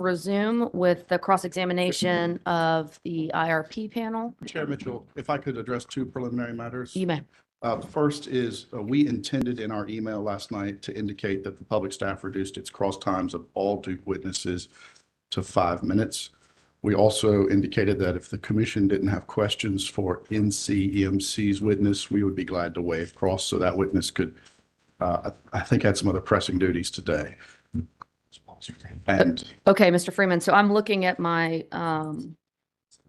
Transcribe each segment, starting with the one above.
resume with the cross-examination of the IRP panel. Chair Mitchell, if I could address two preliminary matters. You may. First is we intended in our email last night to indicate that the public staff reduced its cross times of all Duke witnesses to 5 minutes. We also indicated that if the commission didn't have questions for NCEMC's witness, we would be glad to waive cross so that witness could, I think, had some other pressing duties today. And Okay, Mr. Freeman. So I'm looking at my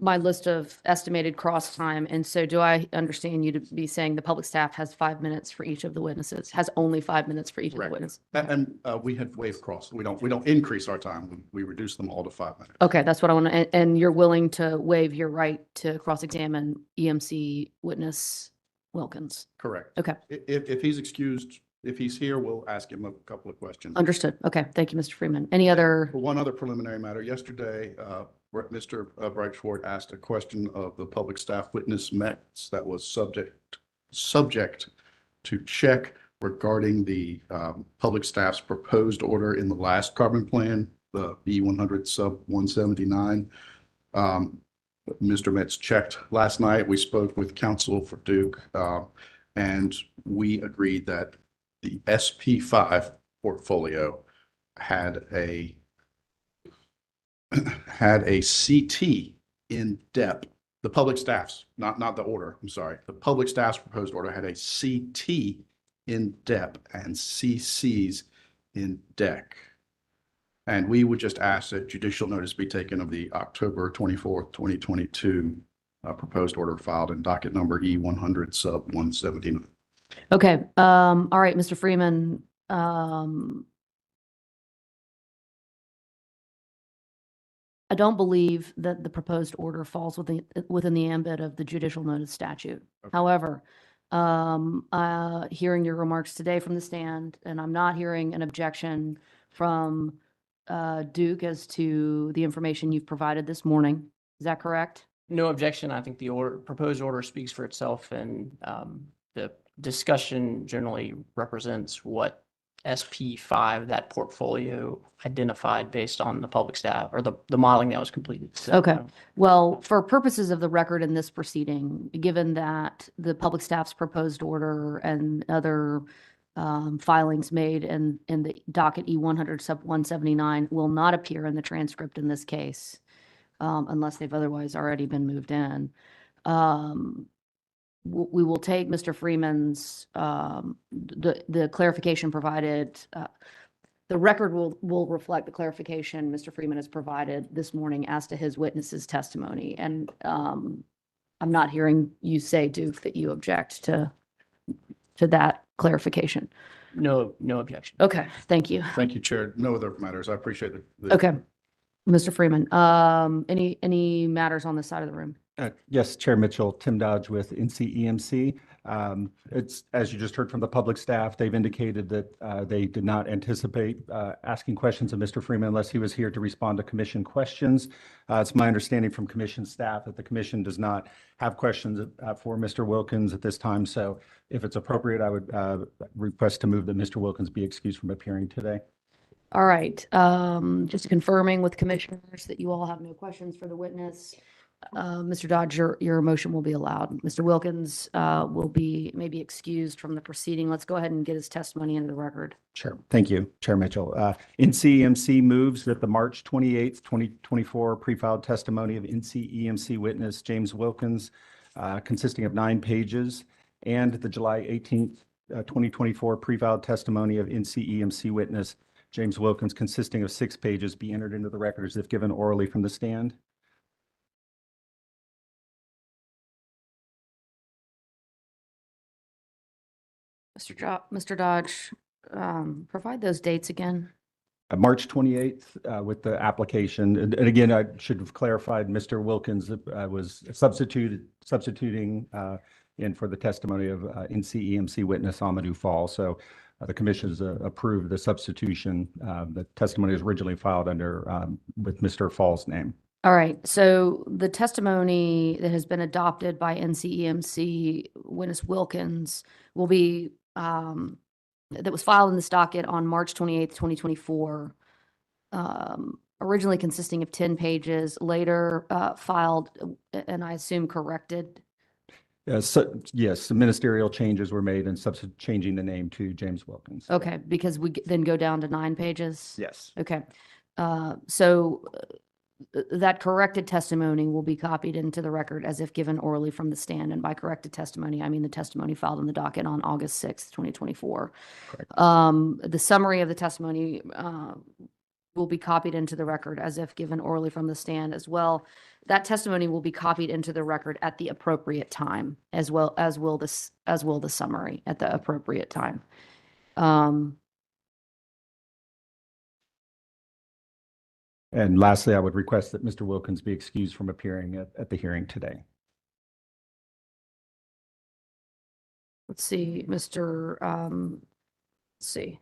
my list of estimated cross time. And so do I understand you to be saying the public staff has 5 minutes for each of the witnesses, has only 5 minutes for each of the witnesses? and we had waived cross. We don't increase our time. We reduce them all to 5 minutes. Okay, that's what I want to, and you're willing to waive your right to cross-examine EMC witness Wilkins? Correct. Okay. If he's excused, if he's here, we'll ask him a couple of questions. Understood. Okay, thank you, Mr. Freeman. Any other? One other preliminary matter. Yesterday, Mr. Breitschwart asked a question of the public staff witness Metz that was subject to check regarding the public staff's proposed order in the last carbon plan, the E-100 sub 179. Mr. Metz checked last night. We spoke with counsel for Duke, and we agreed that the SP5 portfolio had a CT in DEP. The public staff's, not the order, I'm sorry. The public staff's proposed order had a CT in DEP and CCs in DEC. And we would just ask that judicial notice be taken of the October 24th, 2022 proposed order filed in docket number E-100 sub 179. Okay, all right, Mr. Freeman. I don't believe that the proposed order falls within the ambit of the judicial notice statute. Okay. However, hearing your remarks today from the stand, and I'm not hearing an objection from Duke as to the information you've provided this morning. Is that correct? No objection. I think the proposed order speaks for itself, and the discussion generally represents what SP5, that portfolio, identified based on the public staff or the modeling that was completed. So, Okay. Well, for purposes of the record in this proceeding, given that the public staff's proposed order and other filings made in the docket E-100 sub 179 will not appear in the transcript in this case, unless they've otherwise already been moved in. We will take Mr. Freeman's, the clarification provided. The record will reflect the clarification Mr. Freeman has provided this morning as to his witness's testimony. And I'm not hearing you say, Duke, that you object to that clarification. no objection. Okay, thank you. Thank you, Chair. No other matters. I appreciate it. Okay, Mr. Freeman, any matters on this side of the room? Yes, Chair Mitchell, Tim Dodge with NCEMC. It's, as you just heard from the public staff, they've indicated that they did not anticipate asking questions of Mr. Freeman unless he was here to respond to commission questions. It's my understanding from commission staff that the commission does not have questions for Mr. Wilkins at this time. So if it's appropriate, I would request to move that Mr. Wilkins be excused from appearing today. All right, just confirming with commissioners that you all have no questions for the witness. Mr. Dodge, your motion will be allowed. Mr. Wilkins may be excused from the proceeding. Let's go ahead and get his testimony into the record. Sure. Thank you, Chair Mitchell. NCEMC moves that the March 28th, 2024 pre-filed testimony of NCEMC witness James Wilkins, consisting of 9 pages, and the July 18th, 2024 pre-filed testimony of NCEMC witness James Wilkins, consisting of 6 pages, be entered into the record as if given orally from the stand. Mr. Dodge, provide those dates again. March 28th with the application. And again, I should have clarified, Mr. Wilkins was substituting in for the testimony of NCEMC witness Amadou Fall. So the commission has approved the substitution. The testimony was originally filed under with Mr. Fall's name. All right, so the testimony that has been adopted by NCEMC witness Wilkins will be, that was filed in this docket on March 28th, 2024, originally consisting of 10 pages, later filed, and I assume corrected. So, yes, some ministerial changes were made and changing the name to James Wilkins. Okay, because we then go down to 9 pages? Yes. Okay. So that corrected testimony will be copied into the record as if given orally from the stand. And by corrected testimony, I mean the testimony filed in the docket on August 6th, 2024. Correct. The summary of the testimony will be copied into the record as if given orally from the stand as well. That testimony will be copied into the record at the appropriate time, as will the summary at the appropriate time. And lastly, I would request that Mr. Wilkins be excused from appearing at the hearing today. Let's see, let's see.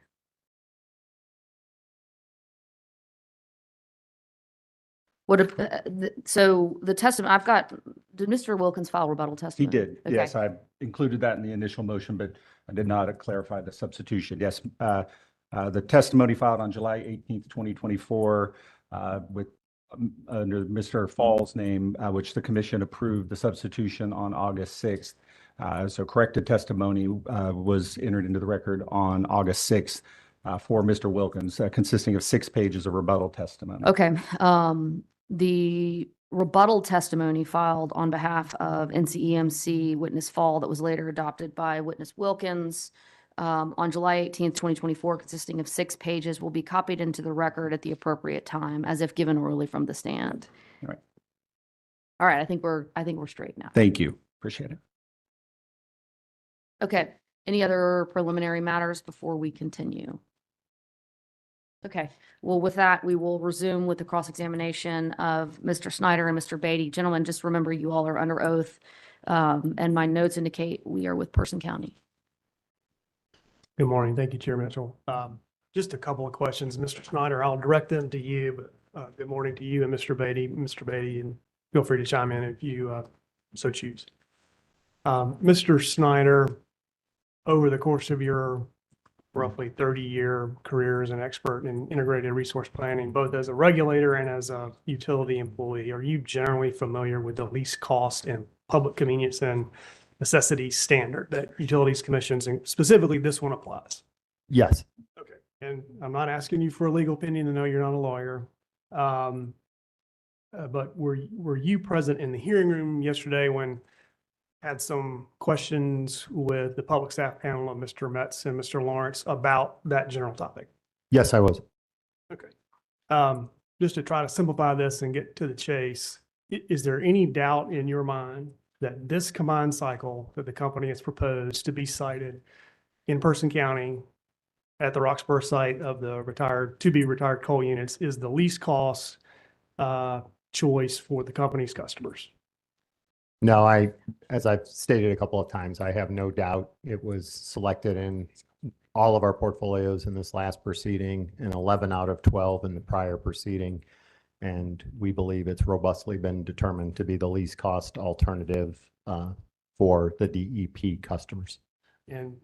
So the testimony I've got, did Mr. Wilkins file rebuttal He testimony? did. Okay. Yes, I included that in the initial motion, but I did not clarify the substitution. Yes, the testimony filed on July 18th, 2024, with under Mr. Fall's name, which the commission approved the substitution on August 6th. So corrected testimony was entered into the record on August 6th for Mr. Wilkins, consisting of 6 pages of rebuttal testimony. Okay. The rebuttal testimony filed on behalf of NCEMC witness Fall that was later adopted by witness Wilkins on July 18th, 2024, consisting of 6 pages, will be copied into the record at the appropriate time as if given orally from the stand. All right. All right. I think we're straight now. Thank you. Appreciate it. Okay. Any other preliminary matters before we continue? Okay. Well, with that, we will resume with the cross-examination of Mr. Snyder and Mr. Batty. Gentlemen, just remember you all are under oath, and my notes indicate we are with Person County. Good morning. Thank you, Chair Mitchell. Just a couple of questions. Mr. Snyder, I'll direct them to you, but good morning to you and Mr. Batty. Mr. Batty, and feel free to chime in if you so choose. Mr. Snyder, over the course of your roughly 30-year career as an expert in integrated resource planning, both as a regulator and as a utility employee, are you generally familiar with the least cost and public convenience and necessity standard that utilities commissions, and specifically this one, applies? Yes. Okay. And I'm not asking you for a legal opinion. I know you're not a lawyer. But were you present in the hearing room yesterday when had some questions with the public staff panel of Mr. Metz and Mr. Lawrence about that general topic? Yes, I was. Okay. Just to try to simplify this and get to the chase, is there any doubt in your mind that this combined cycle that the company has proposed to be sited in Person County at the Roxborough site of the to-be-retired coal units is the least cost choice for the company's customers? No, as I've stated a couple of times, I have no doubt it was selected in all of our portfolios in this last proceeding and 11 out of 12 in the prior proceeding. And we believe it's robustly been determined to be the least cost alternative for the DEP customers. And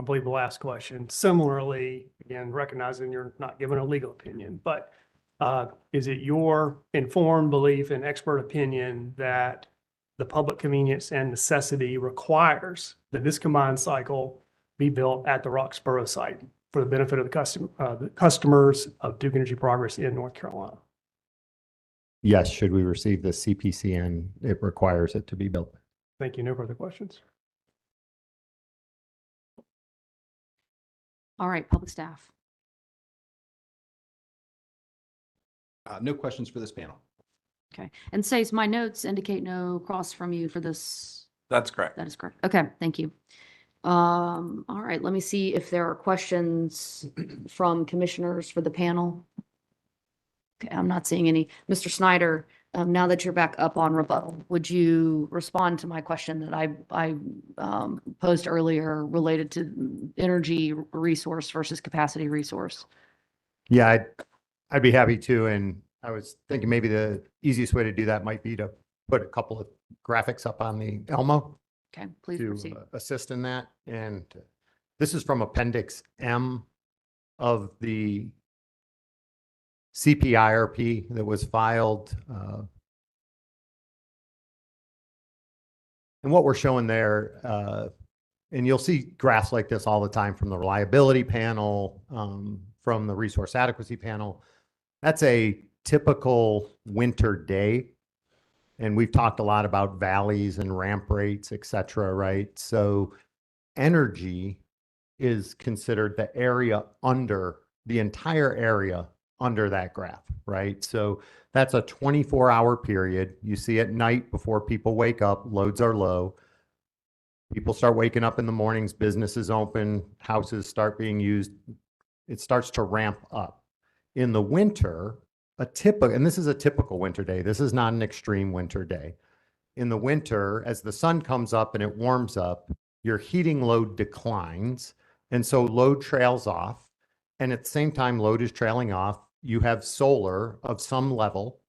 I believe the last question, similarly, again, recognizing you're not giving a legal opinion, but is it your informed belief and expert opinion that the public convenience and necessity requires that this combined cycle be built at the Roxborough site for the benefit of the customers of Duke Energy Progress in North Carolina? Yes, should we receive the CPCN, it requires it to be built. Thank you. No further questions. All right, public staff. No questions for this panel. Okay. And Sace, my notes indicate no cross from you for this. That's correct. That is correct. Okay, thank you. All right, let me see if there are questions from commissioners for the panel. Okay, I'm not seeing any. Mr. Snyder, now that you're back up on rebuttal, would you respond to my question that I posed earlier related to energy resource versus capacity resource? Yeah, I'd be happy to. And I was thinking maybe the easiest way to do that might be to put a couple of graphics up on the Elmo Okay, please to proceed. assist in that. And this is from Appendix M of the CPIRP that was filed. And what we're showing there, and you'll see graphs like this all the time from the reliability panel, from the resource adequacy panel. That's a typical winter day. And we've talked a lot about valleys and ramp rates, et cetera, right? So energy is considered the area under, the entire area under that graph, right? So that's a 24-hour period. You see at night before people wake up, loads are low. People start waking up in the mornings, businesses open, houses start being used. It starts to ramp up. In the winter, and this is a typical winter day. This is not an extreme winter day. In the winter, as the sun comes up and it warms up, your heating load declines. And so load trails off. And at the same time, load is trailing off. You have solar of some level,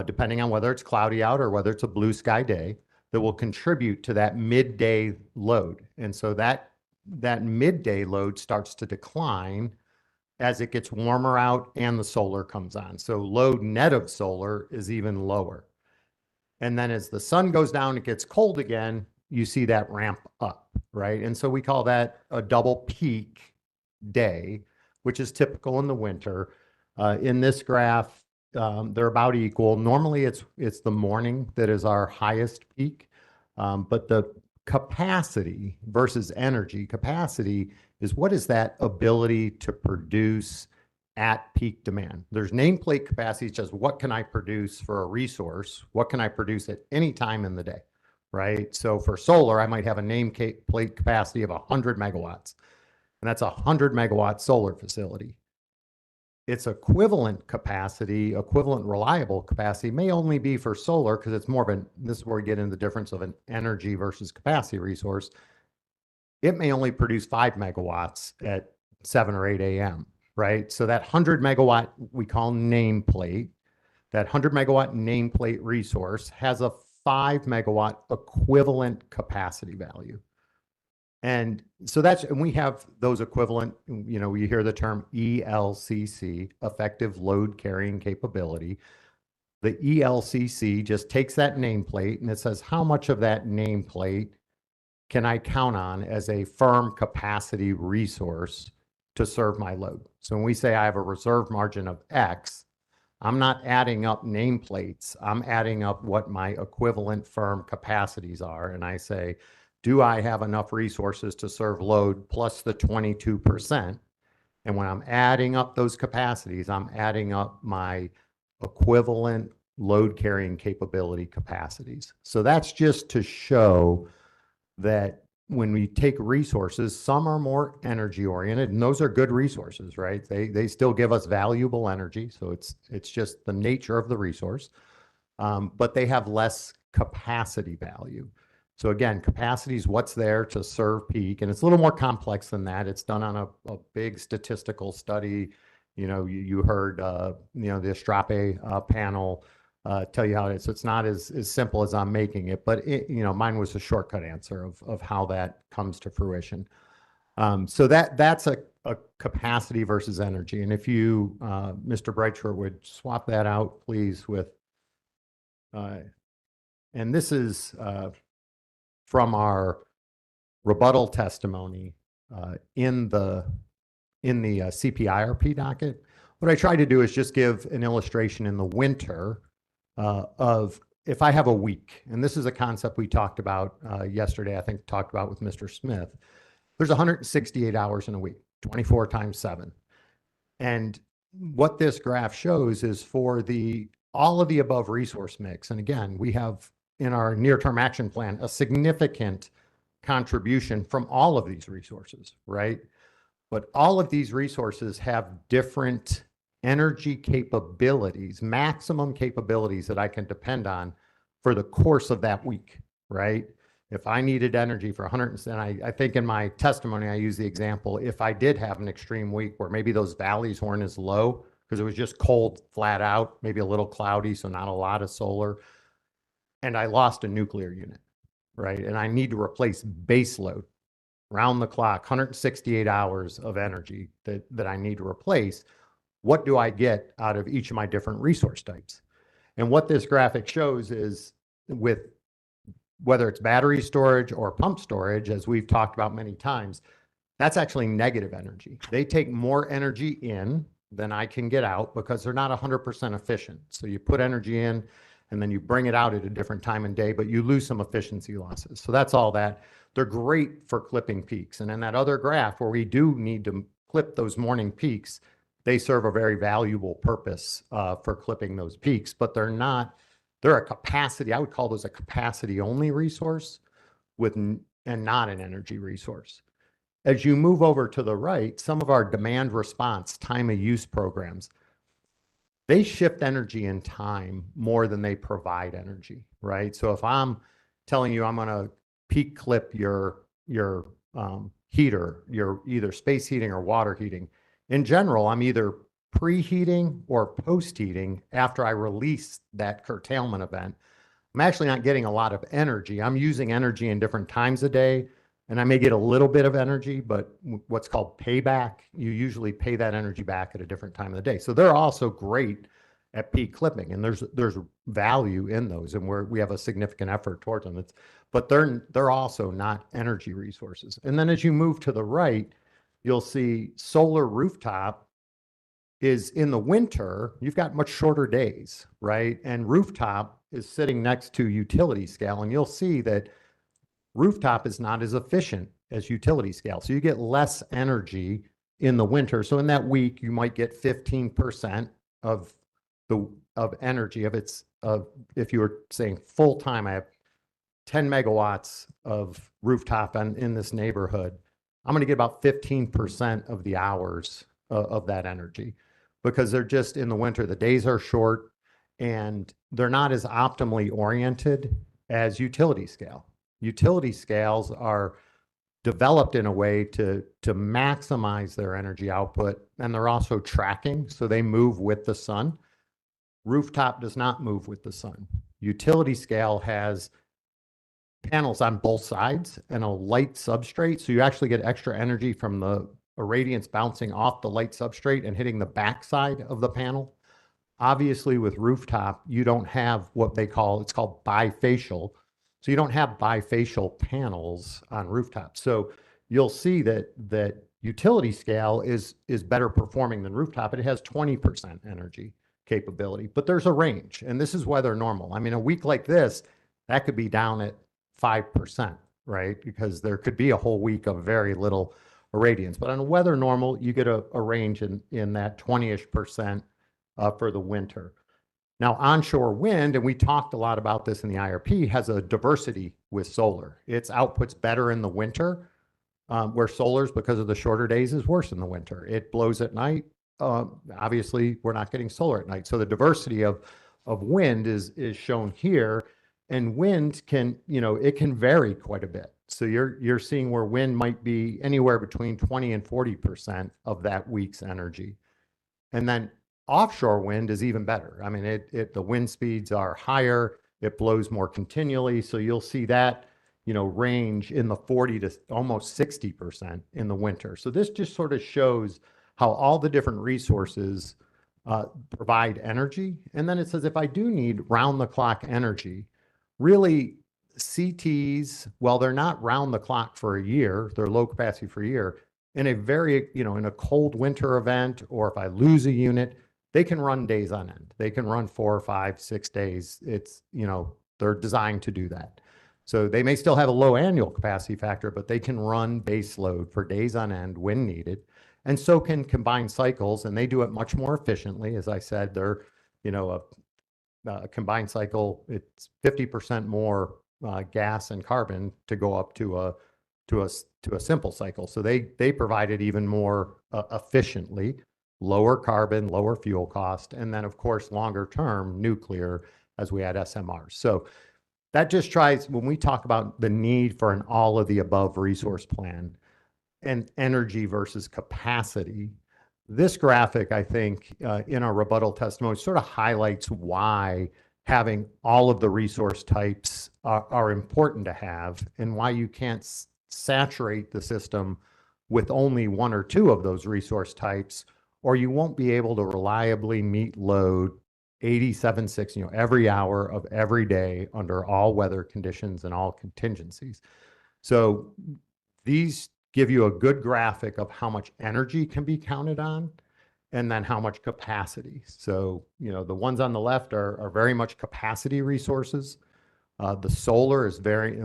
depending on whether it's cloudy out or whether it's a blue sky day, that will contribute to that midday load. And so that midday load starts to decline as it gets warmer out and the solar comes on. So load net of solar is even lower. And then as the sun goes down, it gets cold again, you see that ramp up, right? And so we call that a double peak day, which is typical in the winter. In this graph, they're about equal. Normally it's the morning that is our highest peak, but the capacity versus energy, capacity is what is that ability to produce at peak demand. There's nameplate capacity, just what can I produce for a resource? What can I produce at any time in the day, right? So for solar, I might have a nameplate capacity of 100 megawatts, and that's a 100 megawatt solar facility. Its equivalent capacity, equivalent reliable capacity may only be for solar because it's more of an, this is where we get into the difference of an energy versus capacity resource. It may only produce 5 megawatts at 7 or 8 a.m., right? So that 100 megawatt we call nameplate, that 100 megawatt nameplate resource has a 5 megawatt equivalent capacity value. And so and we have those equivalent, you know, you hear the term ELCC, effective load carrying capability. The ELCC just takes that nameplate and it says, how much of that nameplate can I count on as a firm capacity resource to serve my load? So when we say I have a reserve margin of X, I'm not adding up nameplates. I'm adding up what my equivalent firm capacities are. And I say, do I have enough resources to serve load plus the 22%? And when I'm adding up those capacities, I'm adding up my equivalent load carrying capability capacities. So that's just to show that when we take resources, some are more energy oriented, and those are good resources, right? They still give us valuable energy. So it's just the nature of the resource, but they have less capacity value. So again, capacity is what's there to serve peak, and it's a little more complex than that. It's done on a big statistical study. You know, you heard, you know, the Astrape panel tell you how it is. So it's not as simple as I'm making it, but you know, mine was a shortcut answer of how that comes to fruition. So that's a capacity versus energy. And if you, Mr. Breitschwer, would swap that out, please, with, and this is from our rebuttal testimony in the CPIRP docket. What I try to do is just give an illustration in the winter of if I have a week, and this is a concept we talked about yesterday, I think talked about with Mr. Smith. There's 168 hours in a week, 24 times 7. And what this graph shows is for all of the above resource mix. And again, we have in our near-term action plan a significant contribution from all of these resources, right? But all of these resources have different energy capabilities, maximum capabilities that I can depend on for the course of that week, right? If I needed energy for 100, and I think in my testimony, I use the example, if I did have an extreme week where maybe those valleys weren't as low because it was just cold flat out, maybe a little cloudy, so not a lot of solar, and I lost a nuclear unit, right? And I need to replace base load, round the clock, 168 hours of energy that I need to replace. what do I get out of each of my different resource types? And what this graphic shows is with whether it's battery storage or pump storage, as we've talked about many times, that's actually negative energy. They take more energy in than I can get out because they're not 100% efficient. So you put energy in and then you bring it out at a different time and day, but you lose some efficiency losses. So that's all that. They're great for clipping peaks. And in that other graph where we do need to clip those morning peaks, they serve a very valuable purpose for clipping those peaks, but they're a capacity, I would call those a capacity only resource and not an energy resource. As you move over to the right, some of our demand response time of use programs, they shift energy and time more than they provide energy, right? So if I'm telling you I'm going to peak clip your heater, your either space heating or water heating, in general, I'm either preheating or post-heating after I release that curtailment event. I'm actually not getting a lot of energy. I'm using energy in different times a day, and I may get a little bit of energy, but what's called payback, you usually pay that energy back at a different time of the day. So they're also great at peak clipping, and there's value in those, and we have a significant effort towards them. But they're also not energy resources. And then as you move to the right, you'll see solar rooftop is in the winter, you've got much shorter days, right? And rooftop is sitting next to utility scale, and you'll see that rooftop is not as efficient as utility scale. So you get less energy in the winter. So in that week, you might get 15% of energy if you were saying full time, I have 10 megawatts of rooftop in this neighborhood. I'm going to get about 15% of the hours of that energy because they're just in the winter, the days are short and they're not as optimally oriented as utility scale. Utility scales are developed in a way to maximize their energy output, and they're also tracking, so they move with the sun. Rooftop does not move with the sun. Utility scale has panels on both sides and a light substrate, so you actually get extra energy from the irradiance bouncing off the light substrate and hitting the backside of the panel. Obviously, with rooftop, you don't have what it's called bifacial. So you don't have bifacial panels on rooftop. So you'll see that utility scale is better performing than rooftop. It has 20% energy capability, but there's a range, and this is weather normal. I mean, a week like this, that could be down at 5%, right? Because there could be a whole week of very little irradiance. But on a weather normal, you get a range in that 20-ish% for the winter. Now, onshore wind, and we talked a lot about this in the IRP, has a diversity with solar. Its output's better in the winter, where solar's, because of the shorter days, is worse in the winter. It blows at night. Obviously, we're not getting solar at night. So the diversity of wind is shown here. And wind it can vary quite a bit. So you're seeing where wind might be anywhere between 20 and 40% of that week's energy. And then offshore wind is even better. I mean, the wind speeds are higher, it blows more continually. So you'll see that, range in the 40 to almost 60% in the winter. So this just sort of shows how all the different resources provide energy. And then it says, if I do need round the clock energy, really CTs, while they're not round the clock for a year, they're low capacity for a year, in a very, in a cold winter event, or if I lose a unit, they can run days on end. They can run 4, 5, 6 days. It's, they're designed to do that. So they may still have a low annual capacity factor, but they can run base load for days on end when needed. And so can combined cycles, and they do it much more efficiently. As I said, they're, a combined cycle, it's 50% more gas and carbon to go up to a simple cycle. So they provide it even more efficiently, lower carbon, lower fuel cost, and then of course longer term nuclear as we add SMRs. So that just tries, when we talk about the need for an all of the above resource plan and energy versus capacity, this graphic, I think, in our rebuttal testimony sort of highlights why having all of the resource types are important to have, and why you can't saturate the system with only one or two of those resource types, or you won't be able to reliably meet load 87.6, every hour of every day under all weather conditions and all contingencies. So these give you a good graphic of how much energy can be counted on and then how much capacity. So, the ones on the left are very much capacity resources. The solar is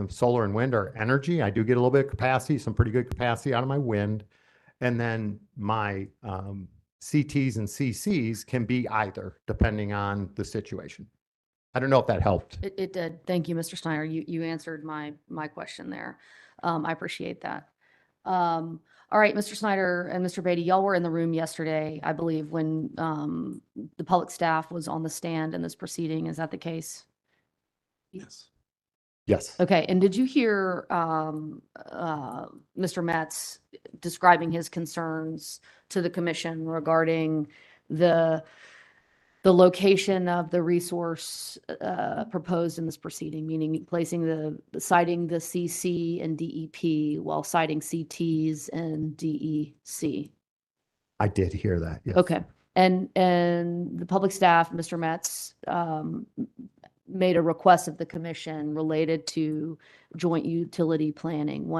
solar and wind are energy. I do get a little bit of capacity, some pretty good capacity out of my wind. And then my CTs and CCs can be either, depending on the situation. I don't know if that helped. It did. Thank you, Mr. Snyder. You answered my question there. I appreciate that. All right, Mr. Snyder and Mr. Batty, y'all were in the room yesterday, I believe, when the public staff was on the stand in this proceeding. Is that the case? Yes. Yes. Okay, and did you hear Mr. Metz describing his concerns to the commission regarding the location of the resource proposed in this proceeding, meaning citing the CC and DEP while citing CTs and DEC? I did hear that. Yes. Okay, and the public staff, Mr. Metz, made a request of the commission related to joint utility planning,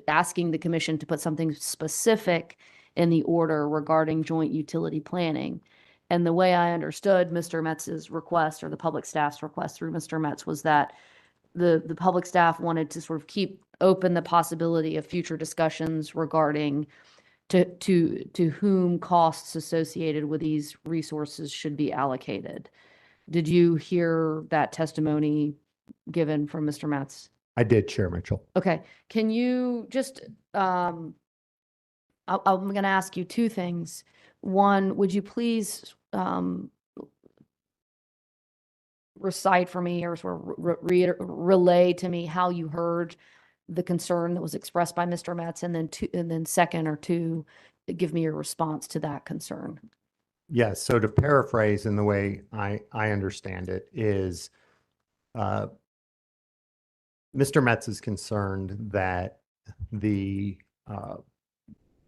asking the commission to put something specific in the order regarding joint utility planning. And the way I understood Mr. Metz's request, or the public staff's request through Mr. Metz, was that the public staff wanted to sort of keep open the possibility of future discussions regarding to whom costs associated with these resources should be allocated. Did you hear that testimony given from Mr. Metz? I did, Chair Mitchell. Okay, can you just, I'm going to ask you two things. One, would you please recite for me, or sort of relay to me how you heard the concern that was expressed by Mr. Metz, and then second or two, give me your response to that concern. Yes. So to paraphrase in the way I understand it is, Mr. Metz is concerned that the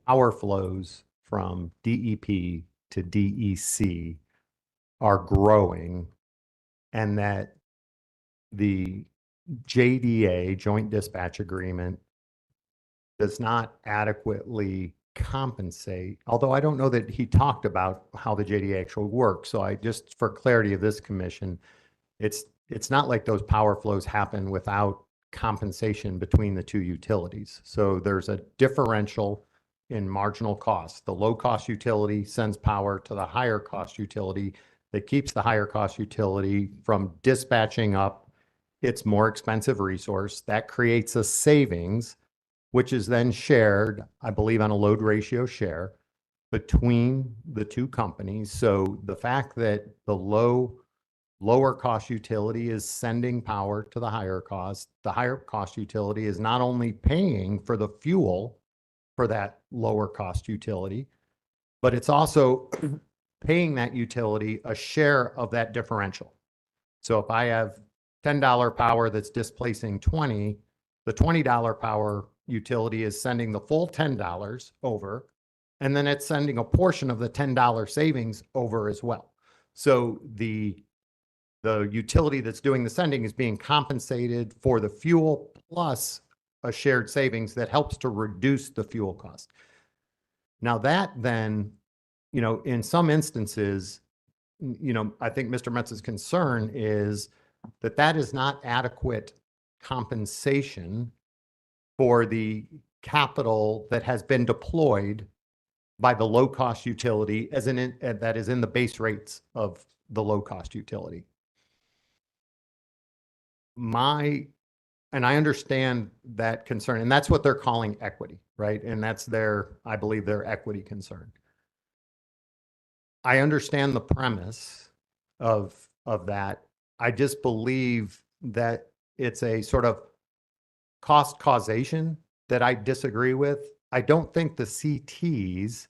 power flows from DEP to DEC are growing, and that the JDA, Joint Dispatch Agreement, does not adequately compensate, although I don't know that he talked about how the JDA actually works. So just for clarity of this commission, it's not like those power flows happen without compensation between the two utilities. So there's a differential in marginal cost. The low cost utility sends power to the higher cost utility that keeps the higher cost utility from dispatching up its more expensive resource. That creates a savings, which is then shared, I believe, on a load ratio share between the two companies. So the fact that the lower cost utility is sending power to the higher cost utility is not only paying for the fuel for that lower cost utility, but it's also paying that utility a share of that differential. So if I have $10 power that's displacing 20, the $20 power utility is sending the full $10 over, and then it's sending a portion of the $10 savings over as well. So the utility that's doing the sending is being compensated for the fuel plus a shared savings that helps to reduce the fuel cost. Now that then, in some instances, I think Mr. Metz's concern is that is not adequate compensation for the capital that has been deployed by the low cost utility that is in the base rates of the low cost utility. And I understand that concern, and that's what they're calling equity, right? And that's I believe their equity concern. I understand the premise of that. I just believe that it's a sort of cost causation that I disagree with. I don't think the CTs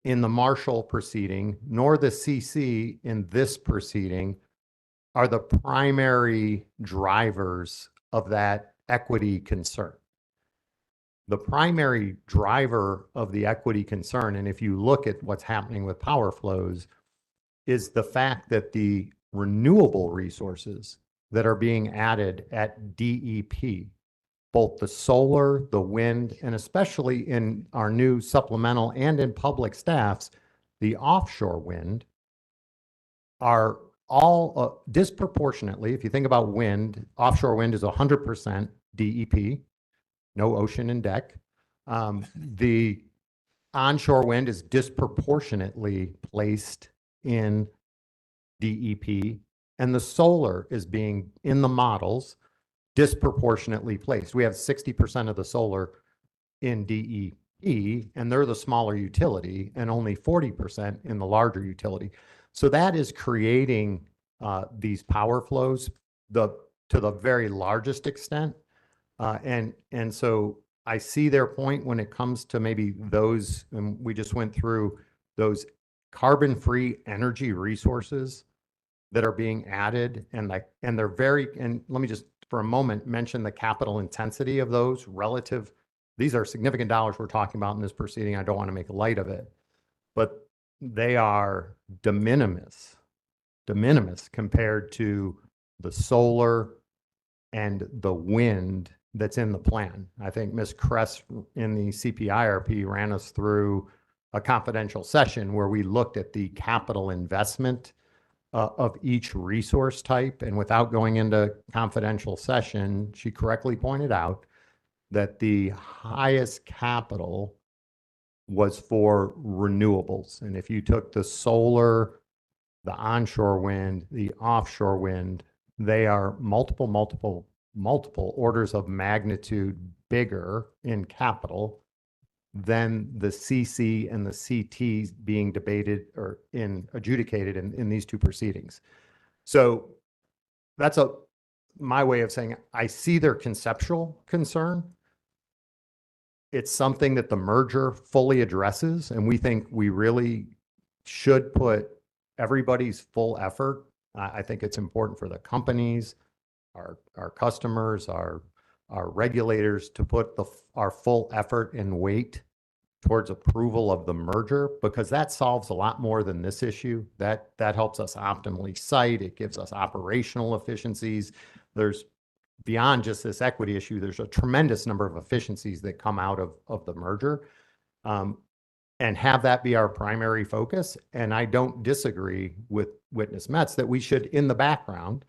in the Marshall proceeding, nor the CC in this proceeding, are the primary drivers of that equity concern. The primary driver of the equity concern, and if you look at what's happening with power flows, is the fact that the renewable resources that are being added at DEP, both the solar, the wind, and especially in our new supplemental and in public staffs, the offshore wind, are all disproportionately, if you think about wind, offshore wind is 100% DEP, no ocean and deck. The onshore wind is disproportionately placed in DEP, and the solar is being, in the models, disproportionately placed. We have 60% of the solar in DEP, and they're the smaller utility, and only 40% in the larger utility. So that is creating these power flows to the very largest extent. And so I see their point when it comes to maybe those, and we just went through those carbon-free energy resources that are being added, and they're very, and let me just for a moment mention the capital intensity of those relative. These are significant dollars we're talking about in this proceeding. I don't want to make light of it, but they are de minimis compared to the solar and the wind that's in the plan. I think Ms. Kress in the CPIRP ran us through a confidential session where we looked at the capital investment of each resource type. And without going into confidential session, she correctly pointed out that the highest capital was for renewables. And if you took the solar, the onshore wind, the offshore wind, they are multiple orders of magnitude bigger in capital than the CC and the CTs being debated or adjudicated in these two proceedings. So that's my way of saying I see their conceptual concern. It's something that the merger fully addresses, and we think we really should put everybody's full effort. I think it's important for the companies, our customers, our regulators to put our full effort and weight towards approval of the merger, because that solves a lot more than this issue. That helps us optimally site. It gives us operational efficiencies. There's beyond just this equity issue, there's a tremendous number of efficiencies that come out of the merger, and have that be our primary focus. And I don't disagree with Witness Metz that we should, in the background,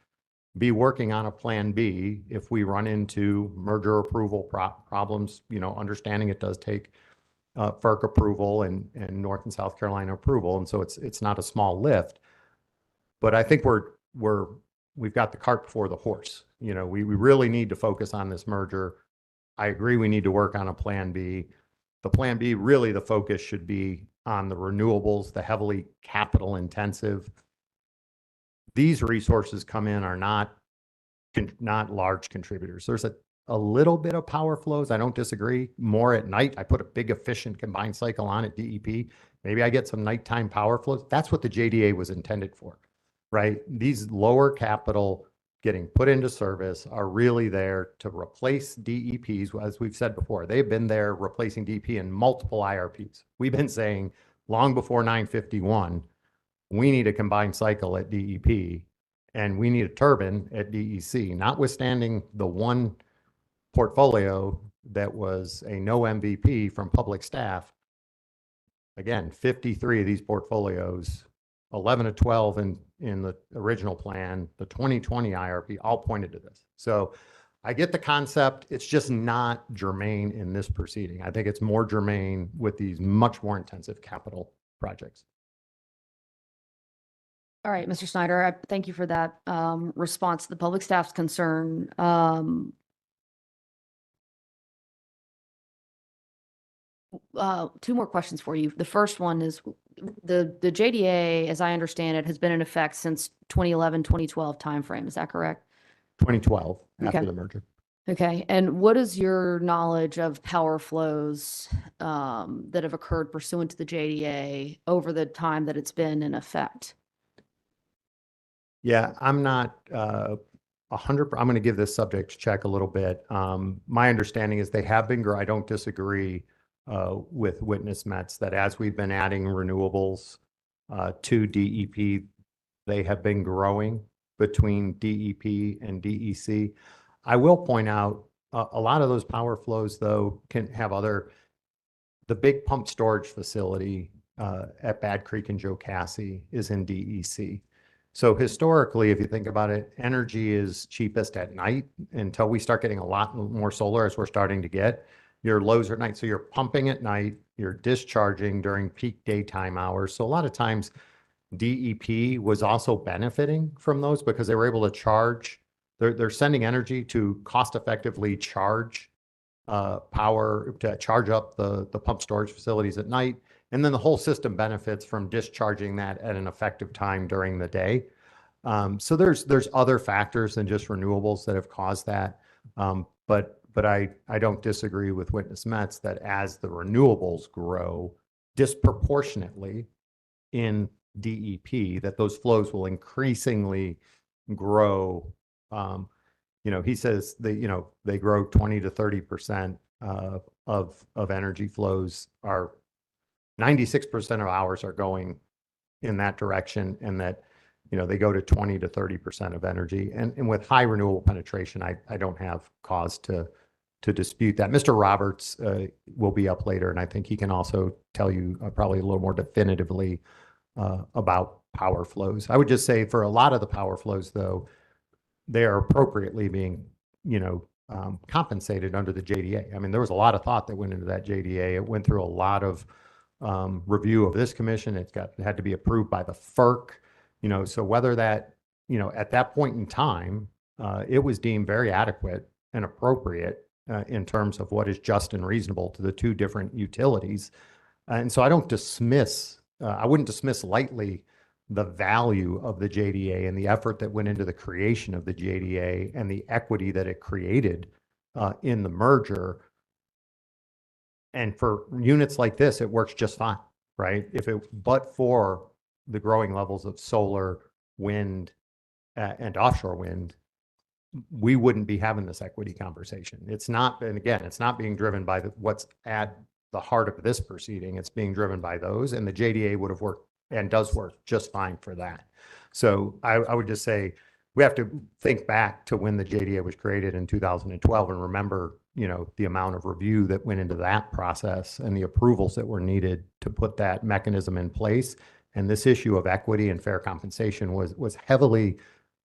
be working on a plan B if we run into merger approval problems, understanding it does take FERC approval and North and South Carolina approval. And so it's not a small lift, but I think we've got the cart before the horse. We really need to focus on this merger. I agree we need to work on a plan B. The plan B, really the focus should be on the renewables, the heavily capital intensive. These resources come in are not large contributors. There's a little bit of power flows. I don't disagree. More at night. I put a big efficient combined cycle on at DEP. Maybe I get some nighttime power flows. That's what the JDA was intended for, right? These lower capital getting put into service are really there to replace DEPs. As we've said before, they've been there replacing DEP in multiple IRPs. We've been saying long before 951, we need a combined cycle at DEP and we need a turbine at DEC, notwithstanding the one portfolio that was a no MVP from public staff. Again, 53 of these portfolios, 11 to 12 in the original plan, the 2020 IRP, all pointed to this. So I get the concept. It's just not germane in this proceeding. I think it's more germane with these much more intensive capital projects. All right, Mr. Snyder, I thank you for that response to the public staff's concern. Two more questions for you. The first one is the JDA, as I understand it, has been in effect since 2011, 2012 timeframe. Is that correct? 2012, after Okay. the merger. Okay. And what is your knowledge of power flows that have occurred pursuant to the JDA over the time that it's been in effect? Yeah, I'm not I'm going to give this subject check a little bit. My understanding is they have been, I don't disagree with witness Mets that as we've been adding renewables to DEP, they have been growing between DEP and DEC. I will point out a lot of those power flows, though, can have the big pump storage facility at Bad Creek and Jocassee is in DEC. So historically, if you think about it, energy is cheapest at night until we start getting a lot more solar as we're starting to get. Your lows are at night. So you're pumping at night, you're discharging during peak daytime hours. So a lot of times DEP was also benefiting from those because they were able to charge. They're sending energy to cost effectively charge power to charge up the pump storage facilities at night. And then the whole system benefits from discharging that at an effective time during the day. So there's other factors than just renewables that have caused that. But I don't disagree with witness Mets that as the renewables grow disproportionately in DEP, that those flows will increasingly grow. He says they grow 20 to 30% of energy flows are 96% of hours are going in that direction, and that they go to 20 to 30% of energy. And with high renewable penetration, I don't have cause to dispute that. Mr. Roberts will be up later, and I think he can also tell you probably a little more definitively about power flows. I would just say for a lot of the power flows, though, they are appropriately being, compensated under the JDA. I mean, there was a lot of thought that went into that JDA. It went through a lot of review of this commission. It had to be approved by the FERC. So whether that, at that point in time, it was deemed very adequate and appropriate in terms of what is just and reasonable to the two different utilities. And so I wouldn't dismiss lightly the value of the JDA and the effort that went into the creation of the JDA and the equity that it created in the merger. And for units like this, it works just fine, right? But for the growing levels of solar, wind, and offshore wind, we wouldn't be having this equity conversation. It's not, and again, it's not being driven by what's at the heart of this proceeding. It's being driven by those, and the JDA would have worked and does work just fine for that. So I would just say we have to think back to when the JDA was created in 2012 and remember, the amount of review that went into that process and the approvals that were needed to put that mechanism in place. And this issue of equity and fair compensation was heavily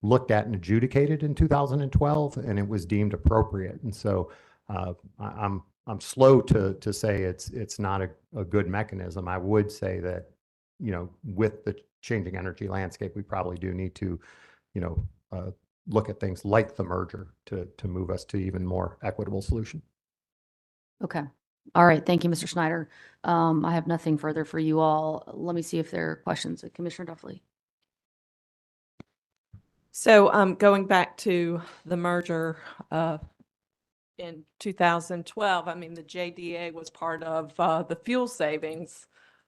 looked at and adjudicated in 2012, and it was deemed appropriate. And so I'm slow to say it's not a good mechanism. I would say that, with the changing energy landscape, we probably do need to, look at things like the merger to move us to even more equitable solution. Okay. All right. Thank you, Mr. Snyder. I have nothing further for you all. Let me see if there are questions. Commissioner Duffley. So going back to the merger in 2012, I mean, the JDA was part of the fuel savings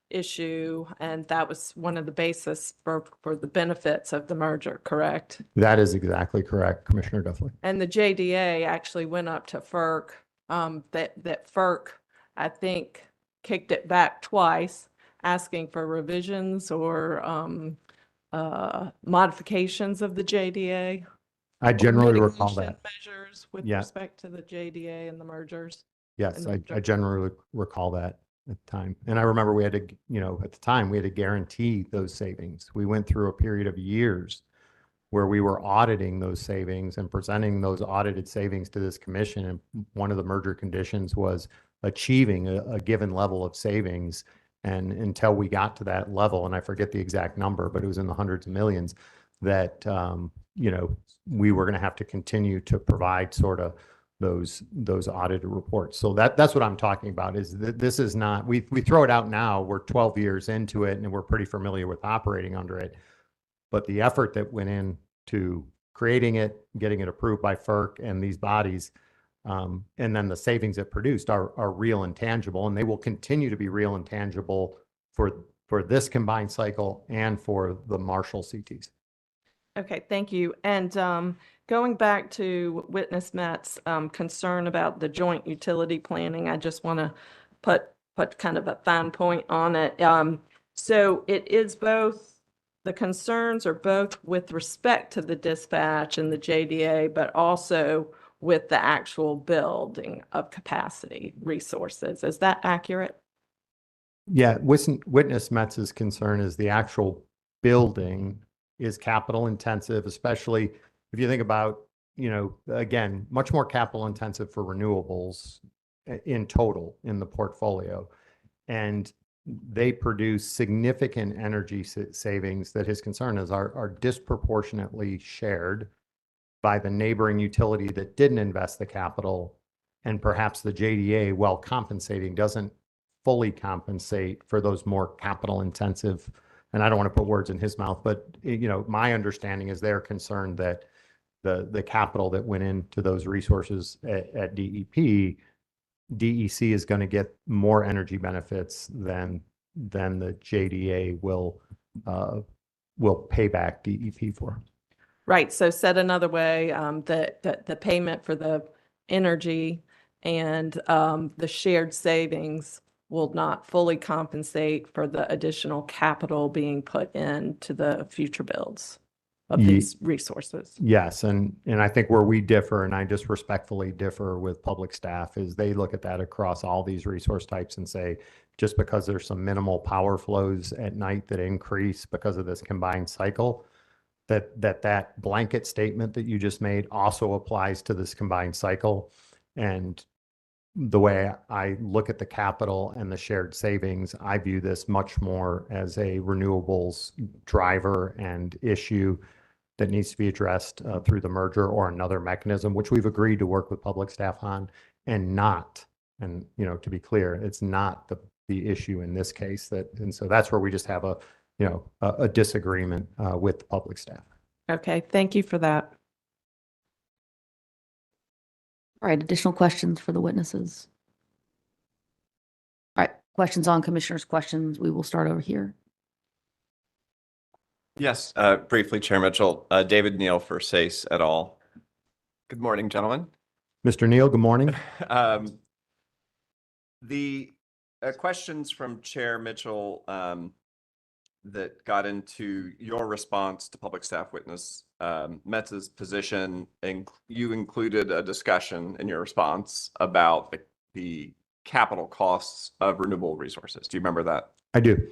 issue, and that was one of the basis for the benefits of the merger, correct? That is exactly correct, Commissioner Duffley. And the JDA actually went up to FERC. That FERC, I think, kicked it back twice, asking for revisions or modifications of the JDA. I generally recall Mitigation that. measures with Yeah. respect to the JDA and the mergers. Yes, and I generally recall that at the time. And I remember we had to, at the time, we had to guarantee those savings. We went through a period of years where we were auditing those savings and presenting those audited savings to this commission. And one of the merger conditions was achieving a given level of savings. And until we got to that level, and I forget the exact number, but it was in the hundreds of millions, that, we were going to have to continue to provide sort of those audited reports. So that's what I'm talking about, is that this is not, we throw it out now, we're 12 years into it and we're pretty familiar with operating under it. But the effort that went into creating it, getting it approved by FERC and these bodies, and then the savings it produced are real and tangible, and they will continue to be real and tangible for this combined cycle and for the Marshall CTs. Okay, thank you. And going back to Witness Matt's concern about the joint utility planning, I just want to put kind of a fine point on it. So it is both, the concerns are both with respect to the dispatch and the JDA, but also with the actual building of capacity resources. Is that accurate? Yeah, Witness Metz's concern is the actual building is capital intensive, especially if you think about, again, much more capital intensive for renewables in total in the portfolio. And they produce significant energy savings that his concern is are disproportionately shared by the neighboring utility that didn't invest the capital. And perhaps the JDA, while compensating, doesn't fully compensate for those more capital intensive. And I don't want to put words in his mouth, but my understanding is they're concerned that the capital that went into those resources at DEP, DEC is going to get more energy benefits than the JDA will pay back DEP for. Right. So said another way, the payment for the energy and the shared savings will not fully compensate for the additional capital being put into the future builds of these resources. Yes, and I think where we differ, and I just respectfully differ with public staff, is they look at that across all these resource types and say, just because there's some minimal power flows at night that increase because of this combined cycle, that blanket statement that you just made also applies to this combined cycle. And the way I look at the capital and the shared savings, I view this much more as a renewables driver and issue that needs to be addressed through the merger or another mechanism, which we've agreed to work with public staff on, and to be clear, it's not the issue in this case. And so that's where we just have a disagreement with the public staff. Okay, thank you for that. All right, additional questions for the witnesses? All right, questions on commissioners' questions. We will start over here. Yes, briefly, Chair Mitchell, David Neal for SACE et al. Good morning, gentlemen. Mr. Neal, good morning. The questions from Chair Mitchell that got into your response to public staff witness Metz's position, and you included a discussion in your response about the capital costs of renewable resources. Do you remember that? I do.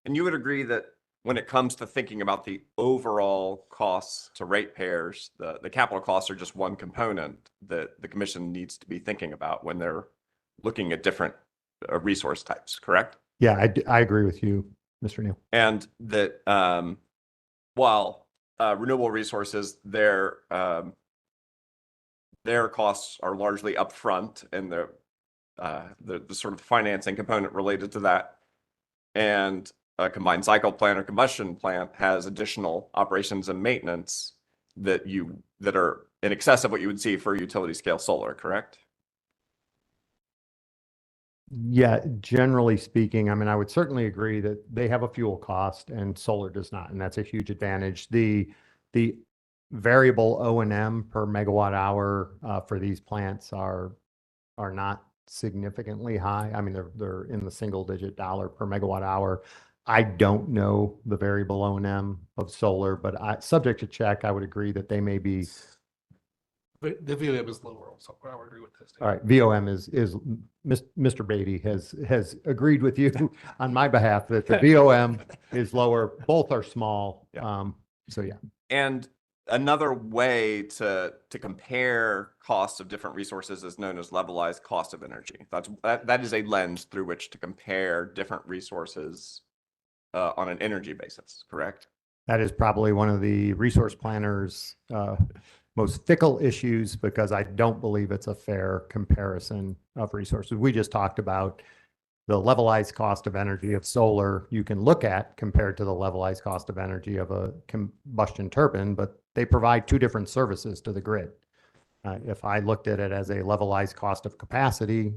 And you would agree that when it comes to thinking about the overall costs to ratepayers, the capital costs are just one component that the commission needs to be thinking about when they're looking at different resource types, correct? Yeah, I agree with you, Mr. Neal. And that while renewable resources, their costs are largely upfront, and the sort of financing component related to that, and a combined cycle plant or combustion plant has additional operations and maintenance that are in excess of what you would see for utility scale solar, correct? Yeah, generally speaking, I mean, I would certainly agree that they have a fuel cost and solar does not, and that's a huge advantage. The variable O&M per megawatt hour for these plants are not significantly high. I mean, they're in the single-digit dollar per megawatt hour. I don't know the variable O&M of solar, but subject to check, I would agree that they may be. The VOM is lower also. I would agree with this. All right, VOM is Mr. Batty has agreed with you on my behalf that the VOM is lower. Both are small. Yeah. So yeah. And another way to compare costs of different resources is known as levelized cost of energy. That is a lens through which to compare different resources on an energy basis, correct? That is probably one of the resource planners' most fickle issues, because I don't believe it's a fair comparison of resources. We just talked about the levelized cost of energy of solar you can look at compared to the levelized cost of energy of a combustion turbine, but they provide two different services to the grid. If I looked at it as a levelized cost of capacity,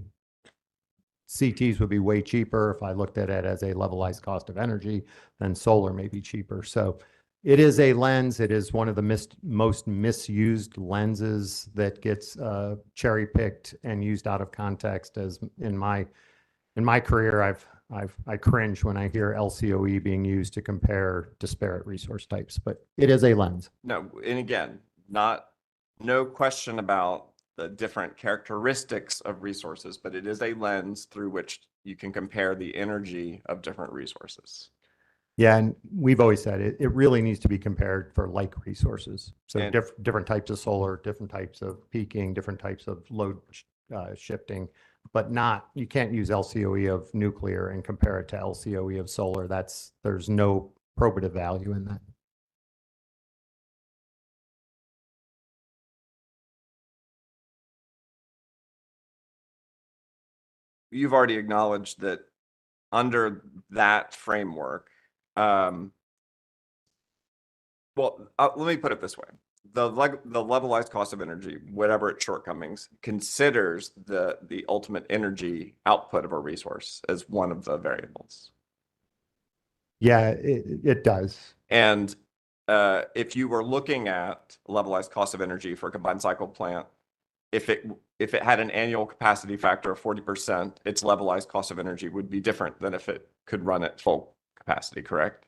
CTs would be way cheaper. If I looked at it as a levelized cost of energy, then solar may be cheaper. So It is a lens. It is one of the most misused lenses that gets cherry picked and used out of context. As in my career, I cringe when I hear LCOE being used to compare disparate resource types, but it is a lens. No, and again, no question about the different characteristics of resources, but it is a lens through which you can compare the energy of different resources. Yeah, and we've always said it really needs to be compared for like resources. So And- different types of solar, different types of peaking, different types of load shifting, but you can't use LCOE of nuclear and compare it to LCOE of solar. There's no probative value in that. You've already acknowledged that under that framework, well, let me put it this way. The levelized cost of energy, whatever its shortcomings, considers the ultimate energy output of a resource as one of the variables. Yeah, it does. And if you were looking at levelized cost of energy for a combined cycle plant, if it had an annual capacity factor of 40%, its levelized cost of energy would be different than if it could run at full capacity, correct?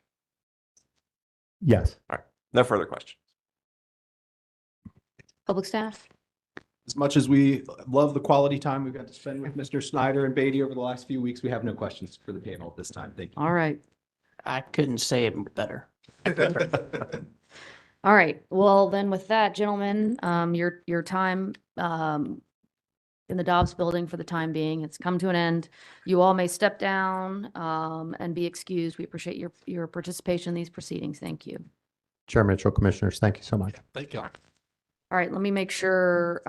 Yes. All right, no further questions. Public staff? As much as we love the quality time we've got to spend with Mr. Snyder and Batty over the last few weeks, we have no questions for the panel at this time. Thank you. All right. I couldn't say it better. All right. Well, then with that, gentlemen, your time in the Dobbs building for the time being, it's come to an end. You all may step down and be excused. We appreciate your participation in these proceedings. Thank you. Chair Mitchell, Commissioners, thank you so much. Thank you. All right, let me make sure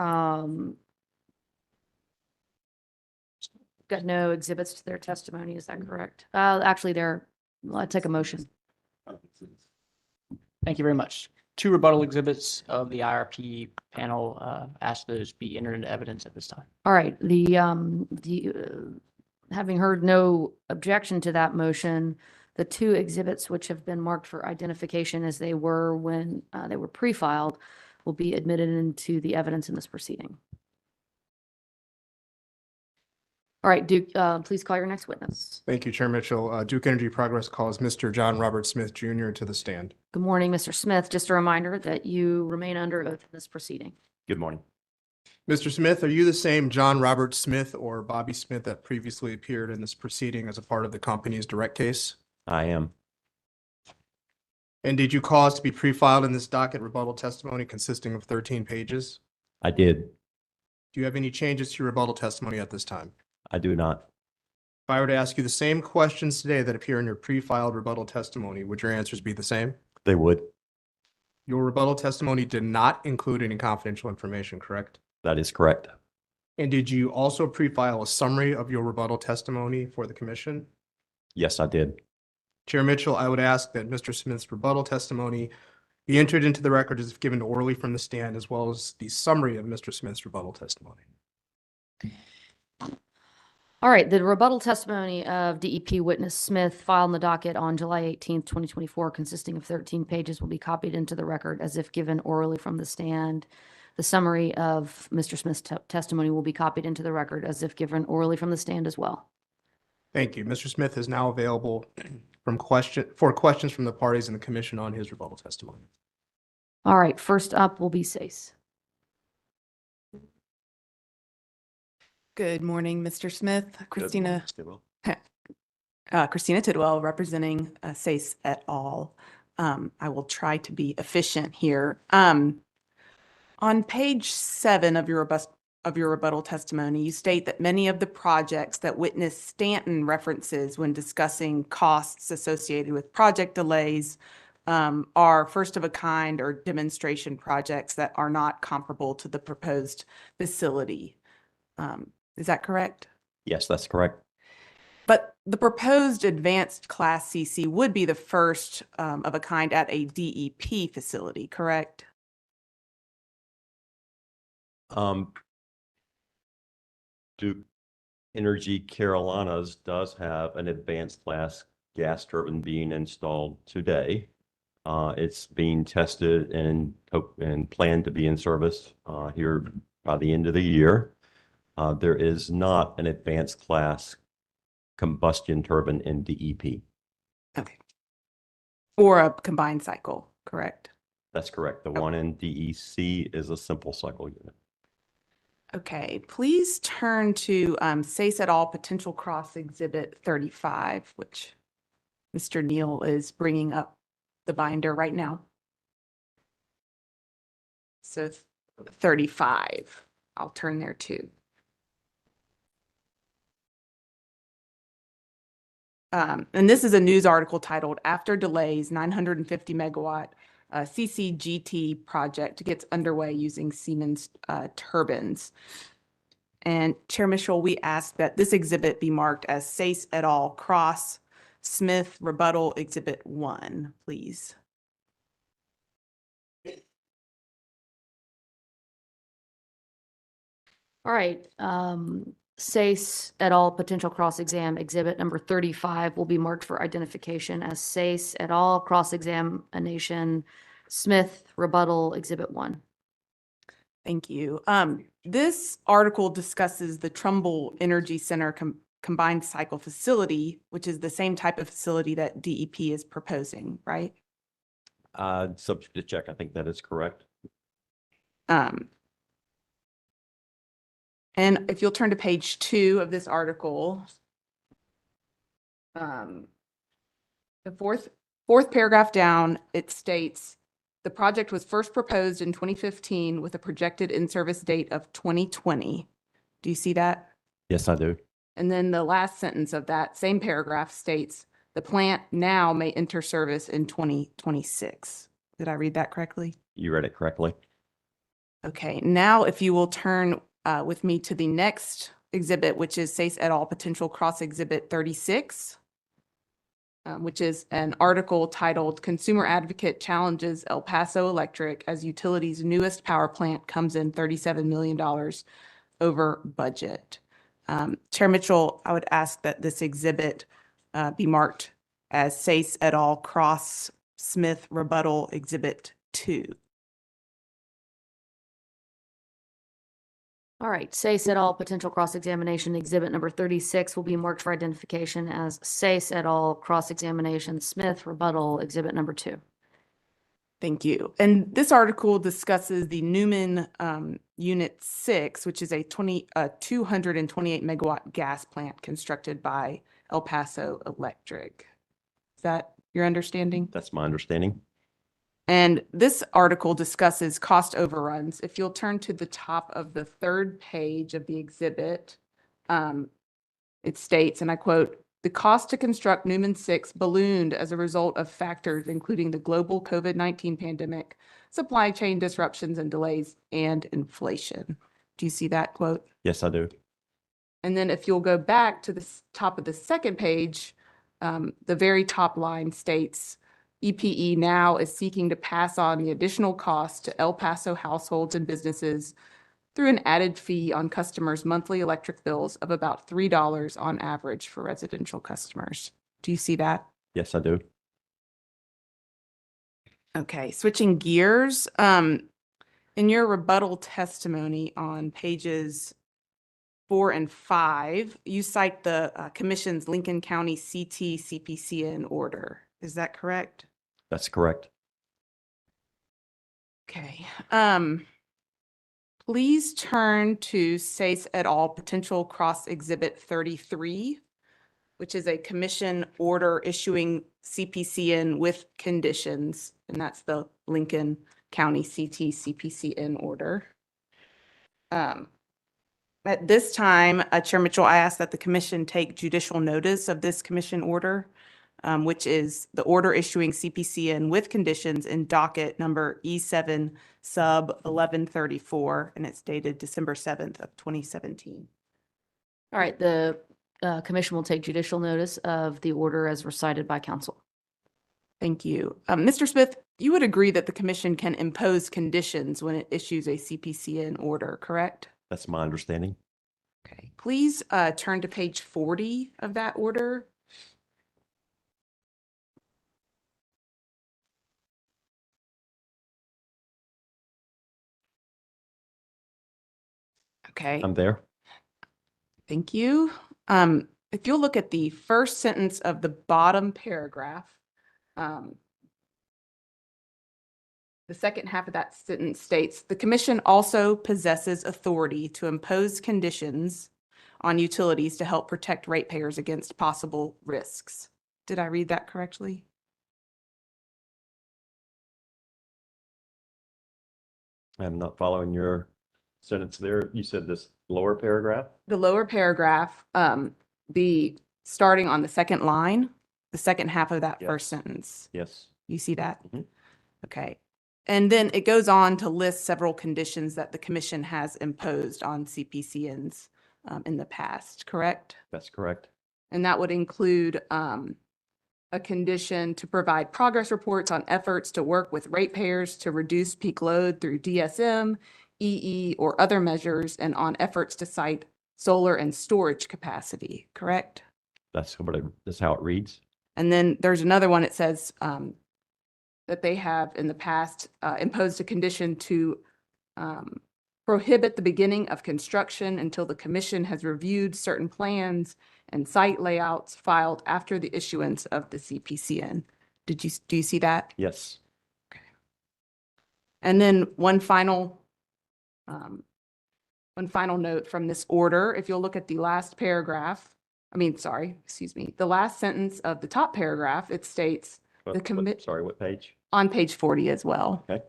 got no exhibits to their testimony. Is that correct? Actually, I'll take a motion. Thank you very much. 2 rebuttal exhibits of the IRP panel. Ask those be entered into evidence at this time. All right, having heard no objection to that motion, the 2 exhibits which have been marked for identification as they were when they were pre-filed will be admitted into the evidence in this proceeding. All right, Duke, please call your next witness. Thank you, Chair Mitchell. Duke Energy Progress calls Mr. John Robert Smith Jr. to the stand. Good morning, Mr. Smith. Just a reminder that you remain under oath in this proceeding. Good morning. Mr. Smith, are you the same John Robert Smith or Bobby Smith that previously appeared in this proceeding as a part of the company's direct case? I am. And did you cause to be pre-filed in this docket rebuttal testimony consisting of 13 pages? I did. Do you have any changes to your rebuttal testimony at this time? I do not. If I were to ask you the same questions today that appear in your pre-filed rebuttal testimony, would your answers be the same? They would. Your rebuttal testimony did not include any confidential information, correct? That is correct. And did you also pre-file a summary of your rebuttal testimony for the commission? Yes, I did. Chair Mitchell, I would ask that Mr. Smith's rebuttal testimony be entered into the record as if given orally from the stand, as well as the summary of Mr. Smith's rebuttal testimony. All right, the rebuttal testimony of DEP witness Smith filed in the docket on July 18th, 2024, consisting of 13 pages, will be copied into the record as if given orally from the stand. The summary of Mr. Smith's testimony will be copied into the record as if given orally from the stand as well. Thank you. Mr. Smith is now available for questions from the parties in the commission on his rebuttal testimony. All right, first up will be SACE. Good morning, Mr. Smith. Christina Tidwell, representing SACE et al. I will try to be efficient here. On page 7 of your rebuttal testimony, you state that many of the projects that witness Stanton references when discussing costs associated with project delays are first of a kind or demonstration projects that are not comparable to the proposed facility. Is that correct? Yes, that's correct. But the proposed advanced class CC would be the first of a kind at a DEP facility, correct? Duke Energy Carolinas does have an advanced class gas turbine being installed today. It's being tested and hope and planned to be in service here by the end of the year. There is not an advanced class combustion turbine in DEP. Okay. Or a combined cycle, correct? That's correct. The one in DEC is a simple cycle unit. Okay, please turn to SACE et al. Potential Cross Exhibit 35, which Mr. Neal is bringing up the binder right now. So 35, I'll turn there too. And this is a news article titled "After Delays, 950 Megawatt CCGT Project Gets Underway Using Siemens Turbines." And Chair Mitchell, we ask that this exhibit be marked as SACE et al. Cross Smith Rebuttal Exhibit 1, please. All right, SACE et al. Potential cross-exam exhibit number 35 will be marked for identification as SACE et al. Cross-examination Smith Rebuttal Exhibit 1. Thank you. This article discusses the Trumbull Energy Center combined cycle facility, which is the same type of facility that DEP is proposing, right? Subject to check. I think that is correct. And if you'll turn to page 2 of this article, the fourth paragraph down, it states, the project was first proposed in 2015 with a projected in-service date of 2020. Do you see that? Yes, I do. And then the last sentence of that same paragraph states, the plant now may enter service in 2026. Did I read that correctly? You read it correctly. Okay, now if you will turn with me to the next exhibit, which is SACE et al. Potential Cross Exhibit 36, which is an article titled "Consumer Advocate Challenges El Paso Electric as Utility's Newest Power Plant Comes in $37 million Over Budget." Chair Mitchell, I would ask that this exhibit be marked as SACE et al. Cross Smith Rebuttal Exhibit 2. All right, SACE et al. Potential cross-examination exhibit number 36 will be marked for identification as SACE et al. Cross-examination Smith Rebuttal Exhibit number 2. Thank you. And this article discusses the Newman Unit 6, which is a 228 megawatt gas plant constructed by El Paso Electric. Is that your understanding? That's my understanding. And this article discusses cost overruns. If you'll turn to the top of the 3rd page of the exhibit, it states, and I quote, "The cost to construct Newman 6 ballooned as a result of factors including the global COVID-19 pandemic, supply chain disruptions and delays, and inflation." Do you see that quote? Yes, I do. And then if you'll go back to the top of the 2nd page, the very top line states, EPE now is seeking to pass on the additional cost to El Paso households and businesses through an added fee on customers' monthly electric bills of about $3 on average for residential customers. Do you see that? Yes, I do. Okay, switching gears. In your rebuttal testimony on pages 4 and 5, you cite the Commission's Lincoln County CT CPCN order. Is that correct? That's correct. Okay. Please turn to SACE et al. Potential Cross Exhibit 33, which is a commission order issuing CPCN with conditions, and that's the Lincoln County CT CPCN order. At this time, Chair Mitchell, I ask that the commission take judicial notice of this commission order, which is the order issuing CPCN with conditions in docket number E7 sub 1134, and it's dated December 7th of 2017. All right, the commission will take judicial notice of the order as recited by counsel. Thank you. Mr. Smith, you would agree that the commission can impose conditions when it issues a CPCN order, correct? That's my understanding. Okay, please turn to page 40 of that order. Okay, I'm there. thank you. If you'll look at the first sentence of the bottom paragraph, the second half of that sentence states, the commission also possesses authority to impose conditions on utilities to help protect ratepayers against possible risks. Did I read that correctly? I'm not following your sentence there. You said this lower paragraph? The lower paragraph, starting on the second line, the second half of that Yes. first sentence. Yes. You see that? Mhm. Okay. And then it goes on to list several conditions that the commission has imposed on CPCNs in the past, correct? That's correct. And that would include a condition to provide progress reports on efforts to work with ratepayers to reduce peak load through DSM, EE, or other measures, and on efforts to cite solar and storage capacity, correct? That's how it reads. And then there's another one, it says that they have in the past imposed a condition to prohibit the beginning of construction until the commission has reviewed certain plans and site layouts filed after the issuance of the CPCN. Do you see that? Yes. And then one final note from this order, if you'll look at the last paragraph, the last sentence of the top paragraph, it states, Sorry, what page? on page 40 as well. Okay.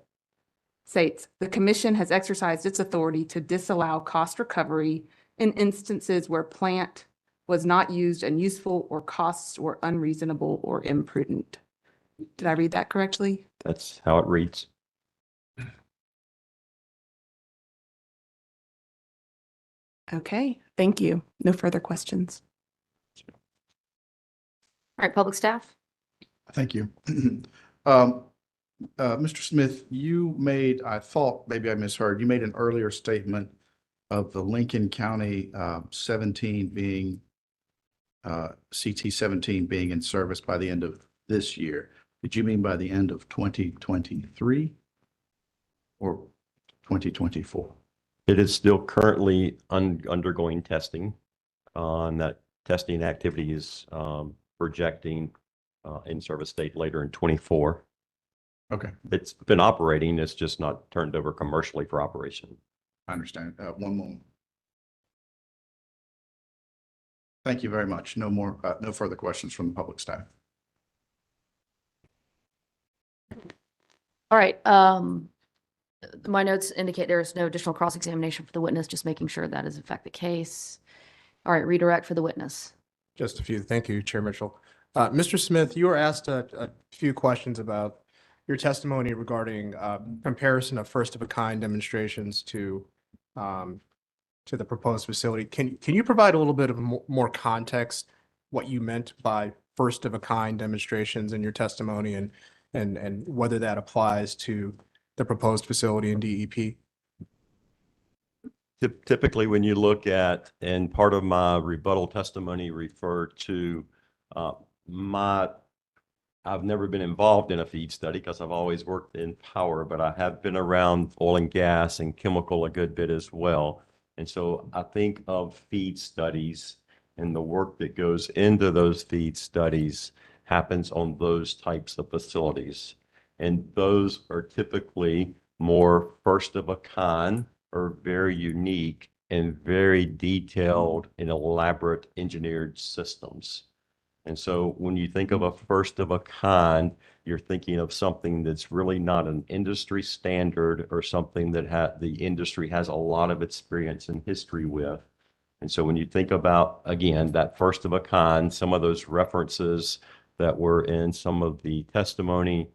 States, the commission has exercised its authority to disallow cost recovery in instances where plant was not used and useful or costs were unreasonable or imprudent. Did I read that correctly? That's how it reads. Okay, thank you. No further questions. All right, public staff? Thank you. Mr. Smith, you made, I thought, maybe I misheard, you made an earlier statement of the Lincoln County 17 being, CT 17 being in service by the end of this year. Did you mean by the end of 2023 or 2024? It is still currently undergoing testing. And that testing activity is projecting in-service date later in 24. Okay, It's been operating, it's just not turned over commercially for operation. I understand. One moment. Thank you very much. No more, no further questions from the public staff. All right, my notes indicate there is no additional cross-examination for the witness, just making sure that is in fact the case. All right, redirect for the witness. Just a few. Thank you, Chair Mitchell. Mr. Smith, you were asked a few questions about your testimony regarding comparison of first-of-a-kind demonstrations to the proposed facility. Can you provide a little bit of more context what you meant by first-of-a-kind demonstrations in your testimony and whether that applies to the proposed facility in DEP? Typically, when you look at, and part of my rebuttal testimony referred to I've never been involved in a feed study because I've always worked in power, but I have been around oil and gas and chemical a good bit as well. And so I think of feed studies and the work that goes into those feed studies happens on those types of facilities. And those are typically more first of a kind or very unique and very detailed and elaborate engineered systems. And so when you think of a first of a kind, you're thinking of something that's really not an industry standard or something that the industry has a lot of experience and history with. And so when you think about, again, that first of a kind, some of those references that were in some of the testimony,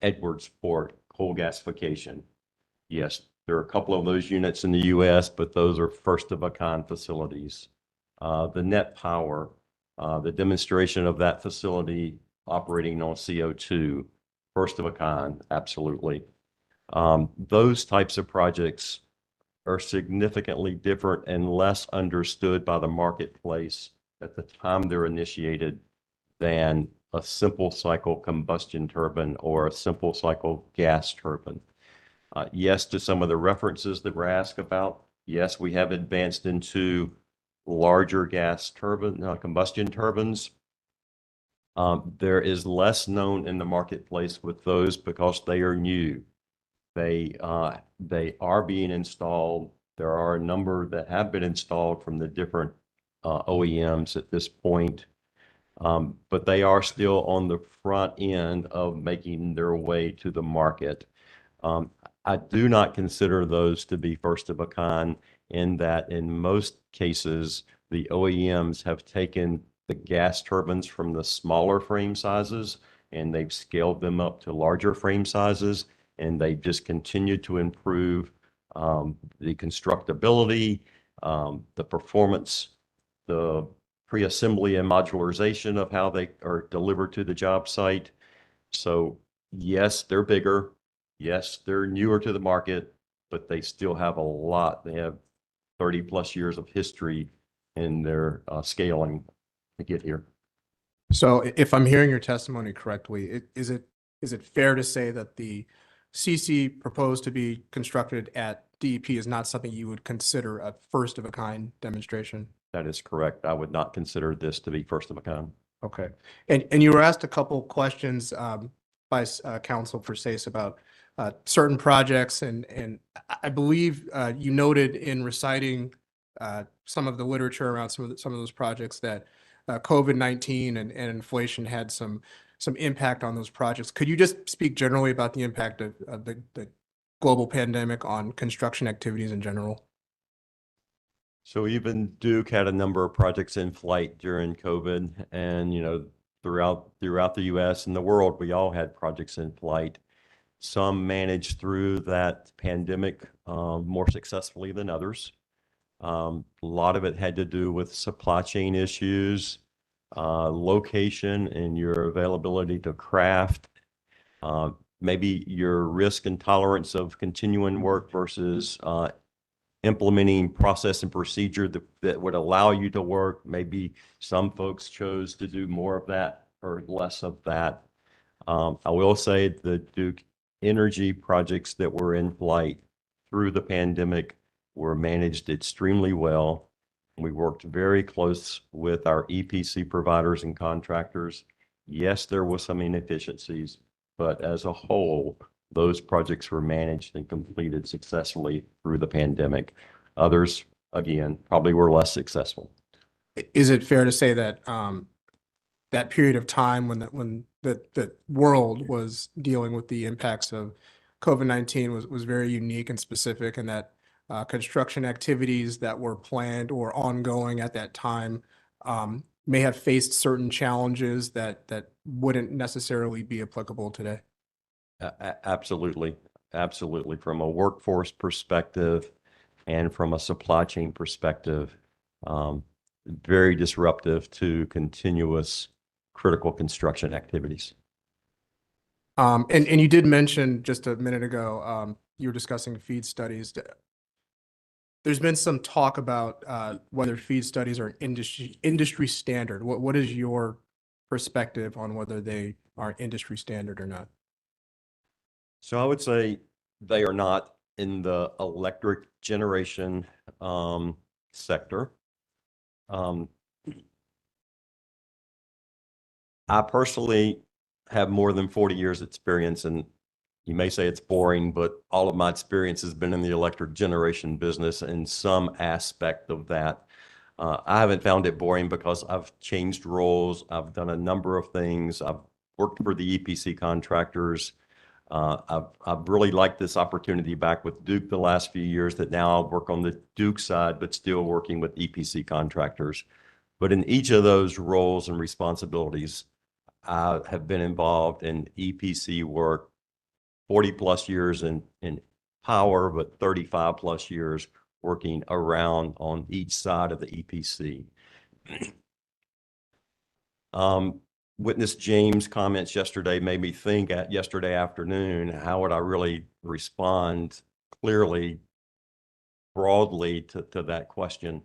Edwardsport coal gasification. Yes, there are a couple of those units in the U.S., but those are first of a kind facilities. The net power, the demonstration of that facility operating on CO2, first of a kind, absolutely. Those types of projects are significantly different and less understood by the marketplace at the time they're initiated than a simple cycle combustion turbine or a simple cycle gas turbine. Yes, to some of the references that were asked about. Yes, we have advanced into larger gas turbine, combustion turbines. There is less known in the marketplace with those because they are new. They are being installed. There are a number that have been installed from the different OEMs at this point. But they are still on the front end of making their way to the market. I do not consider those to be first of a kind in that in most cases, the OEMs have taken the gas turbines from the smaller frame sizes and they've scaled them up to larger frame sizes, and they just continue to improve the constructability, the performance, the pre-assembly and modularization of how they are delivered to the job site. So yes, they're bigger. Yes, they're newer to the market, but they still have a lot. They have 30 plus years of history in their scaling to get here. So if I'm hearing your testimony correctly, is it fair to say that the CC proposed to be constructed at DEP is not something you would consider a first of a kind demonstration? That is correct. I would not consider this to be first of a kind. Okay. And you were asked a couple questions by counsel for SACE about certain projects, and I believe you noted in reciting some of the literature around some of those projects that COVID-19 and inflation had some impact on those projects. Could you just speak generally about the impact of the global pandemic on construction activities in general? So even Duke had a number of projects in flight during COVID, and throughout the U.S. and the world, we all had projects in flight. Some managed through that pandemic more successfully than others. A lot of it had to do with supply chain issues, location and your availability to craft, maybe your risk and tolerance of continuing work versus implementing process and procedure that would allow you to work. Maybe some folks chose to do more of that or less of that. I will say the Duke energy projects that were in flight through the pandemic were managed extremely well. We worked very close with our EPC providers and contractors. Yes, there was some inefficiencies, but as a whole, those projects were managed and completed successfully through the pandemic. Others, again, probably were less successful. Is it fair to say that that period of time when the world was dealing with the impacts of COVID-19 was very unique and specific, and that construction activities that were planned or ongoing at that time may have faced certain challenges that wouldn't necessarily be applicable today? Absolutely. Absolutely. From a workforce perspective and from a supply chain perspective, very disruptive to continuous critical construction activities. And you did mention just a minute ago, you were discussing feed studies. There's been some talk about whether feed studies are industry standard. What is your perspective on whether they are industry standard or not? So I would say they are not in the electric generation sector. I personally have more than 40 years experience, and you may say it's boring, but all of my experience has been in the electric generation business in some aspect of that. I haven't found it boring because I've changed roles. I've done a number of things. I've worked for the EPC contractors. I've really liked this opportunity back with Duke the last few years that now I'll work on the Duke side, but still working with EPC contractors. But in each of those roles and responsibilities, I have been involved in EPC work, 40 plus years in power, but 35 plus years working around on each side of the EPC. Witness James' comments yesterday made me think yesterday afternoon, how would I really respond clearly, broadly to that question?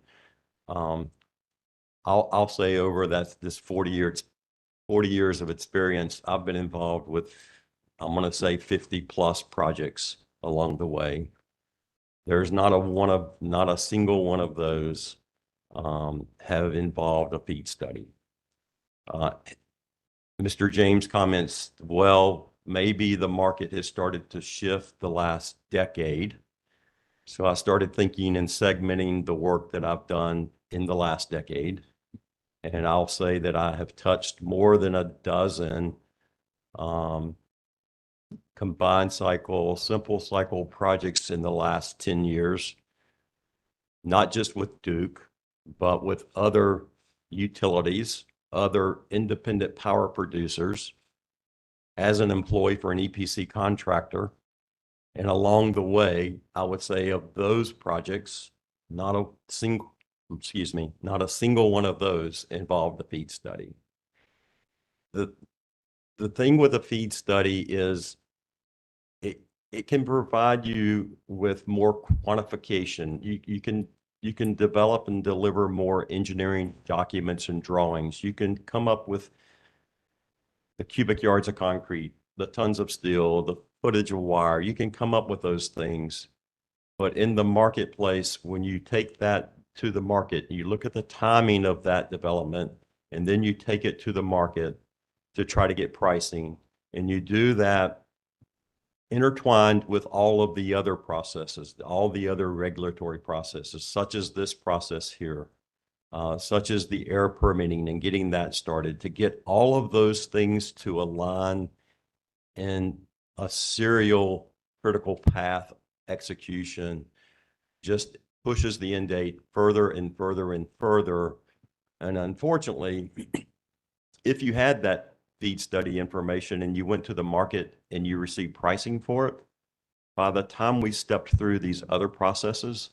I'll say over this 40 years of experience, I've been involved with, I'm going to say 50 plus projects along the way. There's not a single one of those have involved a feed study. Mr. James comments, well, maybe the market has started to shift the last decade. So I started thinking and segmenting the work that I've done in the last decade. And I'll say that I have touched more than a dozen combined cycle, simple cycle projects in the last 10 years, not just with Duke, but with other utilities, other independent power producers, as an employee for an EPC contractor. And along the way, I would say of those projects, not a single one of those involved a feed study. The thing with a feed study is it can provide you with more quantification. You can develop and deliver more engineering documents and drawings. You can come up with the cubic yards of concrete, the tons of steel, the footage of wire. You can come up with those things. But in the marketplace, when you take that to the market, you look at the timing of that development, and then you take it to the market to try to get pricing. And you do that intertwined with all of the other processes, all the other regulatory processes, such as this process here, such as the air permitting and getting that started, to get all of those things to align in a serial critical path execution, just pushes the end date further and further and further. And unfortunately, if you had that feed study information and you went to the market and you received pricing for it, by the time we stepped through these other processes,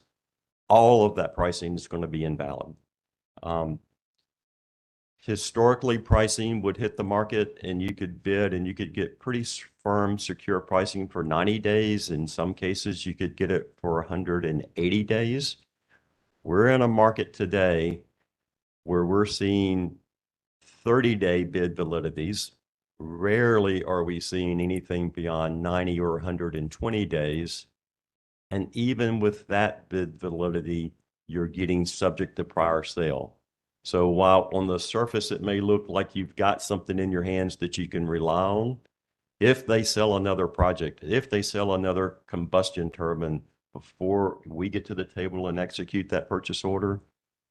all of that pricing is going to be invalid. Historically, pricing would hit the market and you could bid and you could get pretty firm, secure pricing for 90 days. In some cases, you could get it for 180 days. We're in a market today where we're seeing 30-day bid validities. Rarely are we seeing anything beyond 90 or 120 days. And even with that bid validity, you're getting subject to prior sale. So while on the surface, it may look like you've got something in your hands that you can rely on, if they sell another project, if they sell another combustion turbine before we get to the table and execute that purchase order,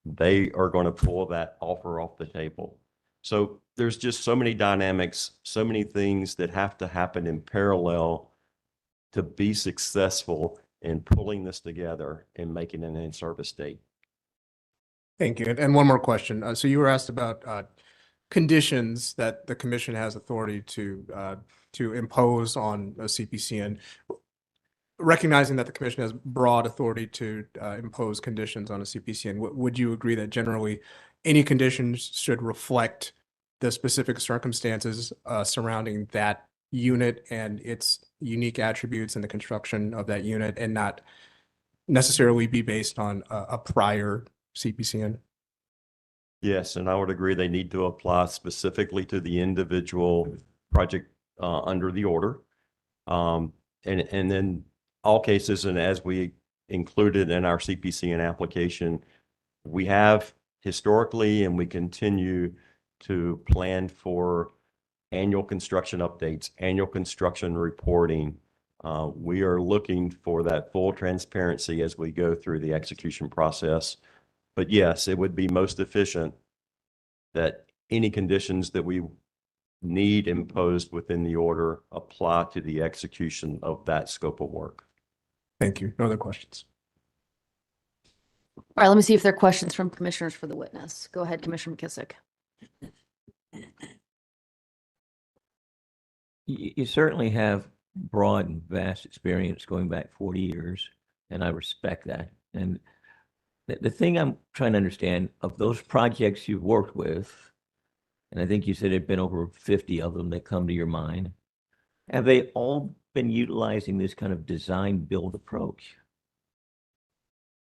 they are going to pull that offer off the table. So there's just so many dynamics, so many things that have to happen in parallel to be successful in pulling this together and making an in-service date. Thank you. And one more question. So you were asked about conditions that the commission has authority to impose on a CPCN. Recognizing that the commission has broad authority to impose conditions on a CPCN, would you agree that generally any conditions should reflect the specific circumstances surrounding that unit and its unique attributes in the construction of that unit, and not necessarily be based on a prior CPCN? Yes, and I would agree they need to apply specifically to the individual project under the order. And then all cases, and as we included in our CPCN application, we have historically and we continue to plan for annual construction updates, annual construction reporting. We are looking for that full transparency as we go through the execution process. But yes, it would be most efficient that any conditions that we need imposed within the order apply to the execution of that scope of work. Thank you. No other questions. All right, let me see if there are questions from commissioners for the witness. Go ahead, Commissioner McKissick. You certainly have broad and vast experience going back 40 years, and I respect that. And the thing I'm trying to understand, of those projects you've worked with, and I think you said there've been over 50 of them that come to your mind, have they all been utilizing this kind of design build approach?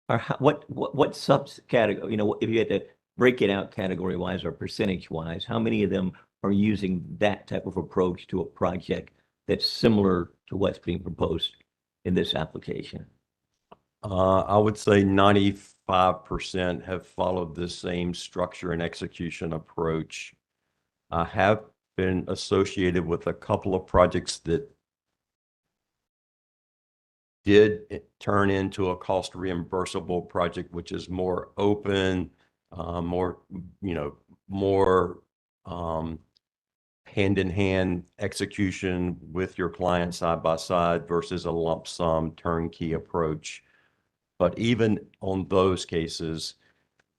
Or what subcategory, if you had to break it out category wise or percentage wise, how many of them are using that type of approach to a project that's similar to what's being proposed in this application? I would say 95% have followed the same structure and execution approach. I have been associated with a couple of projects that did turn into a cost reimbursable project, which is more open, more, more hand-in-hand execution with your client side by side versus a lump sum turnkey approach. But even on those cases,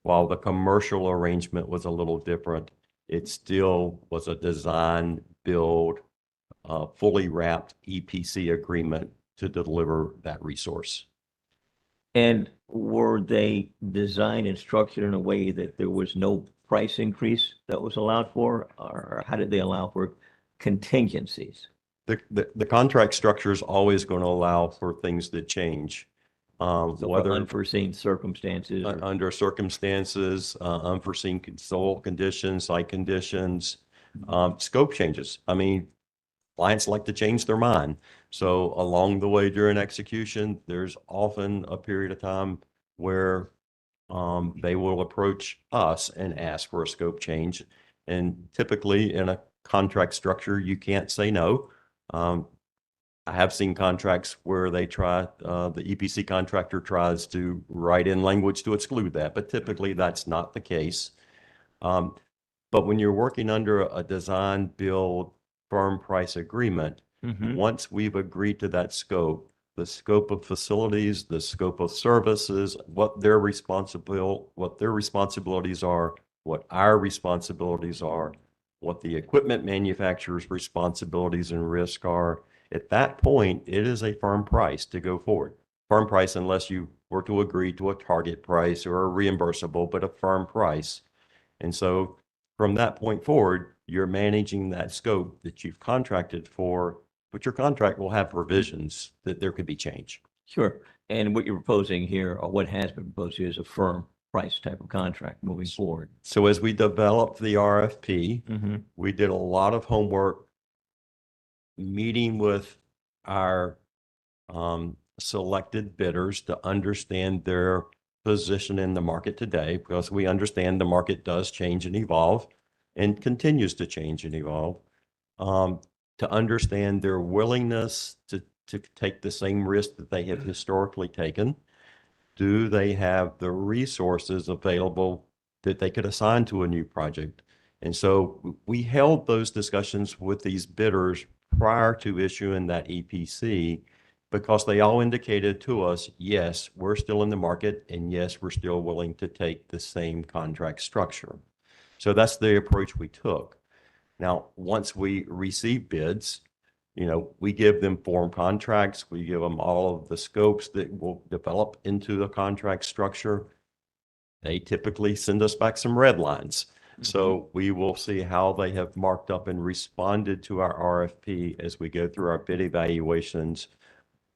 while the commercial arrangement was a little different, it still was a design, build, fully wrapped EPC agreement to deliver that resource. And were they designed and structured in a way that there was no price increase that was allowed for, or how did they allow for contingencies? The contract structure is always going to allow for things that change. So for Whether unforeseen circumstances. under circumstances, unforeseen soil conditions, site conditions, scope changes. I mean, clients like to change their mind. So along the way during execution, there's often a period of time where they will approach us and ask for a scope change. And typically in a contract structure, you can't say no. I have seen contracts where they try, the EPC contractor tries to write in language to exclude that, but typically that's not the case. But when you're working under a design, build, firm price agreement, once we've agreed to that scope, the scope of facilities, the scope of services, what their responsibilities are, what our responsibilities are, what the equipment manufacturer's responsibilities and risk are. At that point, it is a firm price to go forward. Firm price unless you were to agree to a target price or a reimbursable, but a firm price. And so from that point forward, you're managing that scope that you've contracted for, but your contract will have provisions that there could be change. Sure. And what you're proposing here, or what has been proposed here, is a firm price type of contract moving forward. So as we developed the RFP, we did a lot of homework meeting with our selected bidders to understand their position in the market today, because we understand the market does change and evolve and continues to change and evolve, to understand their willingness to take the same risk that they have historically taken. Do they have the resources available that they could assign to a new project? And so we held those discussions with these bidders prior to issuing that EPC, because they all indicated to us, yes, we're still in the market, and yes, we're still willing to take the same contract structure. So that's the approach we took. Now, once we receive bids, we give them form contracts. We give them all of the scopes that will develop into the contract structure. They typically send us back some red lines. So we will see how they have marked up and responded to our RFP as we go through our bid evaluations.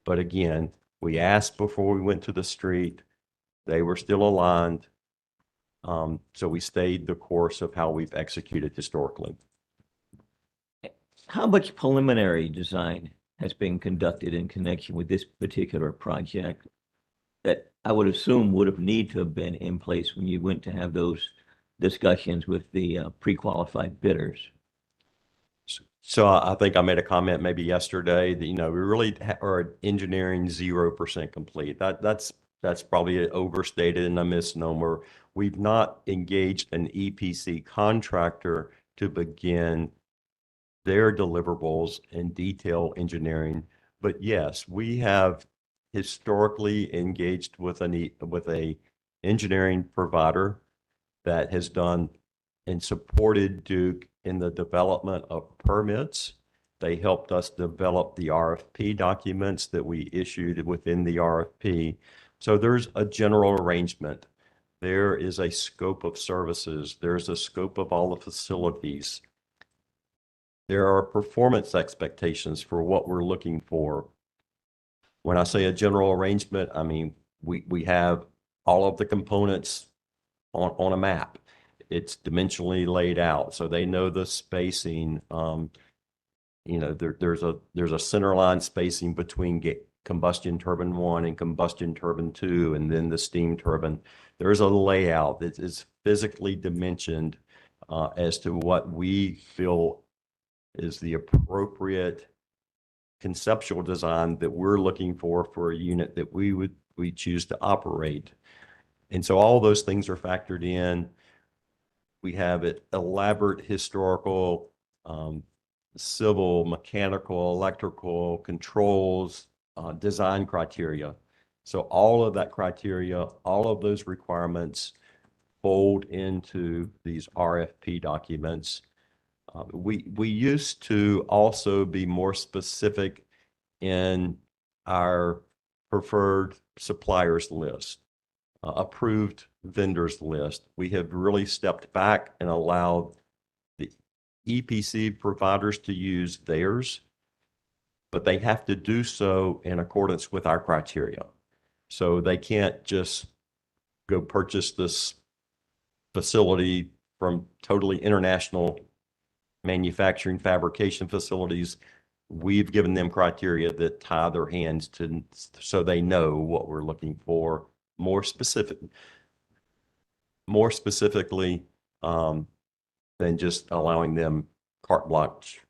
But again, we asked before we went to the street. They were still aligned. So we stayed the course of how we've executed historically. How much preliminary design has been conducted in connection with this particular project that I would assume would have need to have been in place when you went to have those discussions with the pre-qualified bidders? So I think I made a comment maybe yesterday that, we really are engineering 0% complete. That's probably overstated and a misnomer. We've not engaged an EPC contractor to begin their deliverables and detail engineering. But yes, we have historically engaged with a engineering provider that has done and supported Duke in the development of permits. They helped us develop the RFP documents that we issued within the RFP. So there's a general arrangement. There is a scope of services. There's a scope of all the facilities. There are performance expectations for what we're looking for. When I say a general arrangement, I mean, we have all of the components on a map. It's dimensionally laid out, so they know the spacing. There's a center line spacing between combustion turbine 1 and combustion turbine 2, and then the steam turbine. There's a layout that is physically dimensioned as to what we feel is the appropriate conceptual design that we're looking for a unit that we choose to operate. And so all those things are factored in. We have it elaborate historical, civil, mechanical, electrical controls, design criteria. So all of that criteria, all of those requirements fold into these RFP documents. We used to also be more specific in our preferred suppliers list, approved vendors list. We have really stepped back and allowed the EPC providers to use theirs, but they have to do so in accordance with our criteria. So they can't just go purchase this facility from totally international manufacturing fabrication facilities. We've given them criteria that tie their hands to, so they know what we're looking for more specifically than just allowing them carte blanche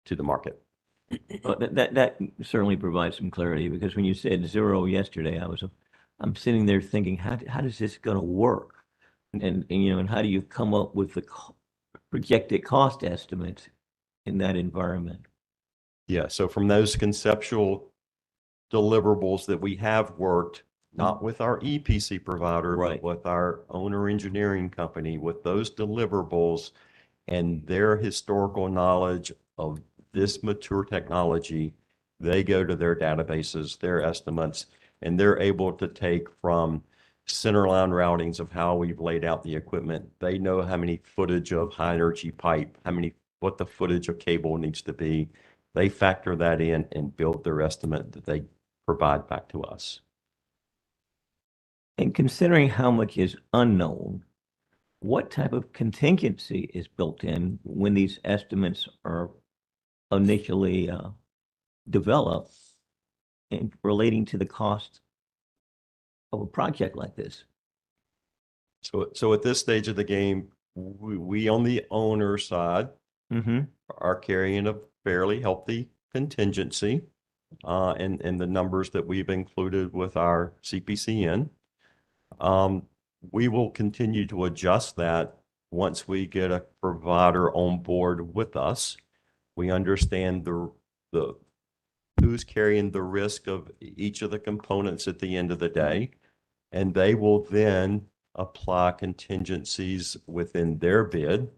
to the market. Well, that certainly provides some clarity, because when you said 0 yesterday, I'm sitting there thinking, how does this going to work? And how do you come up with the projected cost estimates in that environment? Yeah, so from those conceptual deliverables that we have worked, not with our EPC provider, Right. but with our owner engineering company, with those deliverables and their historical knowledge of this mature technology, they go to their databases, their estimates, and they're able to take from centerline routings of how we've laid out the equipment. They know how many footage of high energy pipe, what the footage of cable needs to be. They factor that in and build their estimate that they provide back to us. And considering how much is unknown, what type of contingency is built in when these estimates are initially developed in relating to the cost of a project like this? So at this stage of the game, we on the owner side are carrying a fairly healthy contingency and the numbers that we've included with our CPCN. We will continue to adjust that once we get a provider on board with us. We understand the who's carrying the risk of each of the components at the end of the day, and they will then apply contingencies within their bid.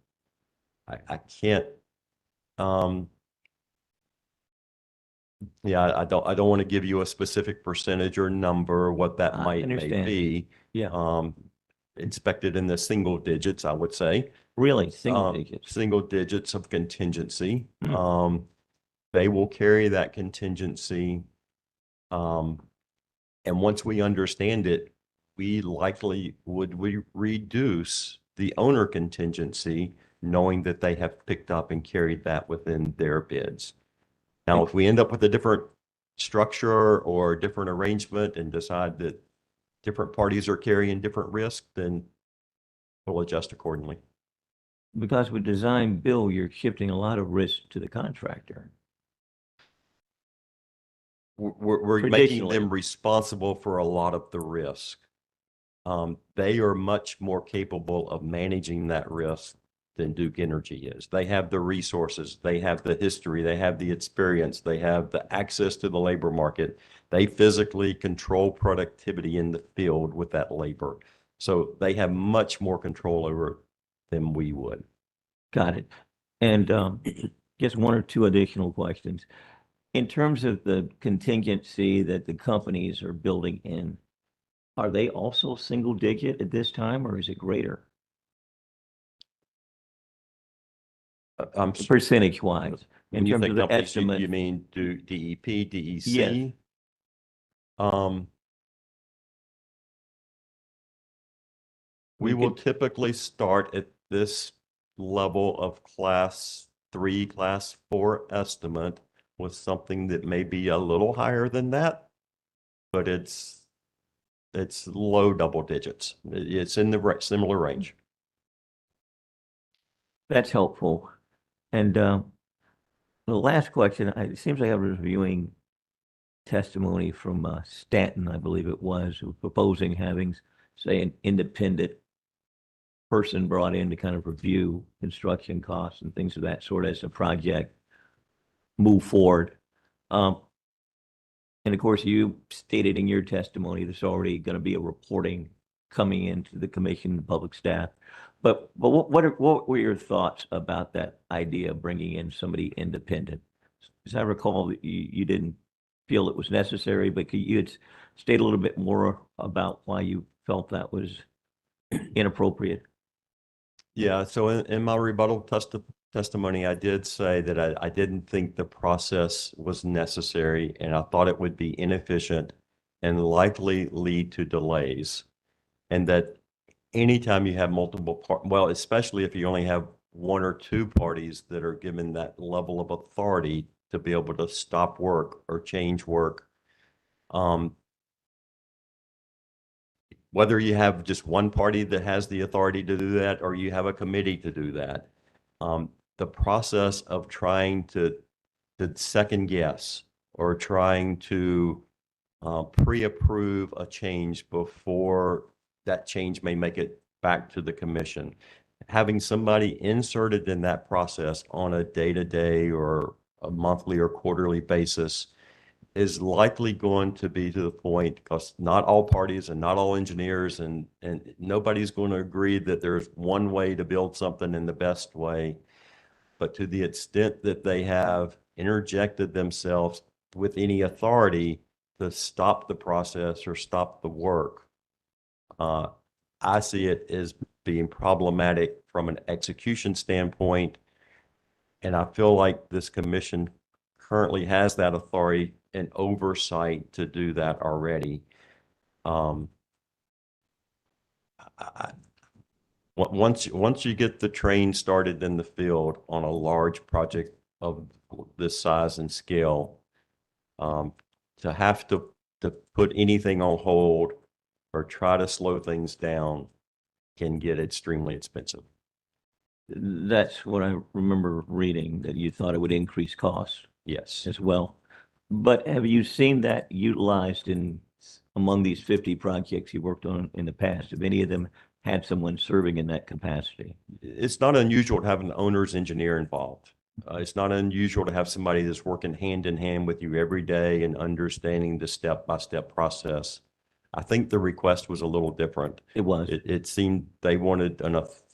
I can't, I don't want to give you a specific percentage or number, what that may be. Yeah. Expected in the single digits, I would say. Really, single digits? Single digits of contingency. They will carry that contingency. And once we understand it, we likely would reduce the owner contingency, knowing that they have picked up and carried that within their bids. Now, if we end up with a different structure or different arrangement and decide that different parties are carrying different risk, then we'll adjust accordingly. Because with design build, you're shifting a lot of risk to the contractor. We're making them responsible for a lot of the risk. They are much more capable of managing that risk than Duke Energy is. They have the resources, they have the history, they have the experience, they have the access to the labor market. They physically control productivity in the field with that labor. So they have much more control over it than we would. Got it. And just one or two additional questions. In terms of the contingency that the companies are building in, are they also single digit at this time, or is it greater? Percentage wise, in terms of the estimate. You mean DEP, DEC? Yes. We will typically start at this level of class 3, class 4 estimate with something that may be a little higher than that, but it's low double digits. It's in the similar range. That's helpful. And the last question, it seems like I was reviewing testimony from Stanton, I believe it was, who was proposing having, say, an independent person brought in to kind of review construction costs and things of that sort as the project move forward. And of course, you stated in your testimony, there's already going to be a reporting coming into the commission, the public staff. But what were your thoughts about that idea of bringing in somebody independent? As I recall, you didn't feel it was necessary, but could you state a little bit more about why you felt that was inappropriate? Yeah, so in my rebuttal testimony, I did say that I didn't think the process was necessary, and I thought it would be inefficient and likely lead to delays. And that anytime you have multiple well, especially if you only have one or two parties that are given that level of authority to be able to stop work or change work, whether you have just one party that has the authority to do that or you have a committee to do that, the process of trying to second guess or trying to pre-approve a change before that change may make it back to the commission, having somebody inserted in that process on a day-to-day or a monthly or quarterly basis is likely going to be to the point, because not all parties and not all engineers and nobody's going to agree that there's one way to build something in the best way. But to the extent that they have interjected themselves with any authority to stop the process or stop the work, I see it as being problematic from an execution standpoint. And I feel like this commission currently has that authority and oversight to do that already. Once you get the train started in the field on a large project of this size and scale, to have to put anything on hold or try to slow things down can get extremely expensive. That's what I remember reading, that you thought it would increase costs Yes. as well. But have you seen that utilized among these 50 projects you worked on in the past? Have any of them had someone serving in that capacity? It's not unusual to have an owner's engineer involved. It's not unusual to have somebody that's working hand in hand with you every day and understanding the step-by-step process. I think the request was a little different. It was. It seemed they wanted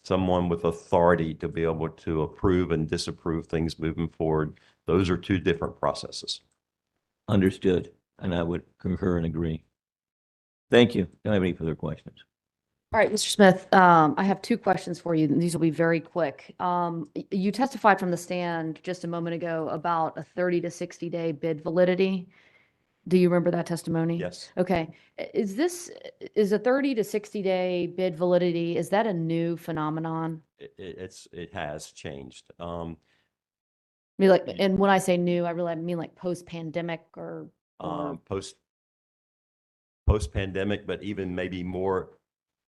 someone with authority to be able to approve and disapprove things moving forward. Those are two different processes. Understood. And I would concur and agree. Thank you. Don't have any further questions. All right, Mr. Smith, I have two questions for you, and these will be very quick. You testified from the stand just a moment ago about a 30 to 60 day bid validity. Do you remember that testimony? Yes. Okay. Is a 30 to 60 day bid validity, is that a new phenomenon? It has changed. I mean, like, and when I say new, I really mean like post-pandemic or post-pandemic, but even maybe more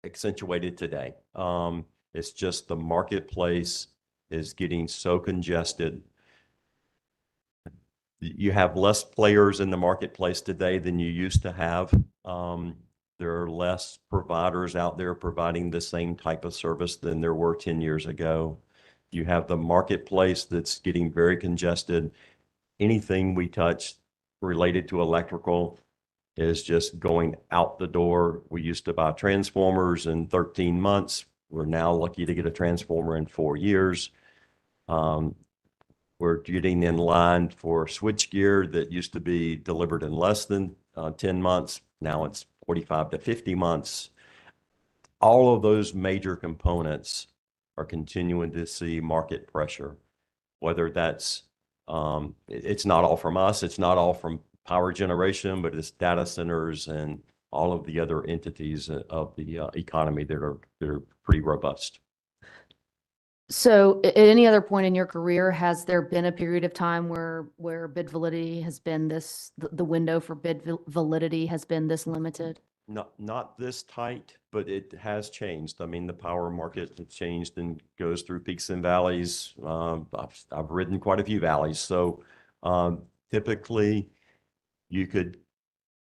accentuated today. It's just the marketplace is getting so congested. You have less players in the marketplace today than you used to have. There are less providers out there providing the same type of service than there were 10 years ago. You have the marketplace that's getting very congested. Anything we touch related to electrical is just going out the door. We used to buy transformers in 13 months. We're now lucky to get a transformer in 4 years. We're getting in line for switchgear that used to be delivered in less than 10 months. Now it's 45 to 50 months. All of those major components are continuing to see market pressure, whether that's, it's not all from us, it's not all from power generation, but it's data centers and all of the other entities of the economy that are pretty robust. So at any other point in your career, has there been a period of time where bid validity has been this, the window for bid validity has been this limited? Not this tight, but it has changed. I mean, the power market has changed and goes through peaks and valleys. I've ridden quite a few valleys. So typically you could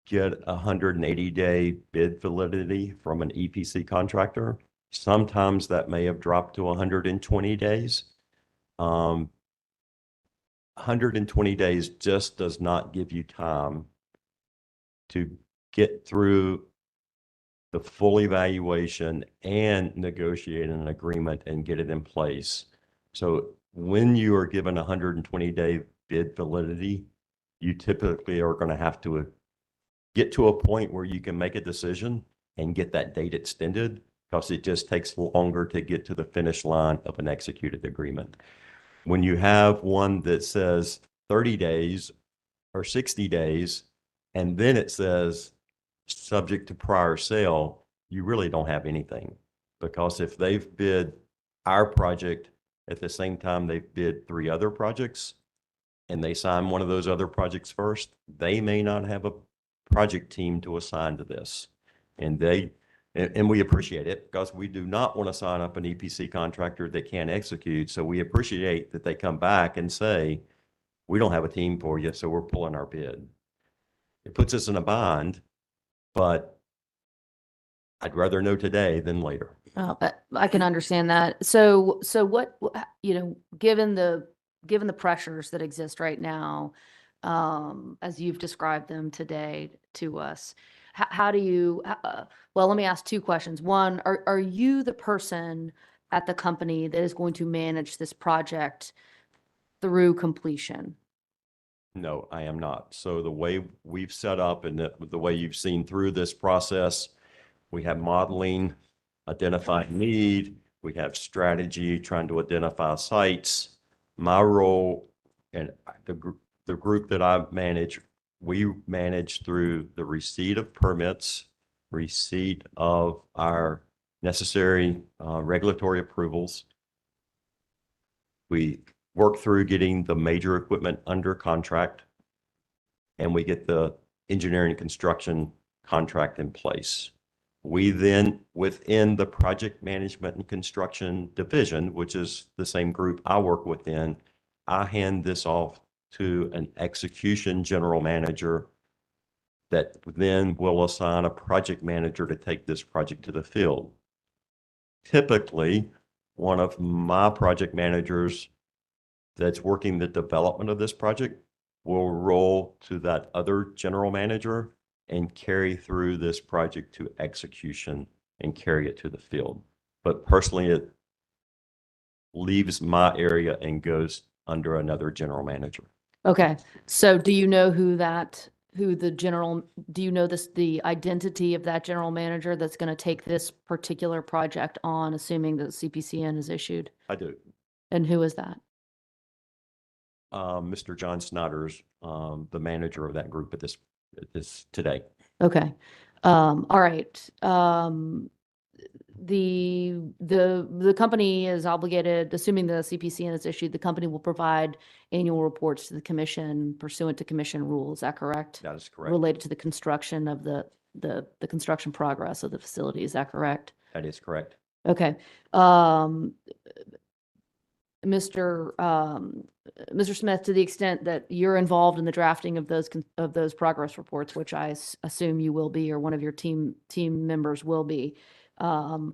get 180-day bid validity from an EPC contractor. Sometimes that may have dropped to 120 days. 120 days just does not give you time to get through the full evaluation and negotiate an agreement and get it in place. So when you are given 120-day bid validity, you typically are going to have to get to a point where you can make a decision and get that date extended, because it just takes longer to get to the finish line of an executed agreement. When you have one that says 30 days or 60 days, and then it says subject to prior sale, you really don't have anything. Because if they've bid our project at the same time they've bid 3 other projects, and they sign one of those other projects first, they may not have a project team to assign to this. And we appreciate it, because we do not want to sign up an EPC contractor that can't execute. So we appreciate that they come back and say, we don't have a team for you, so we're pulling our bid. It puts us in a bind, but I'd rather know today than later. I can understand that. So what, given the pressures that exist right now, as you've described them today to us, how do you, well, let me ask 2 questions. One, are you the person at the company that is going to manage this project through completion? No, I am not. So the way we've set up and the way you've seen through this process, we have modeling, identifying need, we have strategy, trying to identify sites. My role and the group that I manage, we manage through the receipt of permits, receipt of our necessary regulatory approvals. We work through getting the major equipment under contract, and we get the engineering and construction contract in place. We then, within the project management and construction division, which is the same group I work within, I hand this off to an execution general manager that then will assign a project manager to take this project to the field. Typically, one of my project managers that's working the development of this project will roll to that other general manager and carry through this project to execution and carry it to the field. But personally, it leaves my area and goes under another general manager. Okay. So do you know the identity of that general manager that's going to take this particular project on, assuming that CPCN is issued? I do. And who is that? Mr. John Snyder's the manager of that group at this today. Okay. All right. The company is obligated, assuming the CPCN is issued, the company will provide annual reports to the commission pursuant to commission rules. Is that correct? That is correct. Related to the construction of the construction progress of the facility. Is that correct? That is correct. Okay. Mr. Smith, to the extent that you're involved in the drafting of those progress reports, which I assume you will be, or one of your team members will be, the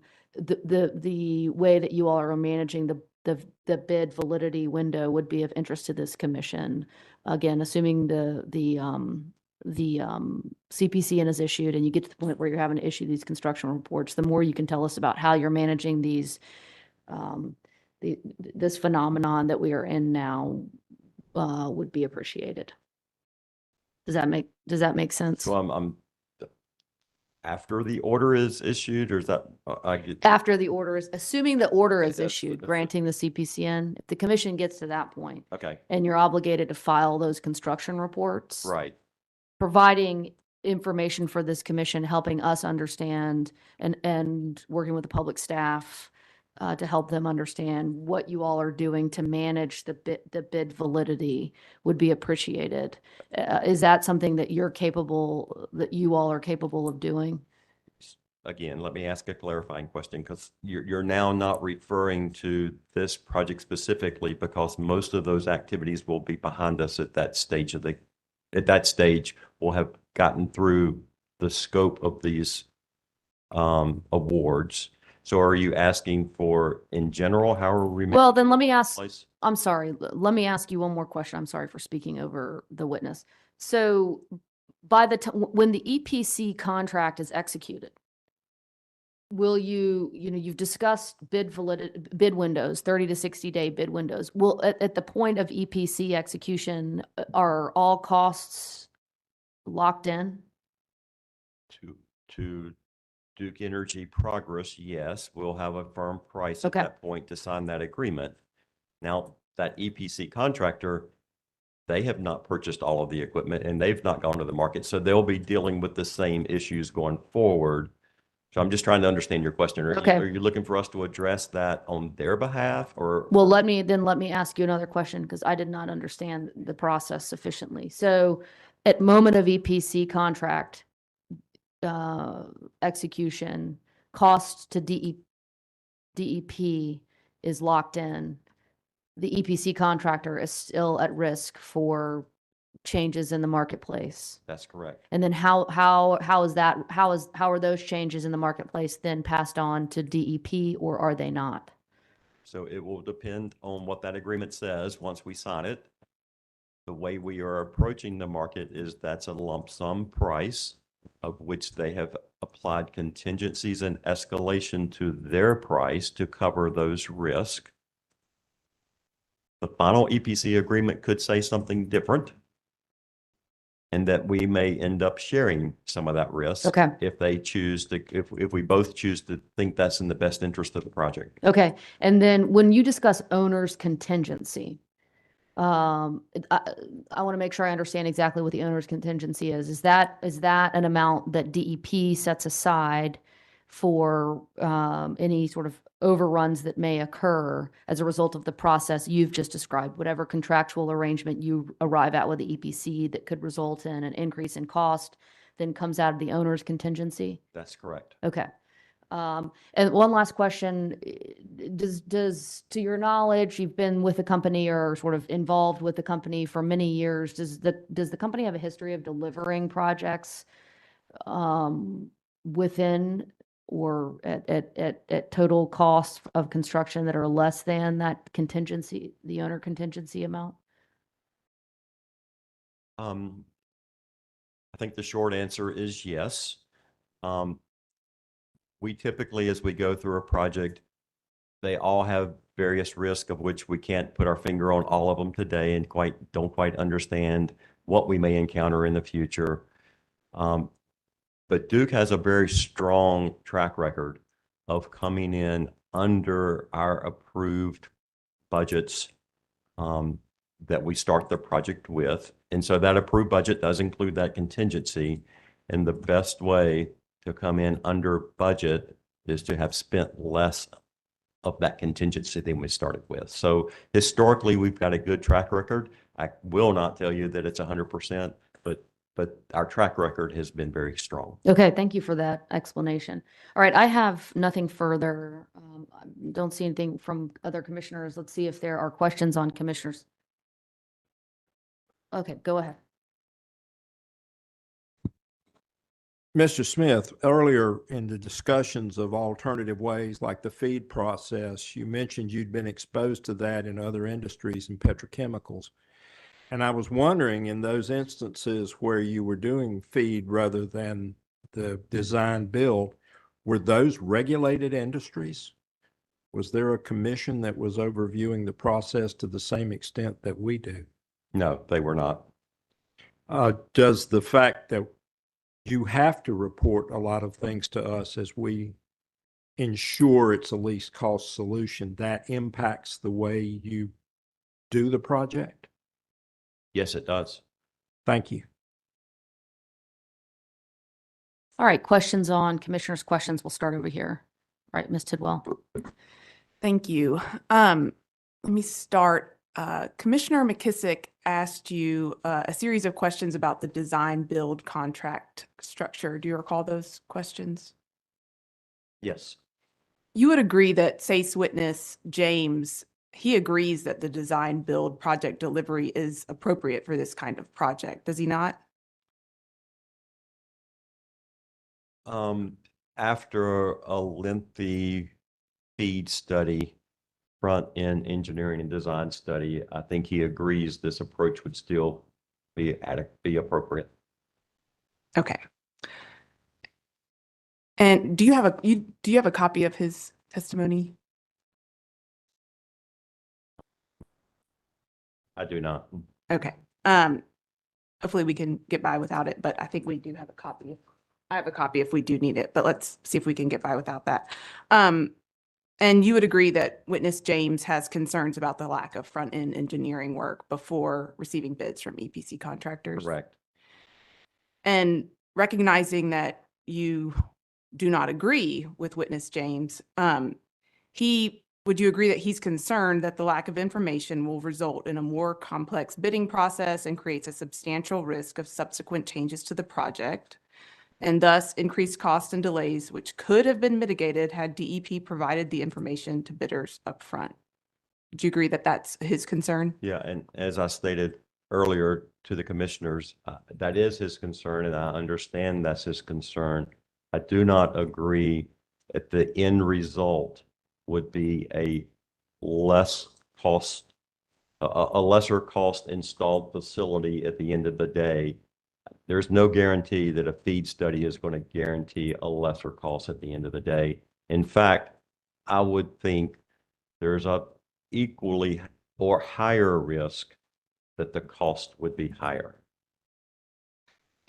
way that you all are managing the bid validity window would be of interest to this commission. Again, assuming the CPCN is issued and you get to the point where you're having to issue these construction reports, the more you can tell us about how you're managing these this phenomenon that we are in now would be appreciated. Does that make sense? So I'm after the order is issued, or is that After the order is, assuming the order is that's- issued, that's- granting the CPCN, if the commission gets to that point okay, and you're obligated to file those construction reports, right? providing information for this commission, helping us understand and working with the public staff to help them understand what you all are doing to manage the bid validity would be appreciated. Is that something that that you all are capable of doing? Again, let me ask a clarifying question, because you're now not referring to this project specifically, because most of those activities will be behind us at that stage at that stage, we'll have gotten through the scope of these awards. So are you asking for, in general, how are we? Well, then let me ask, place? I'm sorry, let me ask you one more question. I'm sorry for speaking over the witness. So by the time, when the EPC contract is executed, will you've discussed bid windows, 30 to 60-day bid windows. Will, at the point of EPC execution, are all costs locked in? To Duke Energy Progress, yes, we'll have a firm price at Okay. that point to sign that agreement. Now, that EPC contractor, they have not purchased all of the equipment and they've not gone to the market, so they'll be dealing with the same issues going forward. So I'm just trying to understand your question. Okay. Are you looking for us to address that on their behalf, or? Well, let me ask you another question, because I did not understand the process sufficiently. So at moment of EPC contract execution, cost to DEP is locked in. The EPC contractor is still at risk for changes in the marketplace. That's correct. And then how are those changes in the marketplace then passed on to DEP, or are they not? So it will depend on what that agreement says once we sign it. The way we are approaching the market is that's a lump sum price of which they have applied contingencies and escalation to their price to cover those risks. The final EPC agreement could say something different, and that we may end up sharing some of that risk. Okay. If they choose to, if we both choose to think that's in the best interest of the project. Okay. And then when you discuss owner's contingency, I want to make sure I understand exactly what the owner's contingency is. Is that an amount that DEP sets aside for any sort of overruns that may occur as a result of the process you've just described, whatever contractual arrangement you arrive at with the EPC that could result in an increase in cost, then comes out of the owner's contingency? That's correct. Okay. And one last question, to your knowledge, you've been with the company or sort of involved with the company for many years. Does the company have a history of delivering projects within or at total cost of construction that are less than that contingency, the owner contingency amount? I think the short answer is yes. We typically, as we go through a project, they all have various risks of which we can't put our finger on all of them today and don't quite understand what we may encounter in the future. But Duke has a very strong track record of coming in under our approved budgets that we start the project with. And so that approved budget does include that contingency. And the best way to come in under budget is to have spent less of that contingency than we started with. So historically, we've got a good track record. I will not tell you that it's 100%, but our track record has been very strong. Okay, thank you for that explanation. All right, I have nothing further. Don't see anything from other commissioners. Let's see if there are questions on commissioners. Okay, go ahead. Mr. Smith, earlier in the discussions of alternative ways like the feed process, you mentioned you'd been exposed to that in other industries and petrochemicals. And I was wondering, in those instances where you were doing feed rather than the design build, were those regulated industries? Was there a commission that was overviewing the process to the same extent that we do? No, they were not. Does the fact that you have to report a lot of things to us as we ensure it's a least cost solution, that impacts the way you do the project? Yes, it does. Thank you. All right, questions on commissioners' questions. We'll start over here. All right, Ms. Tidwell. Thank you. Let me start. Commissioner McKissick asked you a series of questions about the design build contract structure. Do you recall those questions? Yes, You would agree that SACE witness James, he agrees that the design build project delivery is appropriate for this kind of project, does he not? after a lengthy feed study, front-end engineering and design study, I think he agrees this approach would still be appropriate. Okay. And do you have a copy of his testimony? I do not. Okay. Hopefully we can get by without it, but I think we do have a copy. I have a copy if we do need it, but let's see if we can get by without that. And you would agree that witness James has concerns about the lack of front-end engineering work before receiving bids from EPC contractors? Correct. And recognizing that you do not agree with witness James, would you agree that he's concerned that the lack of information will result in a more complex bidding process and creates a substantial risk of subsequent changes to the project, and thus increased costs and delays, which could have been mitigated had DEP provided the information to bidders upfront? Do you agree that that's his concern? Yeah, and as I stated earlier to the commissioners, that is his concern, and I understand that's his concern. I do not agree that the end result would be a lesser cost installed facility at the end of the day. There's no guarantee that a feed study is going to guarantee a lesser cost at the end of the day. In fact, I would think there's a equally or higher risk that the cost would be higher.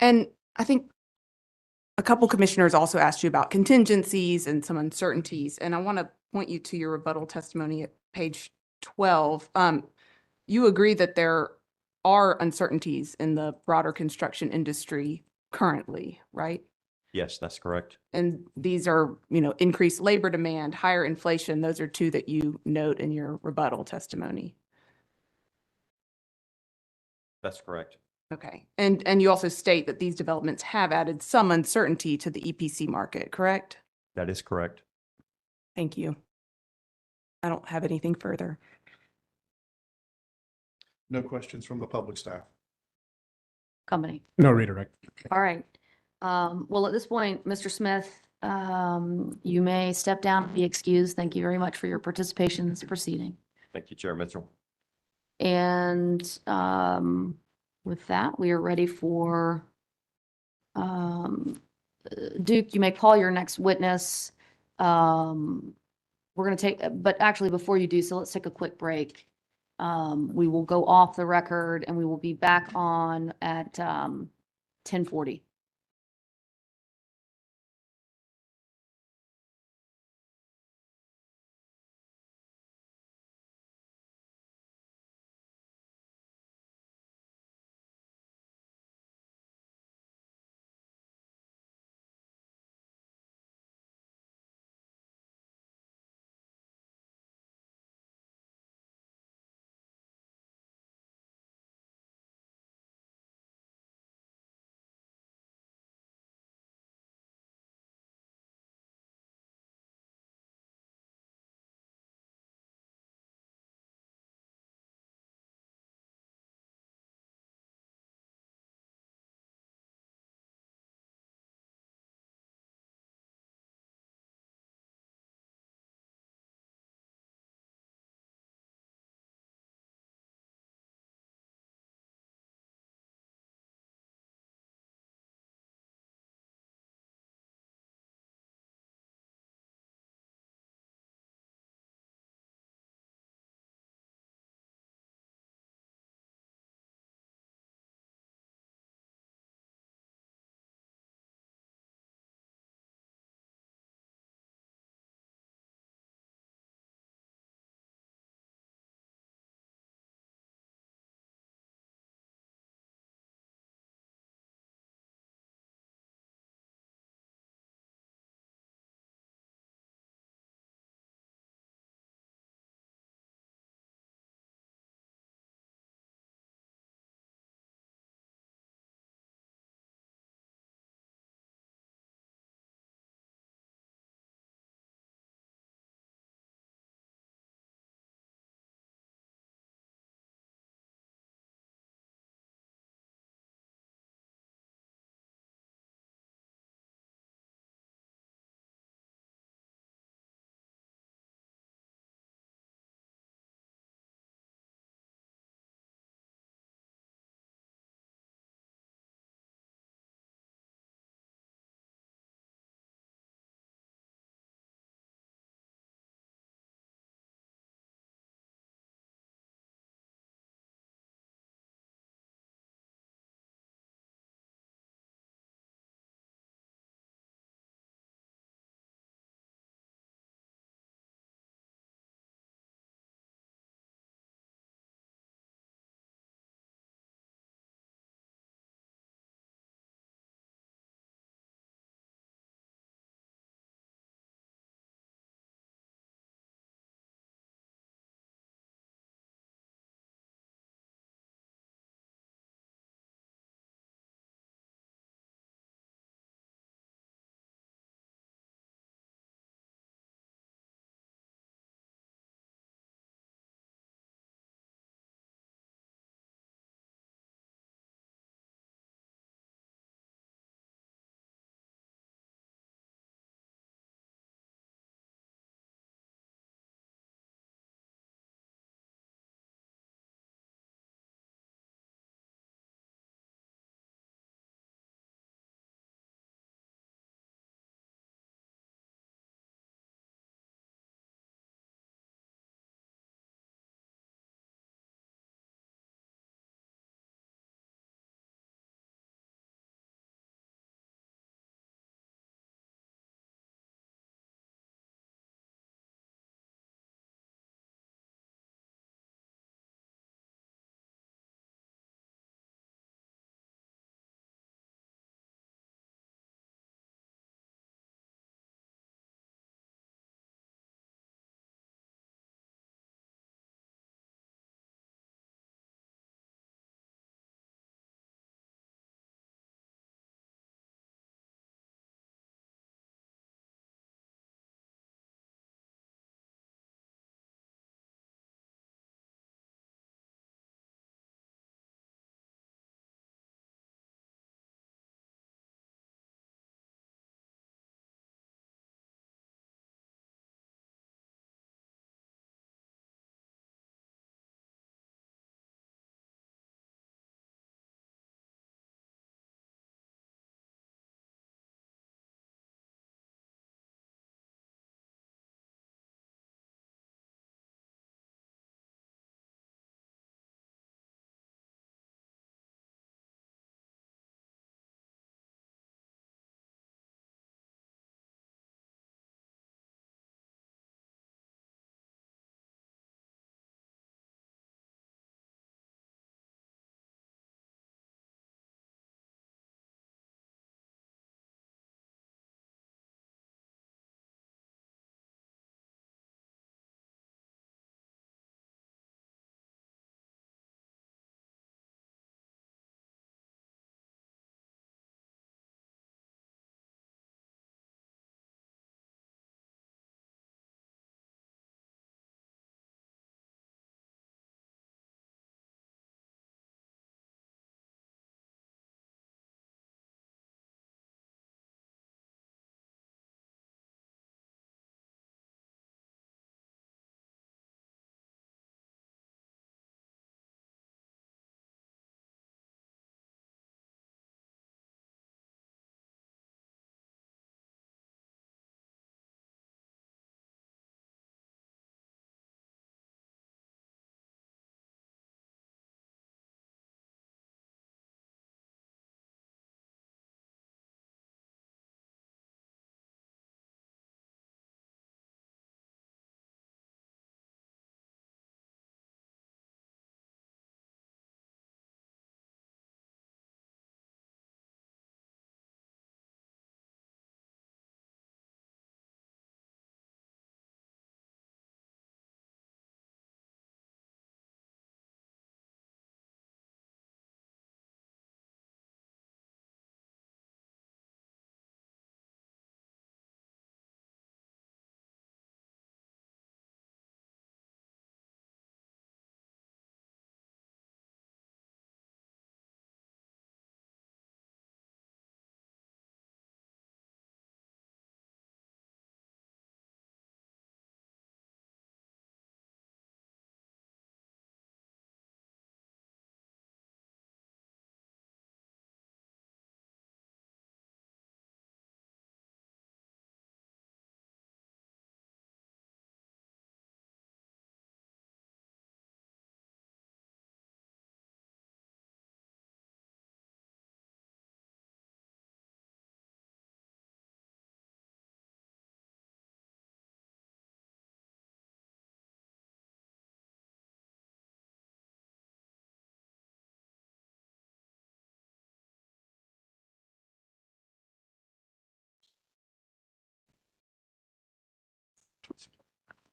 And I think a couple commissioners also asked you about contingencies and some uncertainties, and I want to point you to your rebuttal testimony at page 12. You agree that there are uncertainties in the broader construction industry currently, right? Yes, that's correct. And these are, increased labor demand, higher inflation. Those are two that you note in your rebuttal testimony. That's correct. Okay. And you also state that these developments have added some uncertainty to the EPC market, correct? That is correct. Thank you. I don't have anything further. No questions from the public staff. Company. No redirect. All right. Well, at this point, Mr. Smith, you may step down and be excused. Thank you very much for your participation in this proceeding. Thank you, Chair Mitchell. And with that, we are ready for Duke, you may call your next witness. We're going to take, but actually before you do so, let's take a quick break. We will go off the record and we will be back on at 10:40.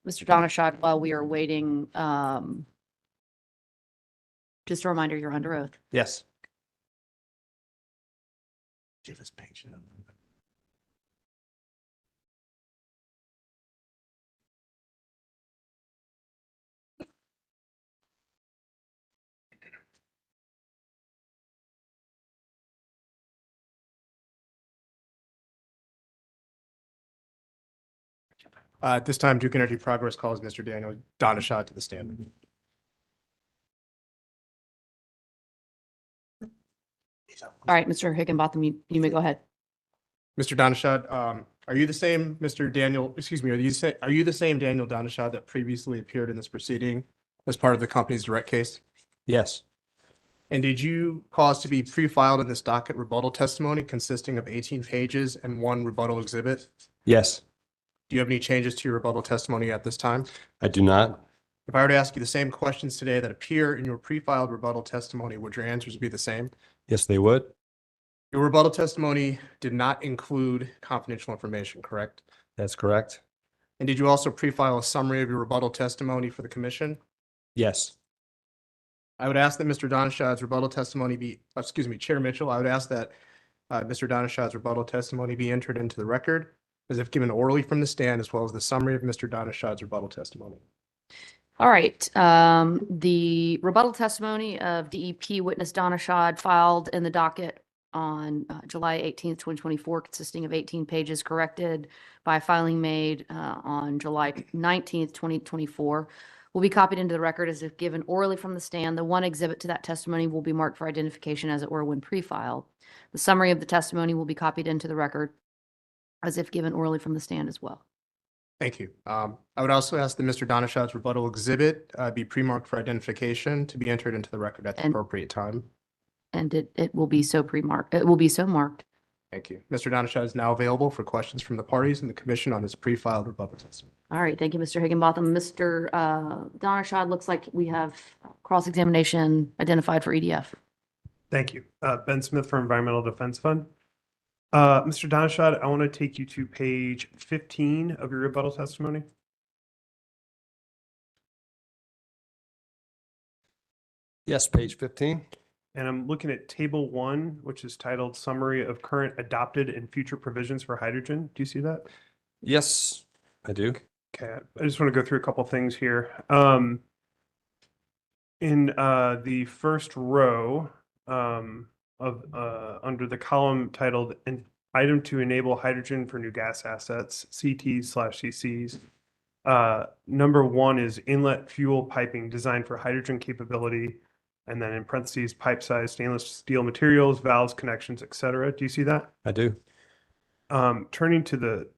Mr. Donashad, while we are waiting, just a reminder, you're under oath. Yes. Give us page. At this time, Duke Energy Progress calls Mr. Daniel Donashad to the stand. All right, Mr. Higginbotham, you may go ahead. Mr. Donashad, are you the same Mr. Daniel, excuse me, are you the same Daniel Donashad that previously appeared in this proceeding as part of the company's direct case? Yes. And did you cause to be pre-filed in this docket rebuttal testimony consisting of 18 pages and one rebuttal exhibit? Yes. Do you have any changes to your rebuttal testimony at this time? I do not. If I were to ask you the same questions today that appear in your pre-filed rebuttal testimony, would your answers be the same? Yes, they would. Your rebuttal testimony did not include confidential information, correct? That's correct. And did you also pre-file a summary of your rebuttal testimony for the commission? Yes. I would ask that Mr. Donashad's rebuttal testimony Chair Mitchell, I would ask that Mr. Donashad's rebuttal testimony be entered into the record as if given orally from the stand, as well as the summary of Mr. Donashad's rebuttal testimony. All right, the rebuttal testimony of DEP witness Donashad filed in the docket on July 18th, 2024, consisting of 18 pages, corrected by filing made on July 19th, 2024, will be copied into the record as if given orally from the stand. The one exhibit to that testimony will be marked for identification as it were when pre-filed. The summary of the testimony will be copied into the record as if given orally from the stand as well. Thank you. I would also ask that Mr. Donashad's rebuttal exhibit be pre-marked for identification to be entered into the record at the appropriate time. And it will be so pre-marked. It will be so marked. Thank you. Mr. Donashad is now available for questions from the parties and the commission on his pre-filed rebuttal testimony. All right, thank you, Mr. Higginbotham. Mr. Donashad, looks like we have cross-examination identified for EDF. Thank you. Ben Smith for Environmental Defense Fund. Mr. Donashad, I want to take you to page 15 of your rebuttal testimony. Yes, page 15. And I'm looking at table 1, which is titled Summary of Current Adopted and Future Provisions for Hydrogen. Do you see that? Yes, I do. Okay, I just want to go through a couple things here. In the first row under the column titled Item to Enable Hydrogen for New Gas Assets, CT/CCs, number 1 is inlet fuel piping designed for hydrogen capability, and then in parentheses, pipe size, stainless steel materials, valves, connections, etc. Do you see that? I do. Turning to the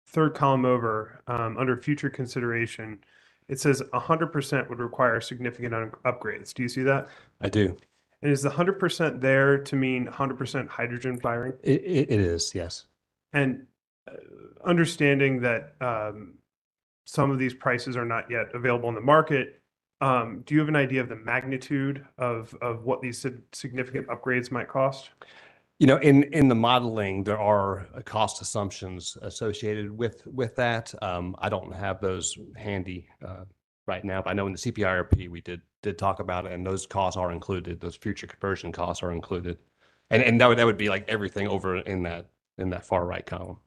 third column over, under future consideration, it says 100% would require significant upgrades. Do you see that? I do. And is the 100% there to mean 100% hydrogen firing? It is, yes. And understanding that some of these prices are not yet available in the market, do you have an idea of the magnitude of what these significant upgrades might cost? You know, in the modeling, there are cost assumptions associated with that. I don't have those handy right now, but I know in the CPIRP we did talk about it, and those costs are included. Those future conversion costs are included, and that would be like everything over in that far right column.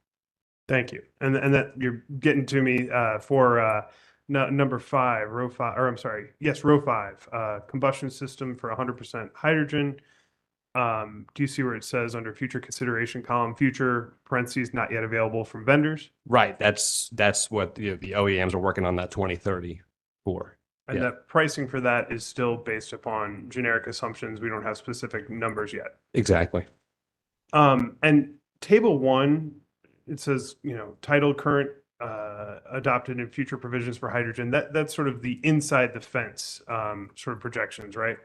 Thank you, and that you're getting to me for number 5, row 5, or I'm sorry, yes, row 5, combustion system for 100% hydrogen. Do you see where it says under future consideration column, future parentheses not yet available from vendors? Right. That's what the OEMs are working on that 2030 for. And that pricing for that is still based upon generic assumptions. We don't have specific numbers yet. Exactly. And table 1, it says, titled current adopted and future provisions for hydrogen. That's sort of the inside the fence sort of projections, right?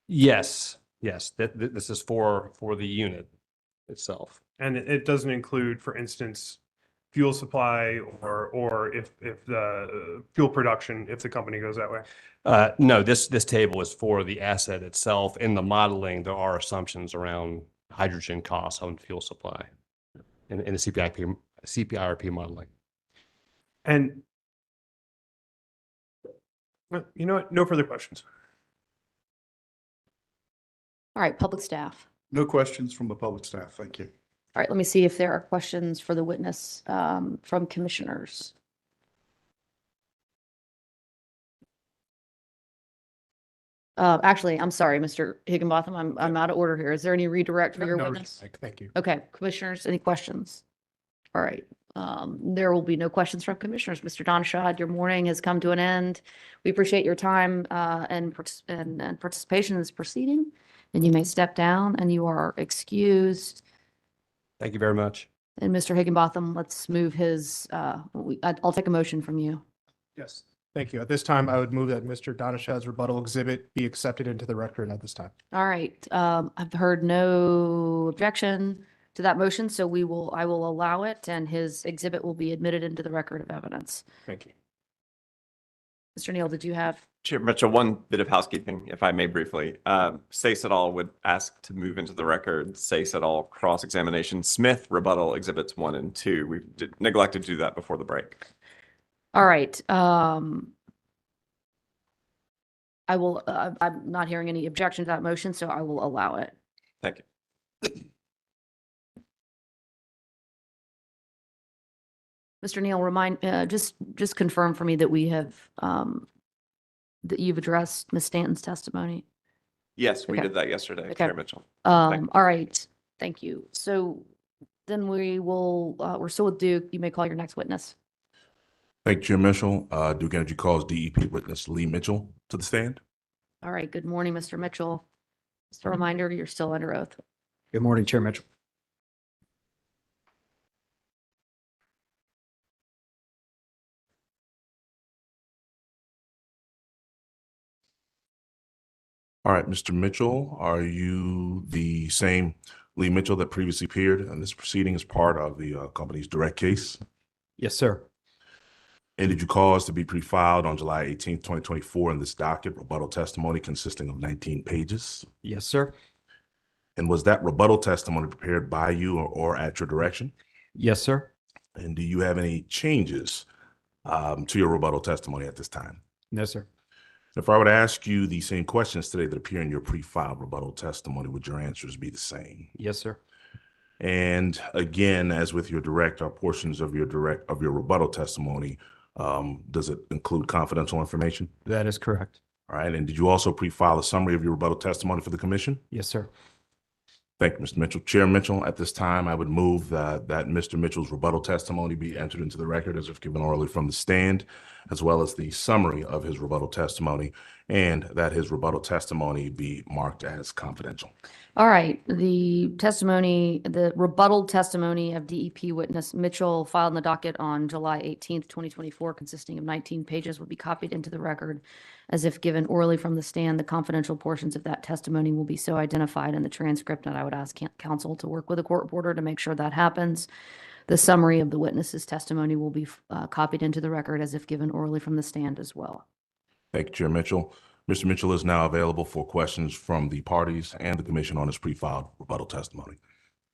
Yes. Yes, this is for the unit itself. And it doesn't include, for instance, fuel supply or if the fuel production, if the company goes that way. No, this table is for the asset itself. In the modeling, there are assumptions around hydrogen costs on fuel supply in the CPIRP modeling. And you know what? No further questions. All right, public staff. No questions from the public staff. Thank you. All right, let me see if there are questions for the witness from commissioners. Actually, I'm sorry, Mr. Higginbotham, I'm out of order here. Is there any redirect for your No, witness? thank you. Okay, commissioners, any questions? All right, there will be no questions from commissioners. Mr. Donad, your morning has come to an end. We appreciate your time and participation in this proceeding, and you may step down and you are excused. Thank you very much. And Mr. Higginbotham, let's move his, I'll take a motion from you. Yes, thank you. At this time, I would move that Mr. Donashad's rebuttal exhibit be accepted into the record at this time. All right, I've heard no objection to that motion, so I will allow it, and his exhibit will be admitted into the record of evidence. Thank you. Mr. Neal, did you have? Chair Mitchell, one bit of housekeeping, if I may briefly. Sayce et al. Would ask to move into the record Sayce et al. Cross-examination Smith rebuttal exhibits 1 and 2. We neglected to do that before the break. All right. I will, I'm not hearing any objection to that motion, so I will allow it. Thank you. Mr. Neal, just confirm for me that we have, that you've addressed Ms. Stanton's testimony. Yes, we Okay. did that yesterday, Okay. Chair Mitchell. Thank you. All right. Thank you. So then we will, we're still with Duke. You may call your next witness. Thank you, Chair Mitchell. Duke Energy calls DEP witness Lee Mitchell to the stand. All right. Good morning, Mr. Mitchell. Just a reminder, you're still under oath. Good morning, Chair Mitchell. All right, Mr. Mitchell, are you the same Lee Mitchell that previously appeared in this proceeding as part of the company's direct case? Yes, sir. And did you cause to be pre-filed on July 18th, 2024 in this docket rebuttal testimony consisting of 19 pages? Yes, sir. And was that rebuttal testimony prepared by you or at your direction? Yes, sir. And do you have any changes to your rebuttal testimony at this time? No, sir. If I were to ask you the same questions today that appear in your pre-filed rebuttal testimony, would your answers be the same? Yes, sir. And again, as with your direct or portions of your rebuttal testimony, does it include confidential information? That is correct. All right. And did you also pre-file a summary of your rebuttal testimony for the commission? Yes, sir. Thank you, Mr. Mitchell. Chair Mitchell, at this time, I would move that Mr. Mitchell's rebuttal testimony be entered into the record as if given orally from the stand, as well as the summary of his rebuttal testimony, and that his rebuttal testimony be marked as confidential. All right, the rebuttal testimony of DEP witness Mitchell filed in the docket on July 18th, 2024, consisting of 19 pages, will be copied into the record as if given orally from the stand. The confidential portions of that testimony will be so identified in the transcript, and I would ask counsel to work with the court reporter to make sure that happens. The summary of the witness's testimony will be copied into the record as if given orally from the stand as well. Thank you, Chair Mitchell. Mr. Mitchell is now available for questions from the parties and the commission on his pre-filed rebuttal testimony.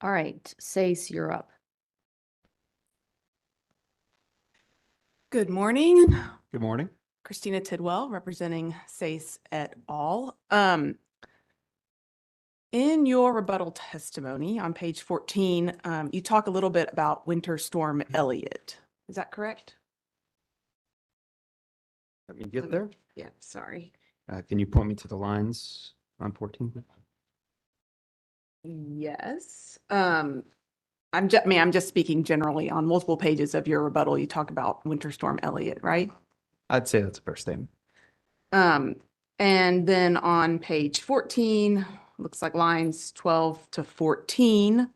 All right, Sayce, you're up. Good morning. Good morning. Christina Tidwell, representing Sayce et al. In your rebuttal testimony on page 14, you talk a little bit about Winter Storm Elliott. Is that correct? Let me get there. Yeah, sorry. Can you point me to the lines on 14? Yes. I'm just speaking generally on multiple pages of your rebuttal. You talk about Winter Storm Elliott, right? I'd say that's a fair statement. And then on page 14, looks like lines 12 to 14,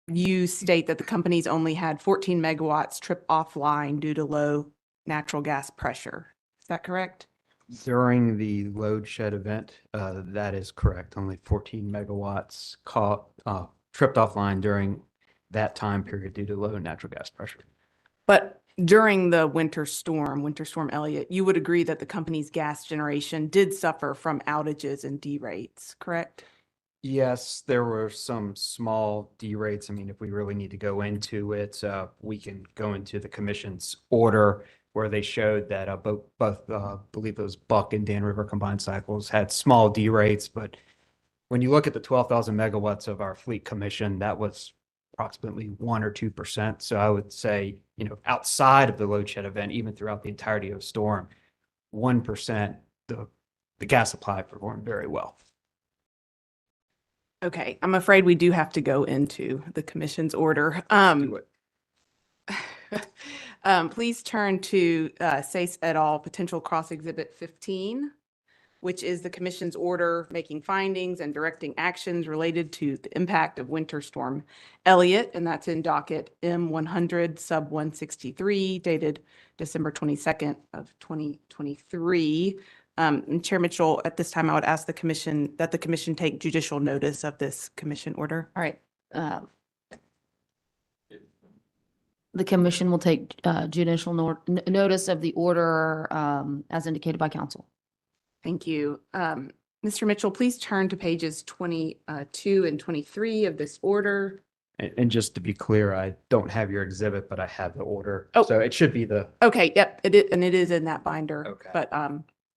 you state that the companies only had 14 megawatts trip offline due to low natural gas pressure. Is that correct? During the load shed event, that is correct. Only 14 megawatts tripped offline during that time period due to low natural gas pressure. But during the Winter Storm Elliott, you would agree that the company's gas generation did suffer from outages and derates, correct? Yes, there were some small derates. I mean, if we really need to go into it, we can go into the commission's order where they showed that both, believe it was Buck and Dan River combined cycles had small derates, but when you look at the 12,000 megawatts of our fleet commission, that was approximately 1 or 2%. So I would say, outside of the load shed event, even throughout the entirety of the storm, 1%, the gas supply performed very well. Okay, I'm afraid we do have to go into the commission's order. Do it. Please turn to Sayce et al. Potential Cross Exhibit 15, which is the commission's order making findings and directing actions related to the impact of Winter Storm Elliott, and that's in docket M100 sub 163 dated December 22nd of 2023. And Chair Mitchell, at this time, I would ask the commission that the commission take judicial notice of this commission order. All right. The commission will take judicial notice of the order as indicated by council. Thank you. Mr. Mitchell, please turn to pages 22 and 23 of this order. And just to be clear, I don't have your exhibit, but I have the order. Oh. So it should be Okay, yep, and it is in that binder. Okay. But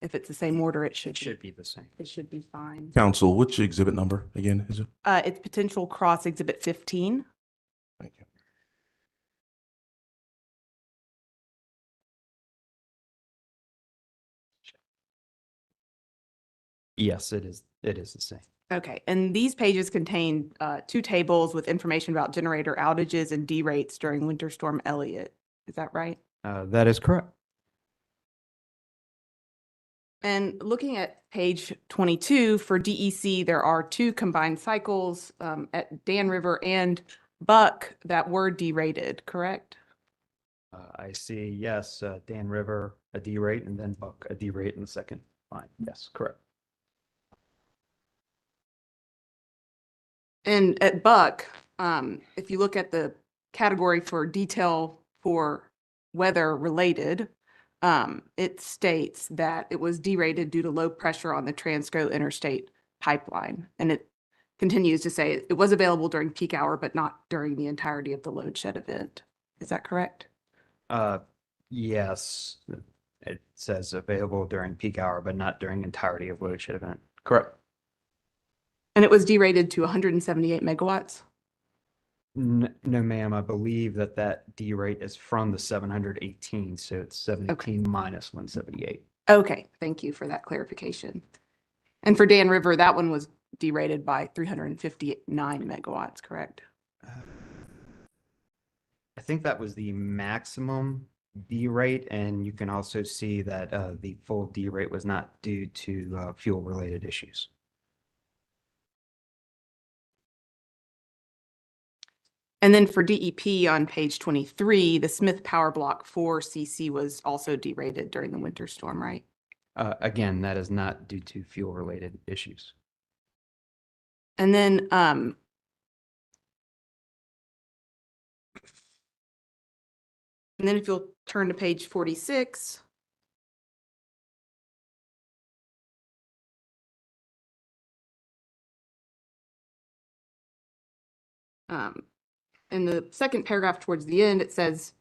if it's the same order, it it should be the same. It should be fine. Council, which exhibit number again is it? It's potential cross exhibit 15. Thank you. Yes, it is. It is the same. Okay, and these pages contain two tables with information about generator outages and derates during Winter Storm Elliott. Is that right? That is correct. And looking at page 22 for DEC, there are two combined cycles at Dan River and Buck that were derated, correct? I see, yes, Dan River, a derate, and then Buck, a derate in the second line. Yes, correct. And at Buck, if you look at the category for detail for weather related, it states that it was derated due to low pressure on the Transco interstate pipeline. And it continues to say it was available during peak hour, but not during the entirety of the load shed event. Is that correct? Yes, it says available during peak hour, but not during entirety of load shed event. Correct. And it was derated to 178 megawatts? No, ma'am, I believe that derate is from the 718, so it's 17 minus 178. Okay, thank you for that clarification. And for Dan River, that one was derated by 359 megawatts, correct? I think that was the maximum derate, and you can also see that the full derate was not due to fuel-related issues. And then for DEP on page 23, the Smith Power Block 4 CC was also derated during the winter storm, right? Again, that is not due to fuel-related issues. And then if you'll turn to page 46. In the second paragraph towards the end, it says,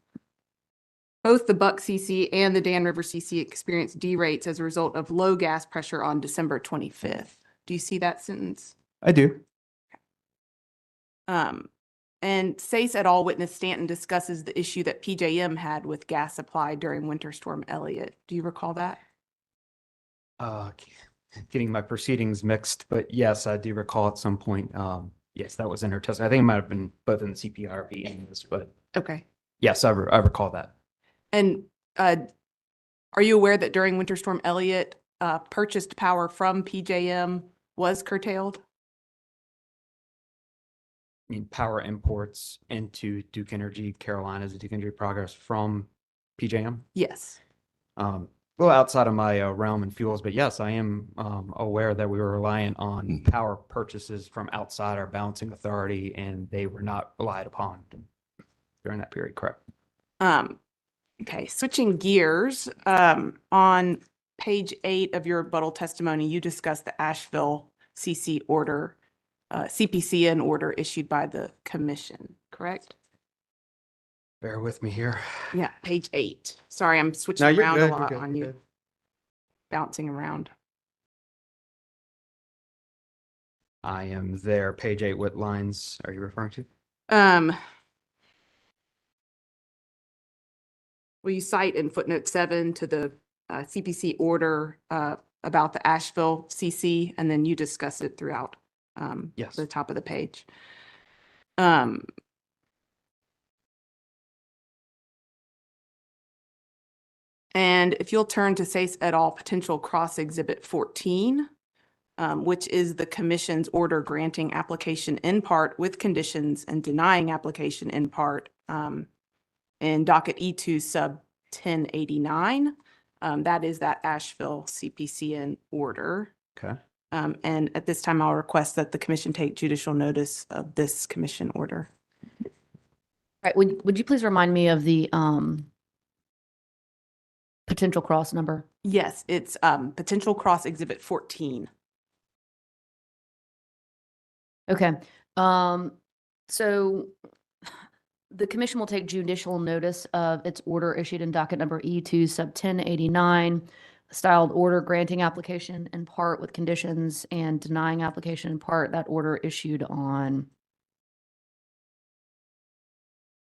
both the Buck CC and the Dan River CC experienced derates as a result of low gas pressure on December 25th. Do you see that sentence? I do. And Sayce et al. Witness Stanton discusses the issue that PJM had with gas supply during Winter Storm Elliott. Do you recall that? Getting my proceedings mixed, but yes, I do recall at some point. Yes, that was in her testimony. I think it might have been both in the CPRP and this, but Okay. yes, I recall that. And are you aware that during Winter Storm Elliott, purchased power from PJM was curtailed? I mean, power imports into Duke Energy Carolinas, Duke Energy Progress from PJM? Yes. Well, outside of my realm and fuels, but yes, I am aware that we were reliant on power purchases from outside our balancing authority, and they were not relied upon during that period, correct? Okay, switching gears, on page 8 of your rebuttal testimony, you discussed the Asheville CC order. CPCN order issued by the commission, correct? Bear with me here. Yeah, page 8. Sorry, I'm switching No, you're around good, a you're lot good, on you're you, good. bouncing around. I am there. Page 8, what lines are you referring to? Well, you cite in footnote 7 to the CPC order about the Asheville CC, and then you discuss it throughout Yes. the top of the page. And if you'll turn to Sayce et al. Potential Cross Exhibit 14, which is the commission's order granting application in part with conditions and denying application in part in docket E2 sub 1089. That is that Asheville CPCN order. Okay. And at this time, I'll request that the commission take judicial notice of this commission order. All right, would you please remind me of the potential cross number? Yes, it's Potential Cross Exhibit 14. Okay, so the commission will take judicial notice of its order issued in docket number E2 sub 1089, styled order granting application in part with conditions and denying application in part. That order issued on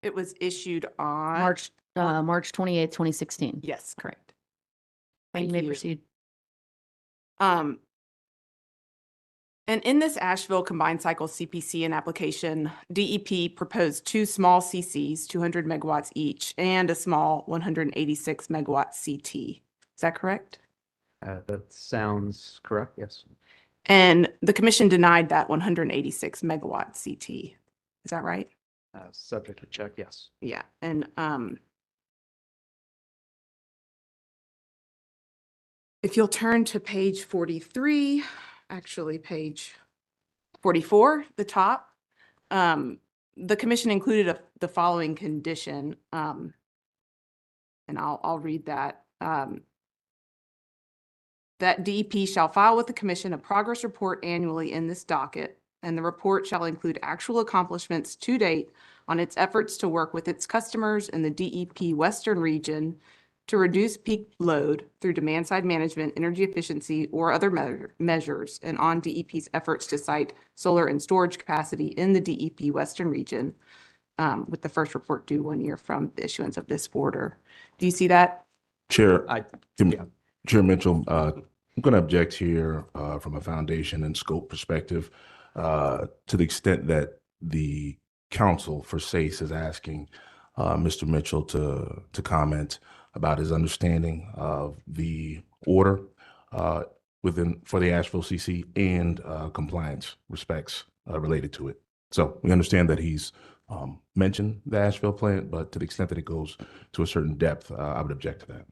It was issued on March 28th, 2016. Yes, correct. You may proceed. And in this Asheville combined cycle CPCN application, DEP proposed 2 small CCs, 200 megawatts each, and a small 186 megawatt CT. Is that correct? That sounds correct, yes. And the commission denied that 186 megawatt CT. Is that right? Subject to check, yes. Yeah, and if you'll turn to page 43, actually page 44, the top, the commission included the following condition, and I'll read that. That DEP shall file with the commission a progress report annually in this docket, and the report shall include actual accomplishments to date on its efforts to work with its customers in the DEP Western region to reduce peak load through demand-side management, energy efficiency, or other measures, and on DEP's efforts to site solar and storage capacity in the DEP Western region, with the first report due 1 year from the issuance of this order. Do you see that? Chair, Yeah. Chair Mitchell, I'm going to object here from a foundation and scope perspective to the extent that the counsel for SACE is asking Mr. Mitchell to comment about his understanding of the order for the Asheville CC and compliance respects related to it. So we understand that he's mentioned the Asheville plant, but to the extent that it goes to a certain depth, I would object to that.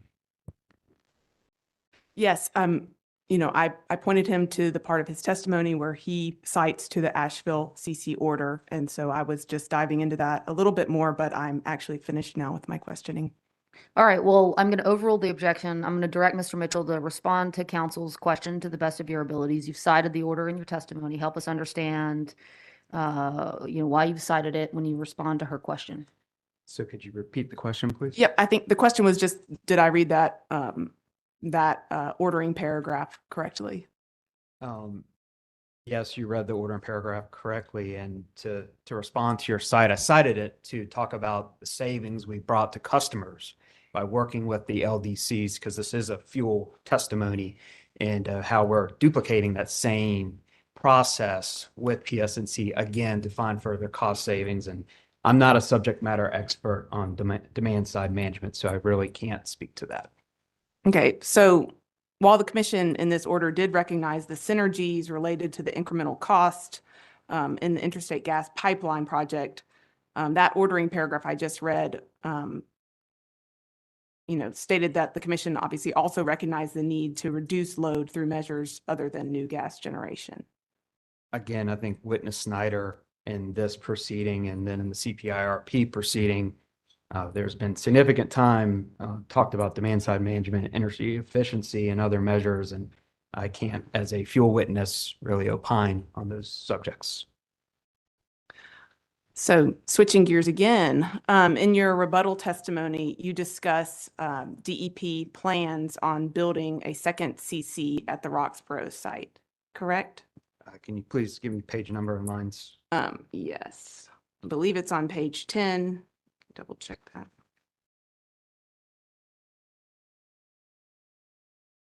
Yes, I pointed him to the part of his testimony where he cites to the Asheville CC order. And so I was just diving into that a little bit more, but I'm actually finished now with my questioning. All right, well, I'm going to overrule the objection. I'm going to direct Mr. Mitchell to respond to counsel's question to the best of your abilities. You've cited the order in your testimony. Help us understand, why you've cited it when you respond to her question. So could you repeat the question, please? Yep, I think the question was just, did I read that ordering paragraph correctly? Yes, you read the order and paragraph correctly. And to respond to your site, I cited it to talk about the savings we brought to customers by working with the LDCs, because this is a fuel testimony, and how we're duplicating that same process with PSNC, again, to find further cost savings. And I'm not a subject matter expert on demand side management, so I really can't speak to that. Okay, so while the commission in this order did recognize the synergies related to the incremental cost in the interstate gas pipeline project, that ordering paragraph I just read, stated that the commission obviously also recognized the need to reduce load through measures other than new gas generation. Again, I think witness Snyder in this proceeding and then in the CPIRP proceeding, there's been significant time talked about demand side management, energy efficiency, and other measures. And I can't, as a fuel witness, really opine on those subjects. So switching gears again, in your rebuttal testimony, you discuss DEP plans on building a second CC at the Roxborough site, correct? Can you please give me page number and lines? Yes, I believe it's on page 10. Double check that.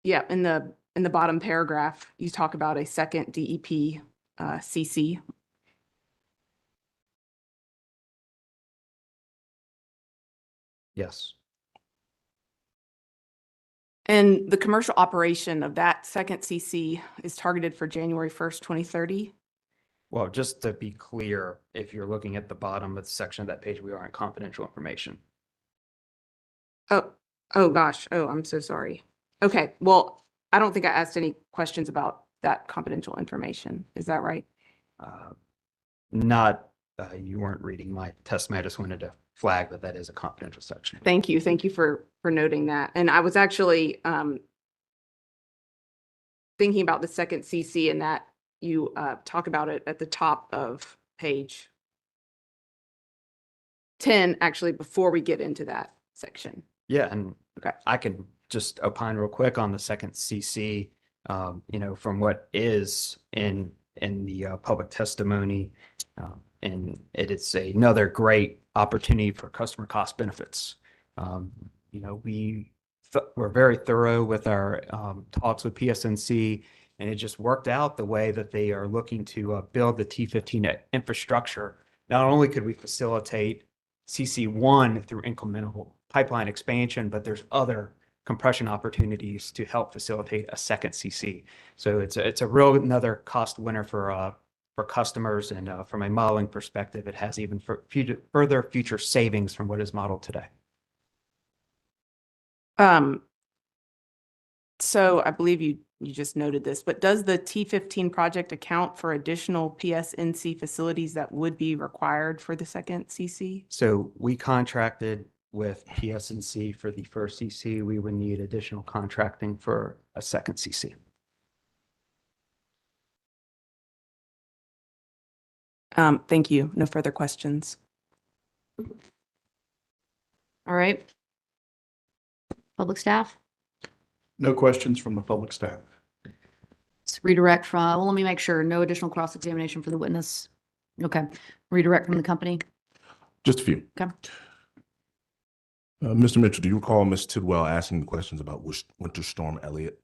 Yeah, in the bottom paragraph, you talk about a second DEP CC. Yes. And the commercial operation of that second CC is targeted for January 1st, 2030. Well, just to be clear, if you're looking at the bottom of the section of that page, we are in confidential information. Oh gosh. Oh, I'm so sorry. Okay, well, I don't think I asked any questions about that confidential information. Is that right? You weren't reading my testimony. I just wanted to flag that that is a confidential section. Thank you. Thank you for noting that. And I was actually thinking about the second CC and that you talk about it at the top of page 10, actually, before we get into that section. Yeah, and Okay. I can just opine real quick on the second CC. From what is in the public testimony, and it is another great opportunity for customer cost benefits. We're very thorough with our talks with PSNC, and it just worked out the way that they are looking to build the T15 infrastructure. Not only could we facilitate CC1 through incremental pipeline expansion, but there's other compression opportunities to help facilitate a second CC. So it's a real another cost winner for customers, and from a modeling perspective, it has even further future savings from what is modeled today. So I believe you just noted this, but does the T15 project account for additional PSNC facilities that would be required for the second CC? So we contracted with PSNC for the first CC. We would need additional contracting for a second CC. Thank you. No further questions. All right. Public staff? No questions from the public staff. Let's redirect from, well, let me make sure, no additional cross-examination for the witness. Okay. Redirect from the company. Just a few. Okay. Mr. Mitchell, do you recall Ms. Tidwell asking questions about Winter Storm Elliott?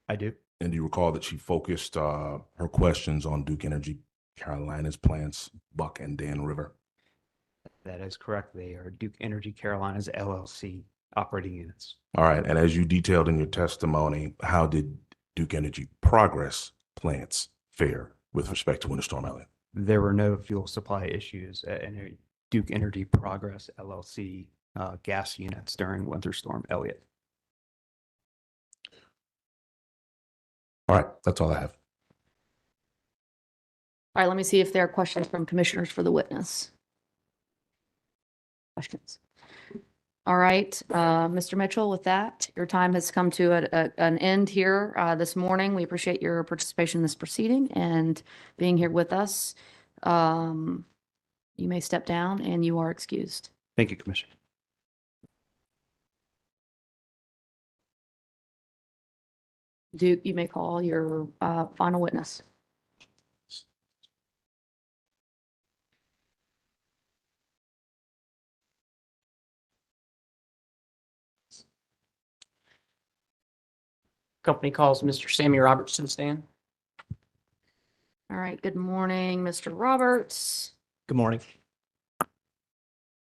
I do. And do you recall that she focused her questions on Duke Energy Carolina's plants, Buck and Dan River? That is correct. They are Duke Energy Carolinas LLC operating units. All right. And as you detailed in your testimony, how did Duke Energy Progress plants fare with respect to Winter Storm Elliott? There were no fuel supply issues at Duke Energy Progress LLC gas units during Winter Storm Elliott. All right. That's all I have. All right, let me see if there are questions from commissioners for the witness. Questions? All right, Mr. Mitchell, with that, your time has come to an end here this morning. We appreciate your participation in this proceeding and being here with us. You may step down and you are excused. Thank you, Commissioner. Duke, you may call your final witness. Company calls Mr. Sammy Roberts to the stand. All right, good morning, Mr. Roberts. Good morning.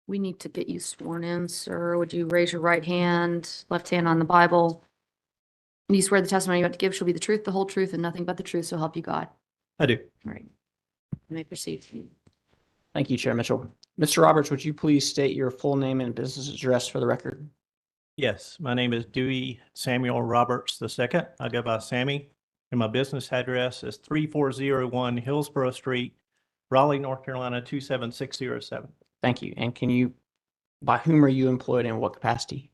We need to get you sworn in, sir. Would you raise your right hand, left hand on the Bible? Do you swear the testimony you have to give shall be the truth, the whole truth, and nothing but the truth, so help you God? I do. All right. You may proceed. Thank you, Chair Mitchell. Mr. Roberts, would you please state your full name and business address for the record? Yes, my name is Dewey Samuel Roberts II. I go by Sammy, and my business address is 3401 Hillsborough Street, Raleigh, North Carolina, 27607. Thank you. And by whom are you employed and what capacity?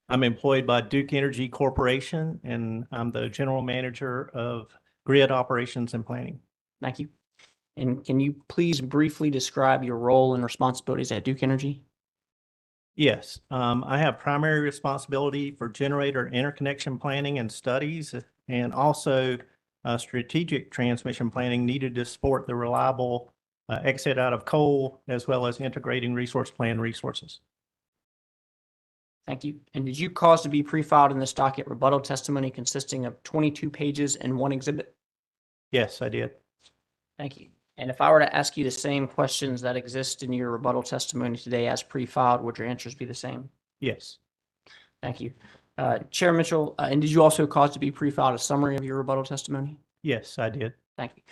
I'm employed by Duke Energy Corporation, and I'm the general manager of grid operations and planning. Thank you. And can you please briefly describe your role and responsibilities at Duke Energy? Yes, I have primary responsibility for generator interconnection planning and studies, and also strategic transmission planning needed to support the reliable exit out of coal, as well as integrating resource plan resources. Thank you. And did you cause to be pre-filed in this docket rebuttal testimony consisting of 22 pages and 1 exhibit? Yes, I did. Thank you. And if I were to ask you the same questions that exist in your rebuttal testimony today as pre-filed, would your answers be the same? Yes. Thank you. Chair Mitchell, and did you also cause to be pre-filed a summary of your rebuttal testimony? Yes, I did. Thank you.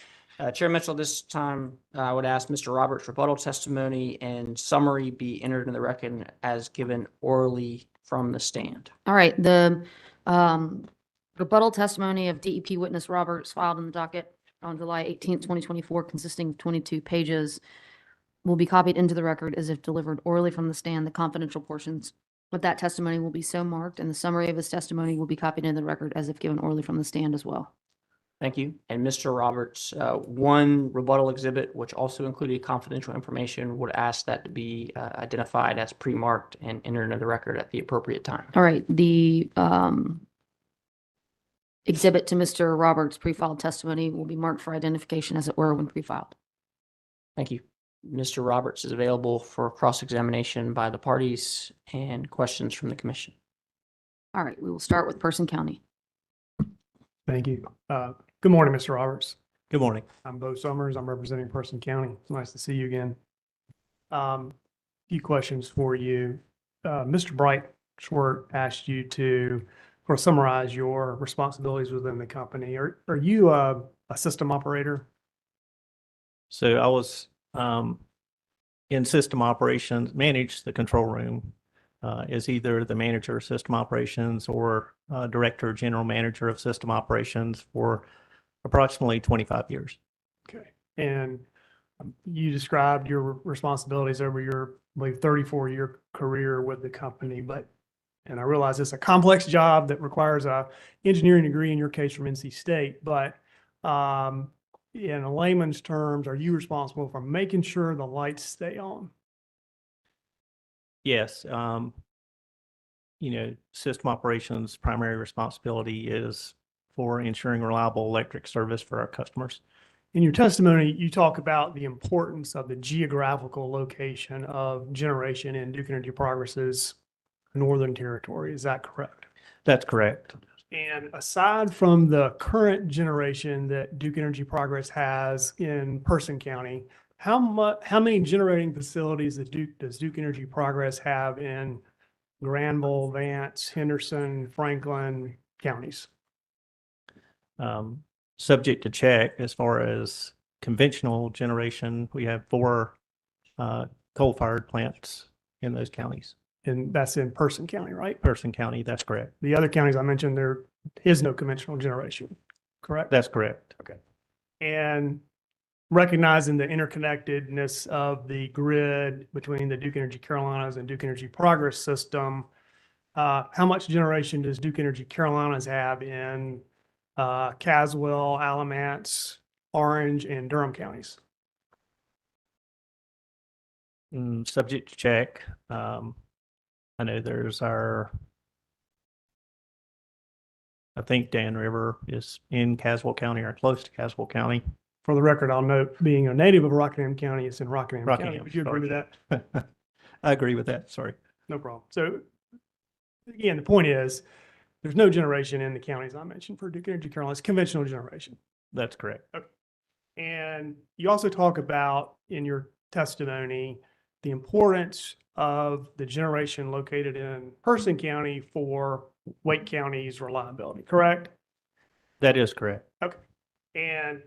Chair Mitchell, this time I would ask Mr. Roberts' rebuttal testimony and summary be entered in the record as given orally from the stand. All right, the rebuttal testimony of DEP witness Roberts filed in the docket on July 18th, 2024, consisting of 22 pages, will be copied into the record as if delivered orally from the stand. The confidential portions of that testimony will be so marked, and the summary of his testimony will be copied into the record as if given orally from the stand as well. Thank you. And Mr. Roberts, one rebuttal exhibit, which also included confidential information, would ask that to be identified as pre-marked and entered into the record at the appropriate time. All right, the exhibit to Mr. Roberts' pre-filed testimony will be marked for identification as it were when pre-filed. Thank you. Mr. Roberts is available for cross-examination by the parties and questions from the commission. All right, we will start with Person County. Thank you. Good morning, Mr. Roberts. Good morning. I'm Bo Summers. I'm representing Person County. It's nice to see you again. Few questions for you. Mr. Brightshort asked you to summarize your responsibilities within the company. Are you a system operator? So I was in system operations, managed the control room as either the manager of system operations or director or general manager of system operations for approximately 25 years. Okay. And you described your responsibilities over your, I believe, 34-year career with the company, and I realize it's a complex job that requires a engineering degree, in your case from NC State, but in layman's terms, are you responsible for making sure the lights stay on? Yes. System operations' primary responsibility is for ensuring reliable electric service for our customers. In your testimony, you talk about the importance of the geographical location of generation in Duke Energy Progress's Northern Territory. Is that correct? That's correct. And aside from the current generation that Duke Energy Progress has in Person County, how many generating facilities does Duke Energy Progress have in Granville, Vance, Henderson, Franklin counties? Subject to check as far as conventional generation, we have 4 coal-fired plants in those counties. And that's in Person County, right? Person County, that's correct. The other counties I mentioned, there is no conventional generation, correct? That's correct. Okay. And recognizing the interconnectedness of the grid between the Duke Energy Carolinas and Duke Energy Progress system, how much generation does Duke Energy Carolinas have in Caswell, Alamance, Orange, and Durham counties? Subject to check. I know there's I think Dan River is in Caswell County or close to Caswell County. For the record, I'll note, being a native of Rockingham County, it's in Rockingham County. Would you agree with that? I agree with that. Sorry. No problem. So again, the point is, there's no generation in the counties I mentioned for Duke Energy Carolinas, conventional generation. That's correct. Okay. And you also talk about in your testimony the importance of the generation located in Person County for Wake County's reliability, correct? That is correct. Okay. And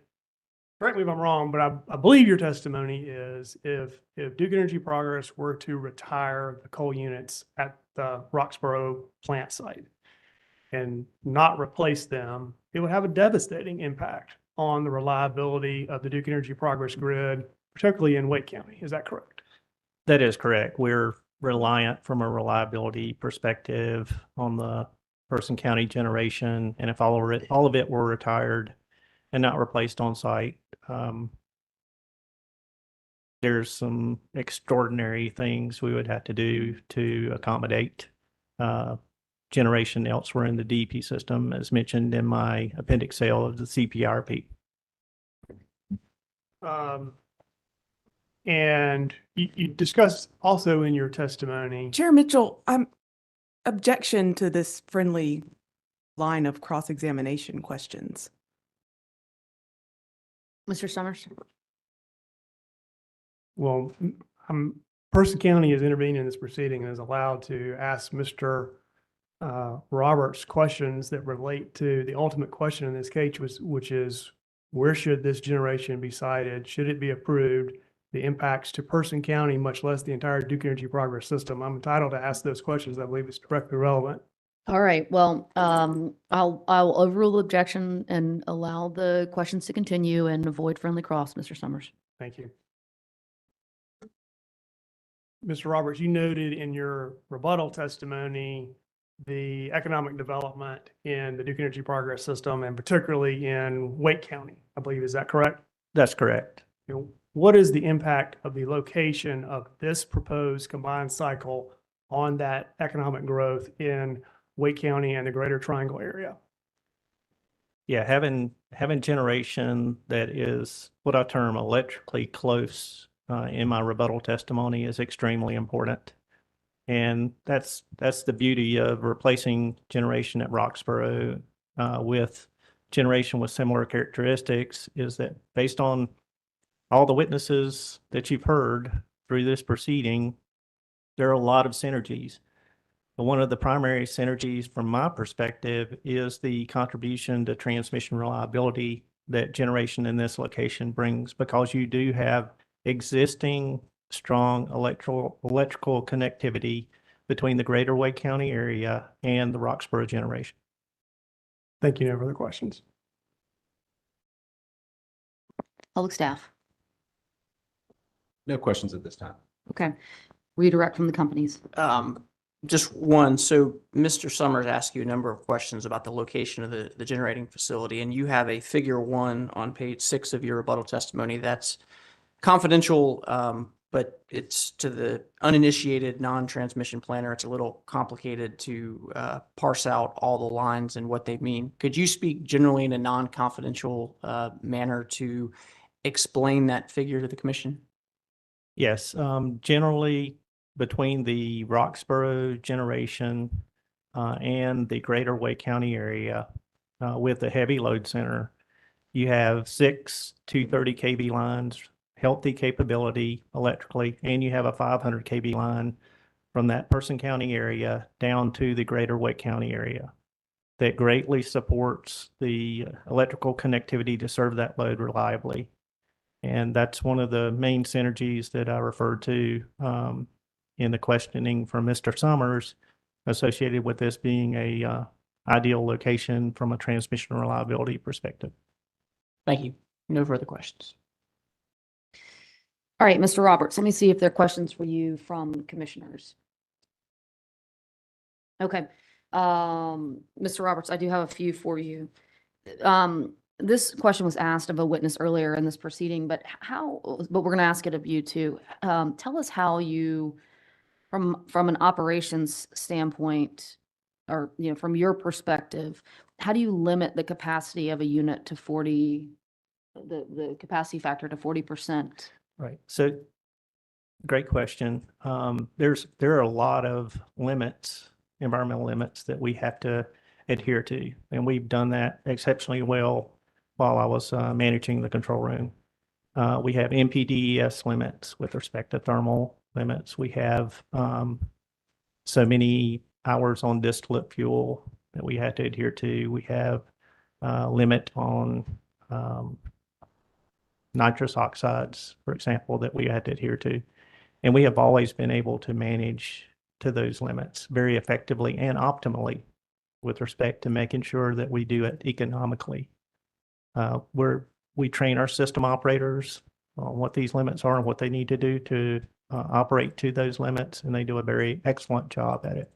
correct me if I'm wrong, but I believe your testimony is if Duke Energy Progress were to retire the coal units at the Roxborough plant site and not replace them, it would have a devastating impact on the reliability of the Duke Energy Progress grid, particularly in Wake County. Is that correct? That is correct. We're reliant from a reliability perspective on the Person County generation. And if all of it were retired and not replaced on site, there's some extraordinary things we would have to do to accommodate generation elsewhere in the DEP system, as mentioned in my appendix L of the CPRP. And you discussed also in your testimony. Chair Mitchell, objection to this friendly line of cross-examination questions. Mr. Summers? Well, Person County is intervening in this proceeding and is allowed to ask Mr. Roberts questions that relate to the ultimate question in this case, which is, where should this generation be sited? Should it be approved? The impacts to Person County, much less the entire Duke Energy Progress system. I'm entitled to ask those questions. I believe it's directly relevant. All right, well, I'll overrule the objection and allow the questions to continue and avoid friendly cross, Mr. Summers. Thank you. Mr. Roberts, you noted in your rebuttal testimony the economic development in the Duke Energy Progress system, and particularly in Wake County, I believe. Is that correct? That's correct. What is the impact of the location of this proposed combined cycle on that economic growth in Wake County and the Greater Triangle area? Yeah, having generation that is what I term electrically close in my rebuttal testimony is extremely important. And that's the beauty of replacing generation at Roxborough with generation with similar characteristics, is that based on all the witnesses that you've heard through this proceeding, there are a lot of synergies. But one of the primary synergies from my perspective is the contribution to transmission reliability that generation in this location brings, because you do have existing strong electrical connectivity between the greater Wake County area and the Roxborough generation. Thank you. No further questions. Public staff. No questions at this time. Okay. Redirect from the companies. Just one. So Mr. Summers asked you a number of questions about the location of the generating facility, and you have a figure 1 on page 6 of your rebuttal testimony. That's confidential, but it's to the uninitiated non-transmission planner. It's a little complicated to parse out all the lines and what they mean. Could you speak generally in a non-confidential manner to explain that figure to the commission? Yes, generally between the Roxborough generation and the greater Wake County area with the heavy load center, you have 6 230 kV lines, healthy capability electrically, and you have a 500 kV line from that Person County area down to the greater Wake County area that greatly supports the electrical connectivity to serve that load reliably. And that's one of the main synergies that I referred to in the questioning from Mr. Summers, associated with this being a ideal location from a transmission reliability perspective. Thank you. No further questions. All right, Mr. Roberts, let me see if there are questions for you from commissioners. Okay. Mr. Roberts, I do have a few for you. This question was asked of a witness earlier in this proceeding, but we're going to ask it of you too. Tell us how you, from an operations standpoint, or, from your perspective, how do you limit the capacity of a unit to 40, the capacity factor to 40%? Right. So great question. There are a lot of limits, environmental limits that we have to adhere to, and we've done that exceptionally well while I was managing the control room. We have NPDES limits with respect to thermal limits. We have so many hours on distillate fuel that we had to adhere to. We have a limit on nitrous oxides, for example, that we had to adhere to. And we have always been able to manage to those limits very effectively and optimally with respect to making sure that we do it economically. We train our system operators on what these limits are and what they need to do to operate to those limits, and they do a very excellent job at it.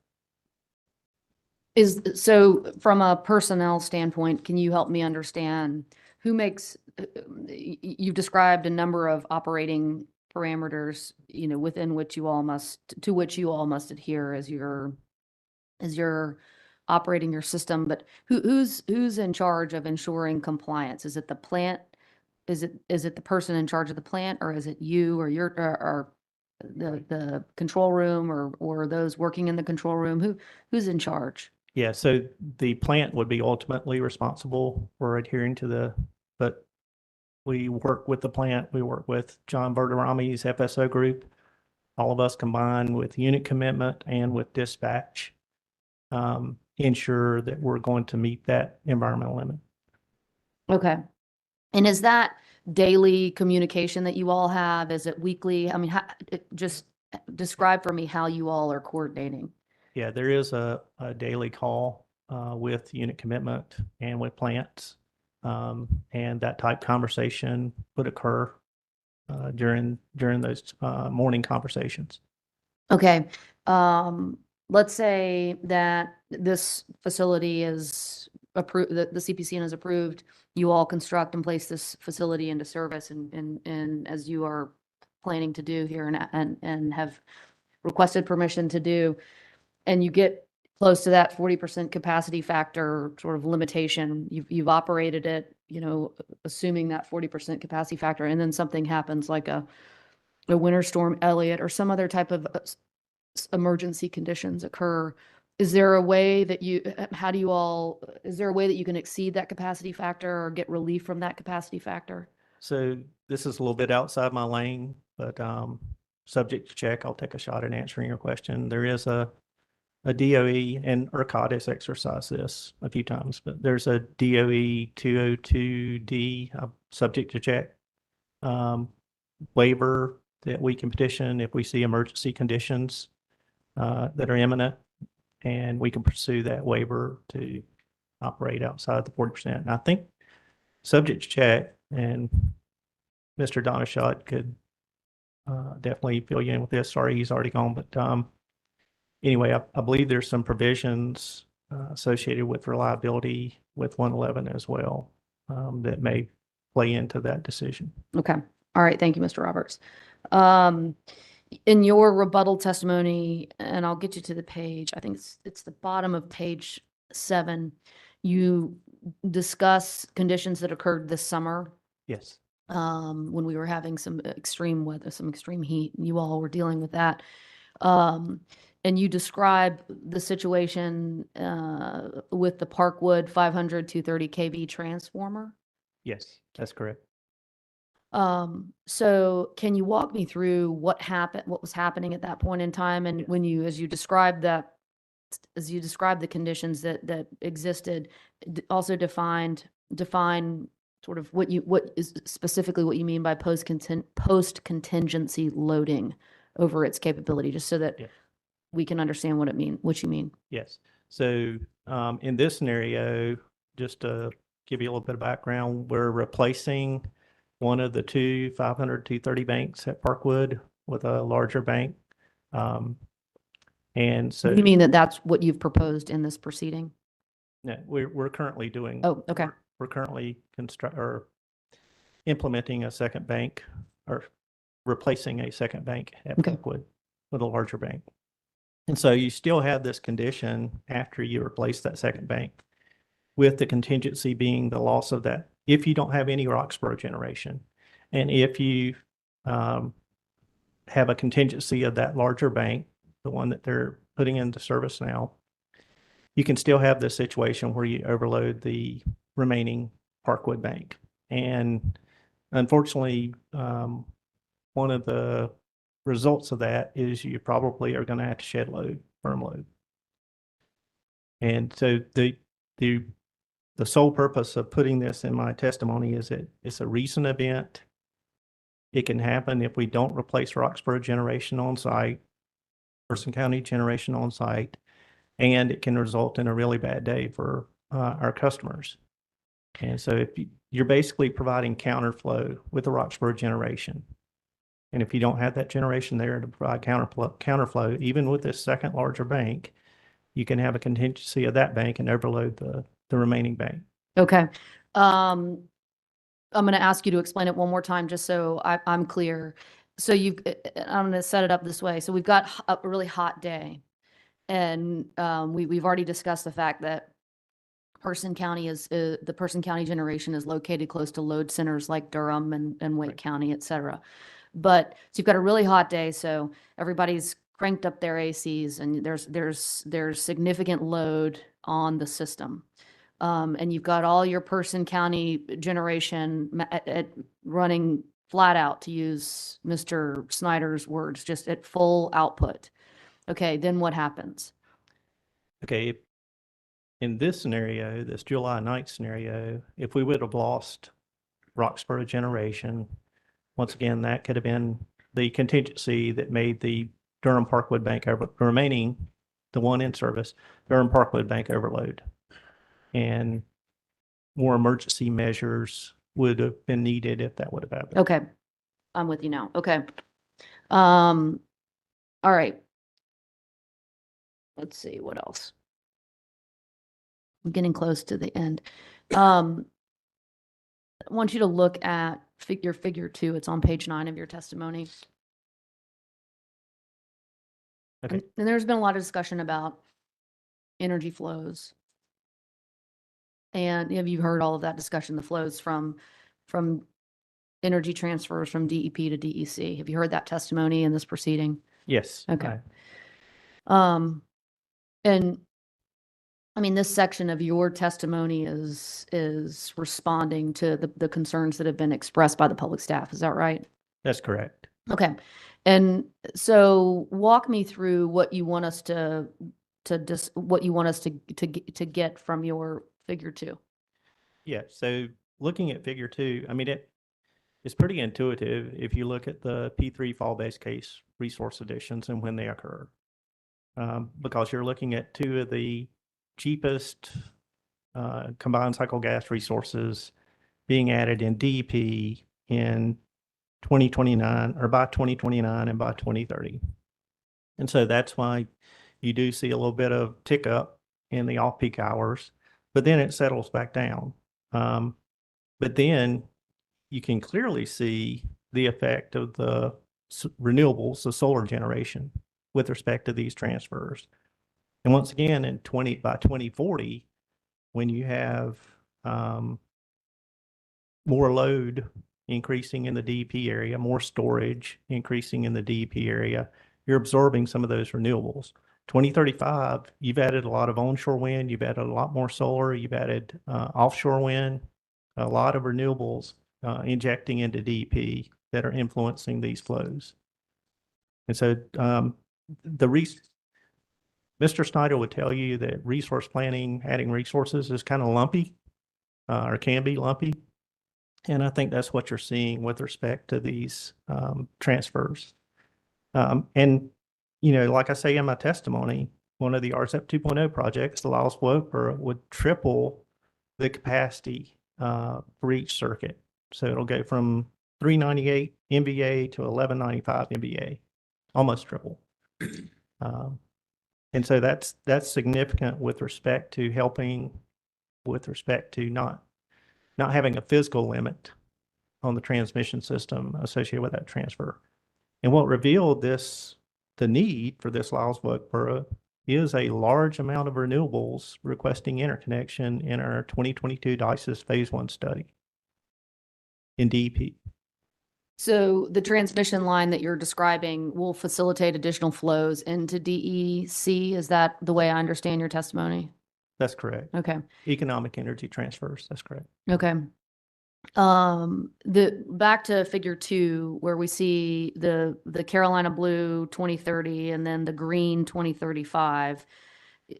So from a personnel standpoint, can you help me understand who makes, you've described a number of operating parameters, within which you all must, to which you all must adhere as you're operating your system, but who's in charge of ensuring compliance? Is it the plant? Is it the person in charge of the plant, or is it you or or the control room or those working in the control room? Who's in charge? Yeah, so the plant would be ultimately responsible for adhering to but we work with the plant, we work with John Bertarami's FSO group, all of us combined with unit commitment and with dispatch, ensure that we're going to meet that environmental limit. Okay. And is that daily communication that you all have? Is it weekly? I mean, just describe for me how you all are coordinating. Yeah, there is a daily call with unit commitment and with plants. And that type conversation would occur during those morning conversations. Okay. Let's say that this facility is approved, the CPCN is approved. You all construct and place this facility into service, and as you are planning to do here and have requested permission to do, and you get close to that 40% capacity factor sort of limitation, you've operated it, assuming that 40% capacity factor, and then something happens like a winter storm Elliott or some other type of emergency conditions occur. Is there a way that is there a way that you can exceed that capacity factor or get relief from that capacity factor? So this is a little bit outside my lane, but subject to check, I'll take a shot at answering your question. There is a DOE, and ERCOT has exercised this a few times, but there's a DOE 202D, subject to check, waiver that we can petition if we see emergency conditions that are imminent, and we can pursue that waiver to operate outside the 40%. And I think subject to check, and Mr. Donad could definitely fill you in with this. Sorry, he's already gone, but anyway, I believe there's some provisions associated with reliability with 111 as well that may play into that decision. Okay. All right. Thank you, Mr. Roberts. In your rebuttal testimony, and I'll get you to the page, I think it's the bottom of page 7, you discuss conditions that occurred this summer. Yes. When we were having some extreme weather, some extreme heat, and you all were dealing with that. And you describe the situation with the Parkwood 500 230 kV transformer. Yes, that's correct. So can you walk me through what was happening at that point in time? And when as you described the conditions that existed, also define sort of what is specifically what you mean by post contingency loading over its capability, just so that we can understand what you mean. Yes. So in this scenario, just to give you a little bit of background, we're replacing one of the two 500 230 banks at Parkwood with a larger bank. And so you mean that's what you've proposed in this proceeding? No, we're currently doing. Oh, okay. We're currently implementing a second bank, or replacing a second bank at Parkwood with a larger bank. And so you still have this condition after you replace that second bank, with the contingency being the loss of that if you don't have any Roxboro generation. And if you have a contingency of that larger bank, the one that they're putting into service now, you can still have this situation where you overload the remaining Parkwood bank. And unfortunately, one of the results of that is you probably are going to have to shed load, firm load. And so the sole purpose of putting this in my testimony is that it's a recent event. It can happen if we don't replace Roxboro generation on site, Person County generation on site, and it can result in a really bad day for our customers. And so if you're basically providing counterflow with the Roxboro generation, And if you don't have that generation there to provide counterflow, even with this second larger bank, you can have a contingency of that bank and overload the remaining bank. Okay. I'm going to ask you to explain it one more time, just so I'm clear. So I'm going to set it up this way. So we've got a really hot day, and we've already discussed the fact that Person County the Person County generation is located close to load centers like Durham and Wake County, et cetera. But so you've got a really hot day, so everybody's cranked up their ACs, and there's significant load on the system. And you've got all your Person County generation running flat out, to use Mr. Snyder's words, just at full output. Okay, then what happens? Okay, in this scenario, this July 9th scenario, if we would have lost Roxborough generation, once again, that could have been the contingency that made the Durham Parkwood Bank remaining, the one in service, Durham Parkwood Bank overload. And more emergency measures would have been needed if that would have happened. Okay, I'm with you now. Okay. All right. Let's see, what else? I'm getting close to the end. I want you to look at figure 2. It's on page 9 of your testimony. Okay. And there's been a lot of discussion about energy flows. And have you heard all of that discussion, the flows from energy transfers from DEP to DEC? Have you heard that testimony in this proceeding? Yes. Okay. And I mean, this section of your testimony is responding to the concerns that have been expressed by the public staff. Is that right? That's correct. Okay. And so walk me through what you want us to get from your figure 2. Yeah. So looking at figure 2, I mean, it's pretty intuitive if you look at the P3 fall-based case resource additions and when they occur, because you're looking at 2 of the cheapest combined cycle gas resources being added in DEP in 2029, or by 2029 and by 2030. And so that's why you do see a little bit of tick up in the off-peak hours, but then it settles back down. But then you can clearly see the effect of the renewables, the solar generation, with respect to these transfers. And once again, by 2040, when you have more load increasing in the DEP area, more storage increasing in the DEP area, you're absorbing some of those renewables. 2035, you've added a lot of onshore wind, you've added a lot more solar, you've added offshore wind, a lot of renewables injecting into DEP that are influencing these flows. And so Mr. Snyder would tell you that resource planning, adding resources, is kind of lumpy, or can be lumpy. And I think that's what you're seeing with respect to these transfers. And, you know, like I say in my testimony, one of the RZEP 2.0 projects, the Lyles Woper, would triple the capacity for each circuit. So it'll go from 398 MVA to 1195 MVA, almost triple. And so that's significant with respect to helping, with respect to not having a physical limit on the transmission system associated with that transfer. And what revealed the need for this Lyles Woper is a large amount of renewables requesting interconnection in our 2022 DICES Phase 1 study in DEP. So the transmission line that you're describing will facilitate additional flows into DEC. Is that the way I understand your testimony? That's correct. Okay. Economic energy transfers. That's correct. Okay. Back to figure 2, where we see the Carolina blue 2030 and then the green 2035.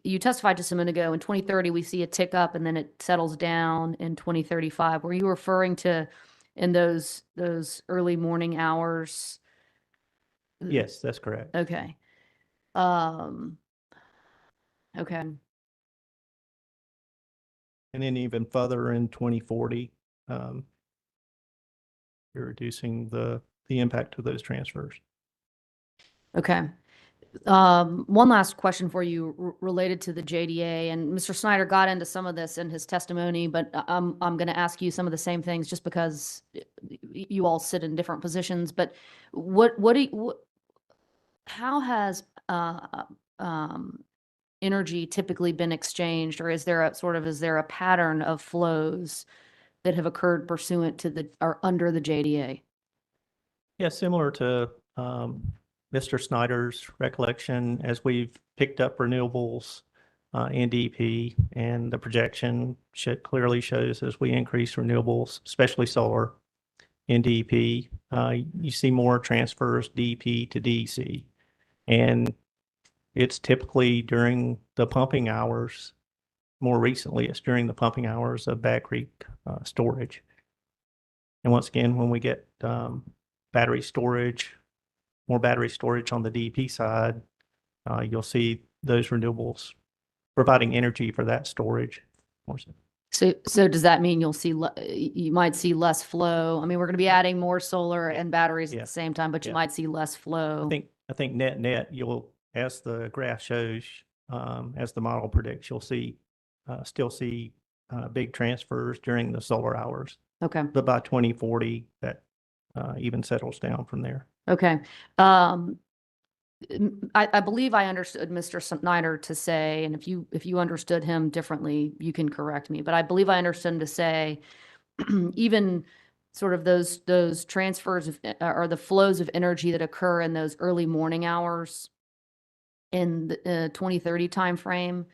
You testified just a minute ago, in 2030, we see a tick up and then it settles down in 2035. Were you referring to in those early morning hours? Yes, that's correct. Okay. Okay. And then even further in 2040, you're reducing the the impact of those transfers. Okay. One last question for you related to the JDA, and Mr. Snyder got into some of this in his testimony, but I'm going to ask you some of the same things just because you all sit in different positions. But how has energy typically been exchanged, or is there a pattern of flows that have occurred pursuant to or under the JDA? Yeah, similar to Mr. Snyder's recollection, as we've picked up renewables in DEP, and the projection clearly shows as we increase renewables, especially solar in DEP, you see more transfers DEP to DEC. And it's typically during the pumping hours. More recently, it's during the pumping hours of Batty Creek storage. And once again, when we get battery storage, more battery storage on the DEP side, you'll see those renewables providing energy for that storage. So does that mean you might see less flow? I mean, we're going to be adding more solar and batteries at the same time, but you might see less flow. I think net, you'll, as the graph shows, as the model predicts, you'll still see big transfers during the solar hours. Okay. But by 2040, that even settles down from there. Okay. I believe I understood Mr. Snyder to say, and if you understood him differently, you can correct me, but I believe I understood him to say even sort of those transfers or the flows of energy that occur in those early morning hours in the 2030 timeframe,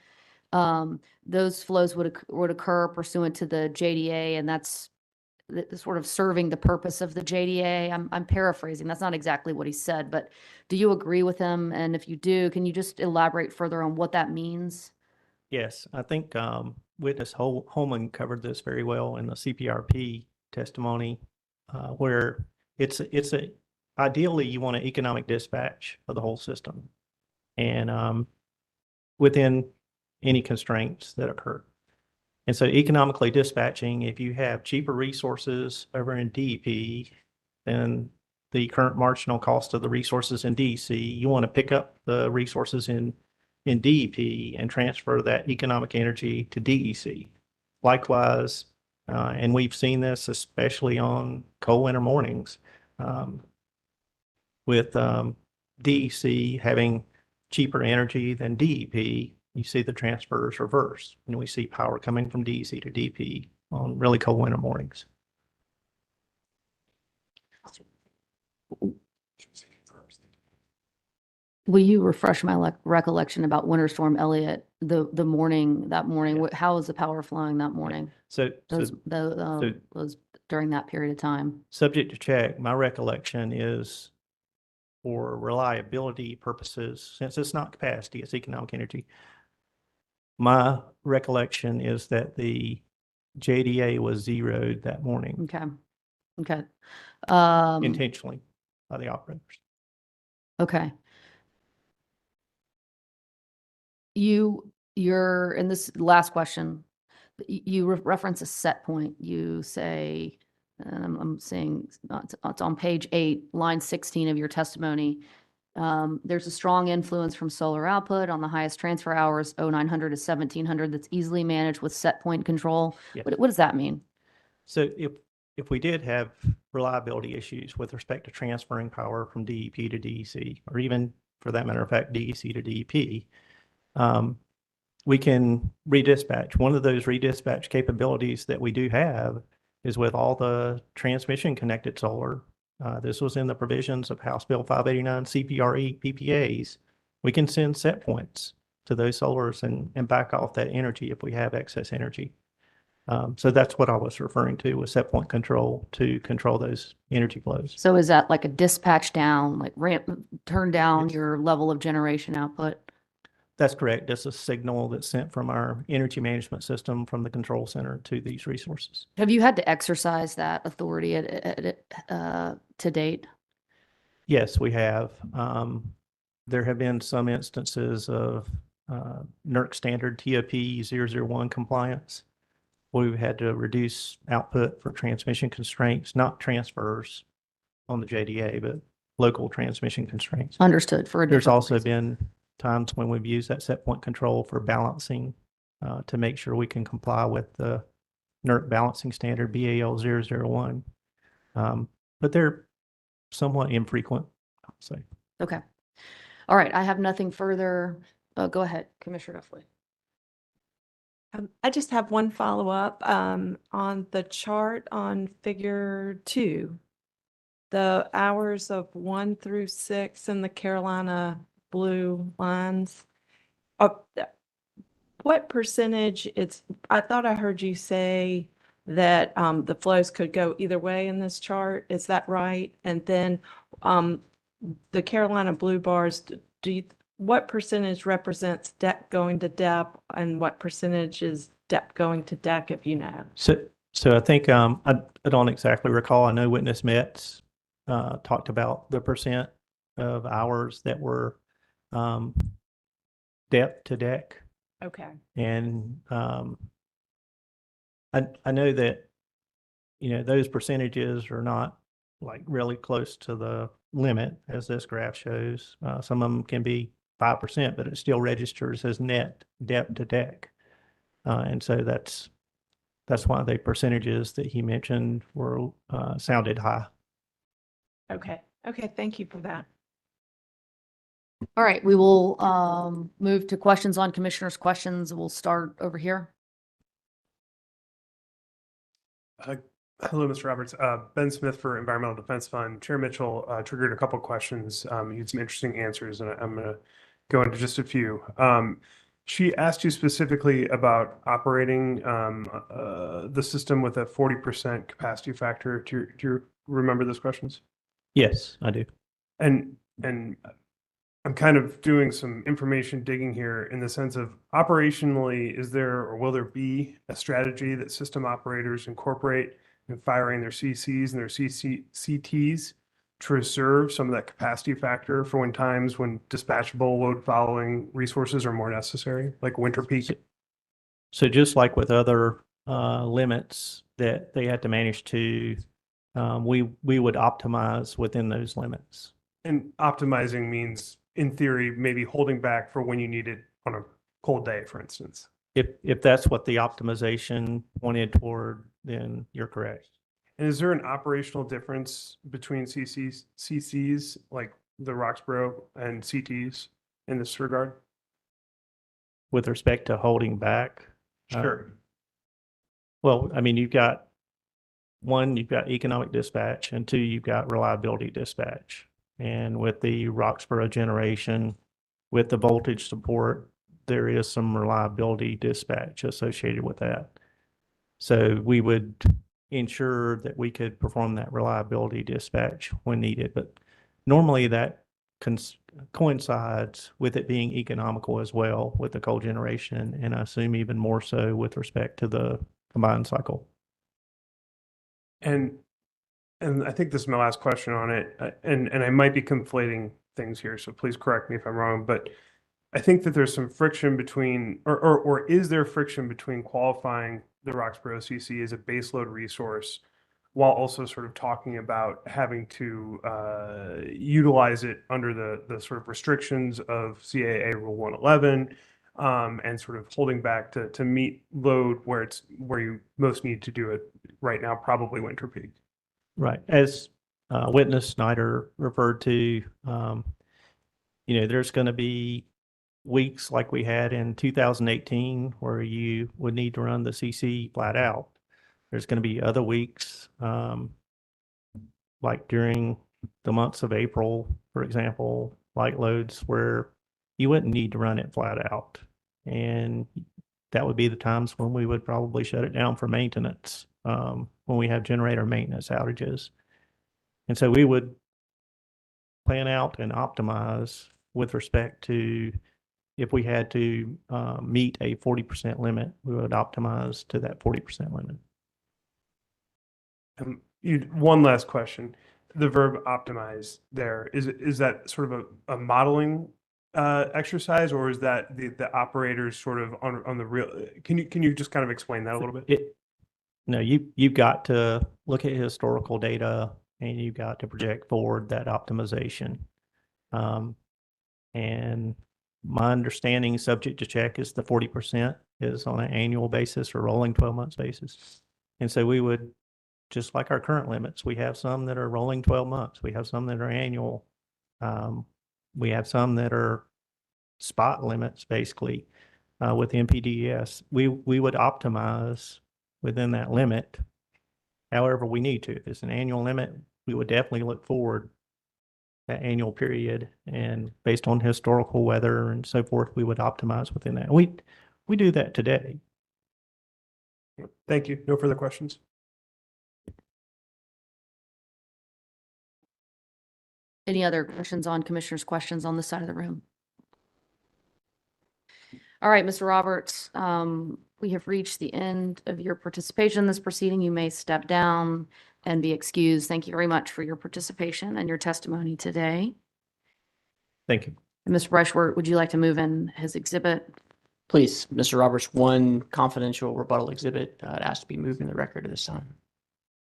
those flows would occur pursuant to the JDA, and that's the sort of serving the purpose of the JDA. I'm paraphrasing. That's not exactly what he said, but do you agree with him? And if you do, can you just elaborate further on what that means? Yes, I think Witness Holman covered this very well in the CPRP testimony, where ideally you want an economic dispatch of the whole system, and within any constraints that occur. And so economically dispatching, if you have cheaper resources over in DEP than the current marginal cost of the resources in DEC, you want to pick up the resources in DEP and transfer that economic energy to DEC. Likewise, and we've seen this especially on cold winter mornings, with DEC having cheaper energy than DEP, you see the transfers reverse, and we see power coming from DEC to DEP on really cold winter mornings. Will you refresh my recollection about Winter Storm Elliott, that morning? How was the power flowing that morning? So was during that period of time. Subject to check, my recollection is for reliability purposes, since it's not capacity, it's economic energy. My recollection is that the JDA was zeroed that morning. Okay. Intentionally by the operators. Okay. You're in this last question, you reference a set point. You say, and I'm saying it's on page 8, line 16 of your testimony. There's a strong influence from solar output on the highest transfer hours, 0900 to 1700, that's easily managed with set point control. Yes. What does that mean? So if we did have reliability issues with respect to transferring power from DEP to DEC, or even for that matter of fact, DEC to DEP, we can redispatch. One of those redispatch capabilities that we do have is with all the transmission connected solar. This was in the provisions of House Bill 589 CPRE PPAs. We can send set points to those solars and back off that energy if we have excess energy. So that's what I was referring to with set point control, to control those energy flows. So is that like a dispatch down, like turn down your level of generation output? That's correct. That's a signal that's sent from our energy management system from the control center to these resources. Have you had to exercise that authority to date? Yes, we have. There have been some instances of NERC standard TOP 001 compliance, where we've had to reduce output for transmission constraints, not transfers, on the JDA, but local transmission constraints. Understood for a There's different also reason. been times when we've used that set point control for balancing to make sure we can comply with the NERC balancing standard BAL 001. But they're somewhat infrequent, I'll say. Okay. All right. I have nothing further. Go ahead, Commissioner Duffley. I just have one follow-up on the chart on figure 2. The hours of 1 through 6 in the Carolina blue lines. What percentage I thought I heard you say that the flows could go either way in this chart. Is that right? And then the Carolina blue bars, what percentage represents DEP going to DEP and what percentage is DEP going to DEC, if you know? So I think I don't exactly recall. I know Witness Metz talked about the percent of hours that were DEP to DEC. Okay. And I know that, those percentages are not like really close to the limit as this graph shows. Some of them can be 5%, but it still registers as net DEP to DEC. And so that's why the percentages that he mentioned were sounded high. Okay. Okay. Thank you for that. All right. We will move to questions on commissioners' questions. We'll start over here. Hello, Mr. Roberts. Ben Smith for Environmental Defense Fund. Chair Mitchell triggered a couple questions. You had some interesting answers, and I'm going to go into just a few. She asked you specifically about operating the system with a 40% capacity factor. Do you remember those questions? Yes, I do. And I'm kind of doing some information digging here in the sense of operationally, is there or will there be a strategy that system operators incorporate in firing their CCs and their CTs to reserve some of that capacity factor for when times when dispatchable load following resources are more necessary, like winter peak? So just like with other limits that they had to manage to, we would optimize within those limits. And optimizing means, in theory, maybe holding back for when you need it on a cold day, for instance. If that's what the optimization pointed toward, then you're correct. And is there an operational difference between CCs like the Roxborough and CTs in this regard? With respect to holding back? Sure. Well, I mean, you've got economic dispatch, and 2, you've got reliability dispatch. And with the Roxborough generation, with the voltage support, there is some reliability dispatch associated with that. So we would ensure that we could perform that reliability dispatch when needed. But normally that coincides with it being economical as well with the coal generation, and I assume even more so with respect to the combined cycle. And I think this is my last question on it, and I might be conflating things here, so please correct me if I'm wrong, but I think that there's some friction between, or is there friction between qualifying the Roxborough CC as a baseload resource while also sort of talking about having to utilize it under the sort of restrictions of CAA Rule 111 and sort of holding back to meet load where you most need to do it right now, probably winter peak. Right. As Witness Snyder referred to, there's going to be weeks like we had in 2018 where you would need to run the CC flat out. There's going to be other weeks, like during the months of April, for example, light loads where you wouldn't need to run it flat out. And that would be the times when we would probably shut it down for maintenance, when we have generator maintenance outages. And so we would plan out and optimize with respect to if we had to meet a 40% limit, we would optimize to that 40% limit. One last question. The verb optimize there, is that sort of a modeling exercise, or is that the operators sort of on the real? Can you just kind of explain that a little bit? No, you've got to look at historical data and you got to project forward that optimization. And my understanding, subject to check, is the 40% is on an annual basis or rolling 12 months basis. And so we would, just like our current limits, we have some that are rolling 12 months. We have some that are annual. We have some that are spot limits, basically, with NPDES. We would optimize within that limit however we need to. If it's an annual limit, we would definitely look forward that annual period, and based on historical weather and so forth, we would optimize within that. We do that today. Thank you. No further questions. Any other questions on commissioners' questions on this side of the room? All right, Mr. Roberts, we have reached the end of your participation in this proceeding. You may step down and be excused. Thank you very much for your participation and your testimony today. Thank you. And Mr. Brushworth, would you like to move in his exhibit? Please, Mr. Roberts, one confidential rebuttal exhibit it has to be moved in the record at this time.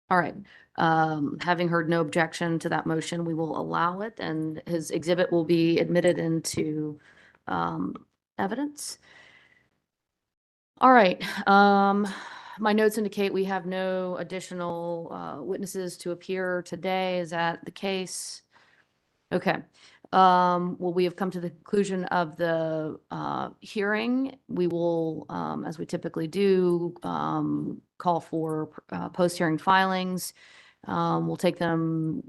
All right. Having heard no objection to that motion, we will allow it, and his exhibit will be admitted into evidence. All right. My notes indicate we have no additional witnesses to appear today. Is that the case? Okay. Well, we have come to the conclusion of the hearing. We will, as we typically do, call for post-hearing filings. We'll take them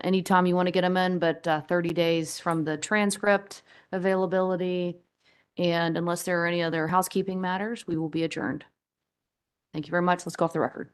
anytime you want to get them in, but 30 days from the transcript availability. And unless there are any other housekeeping matters, we will be adjourned. Thank you very much. Let's go off the record.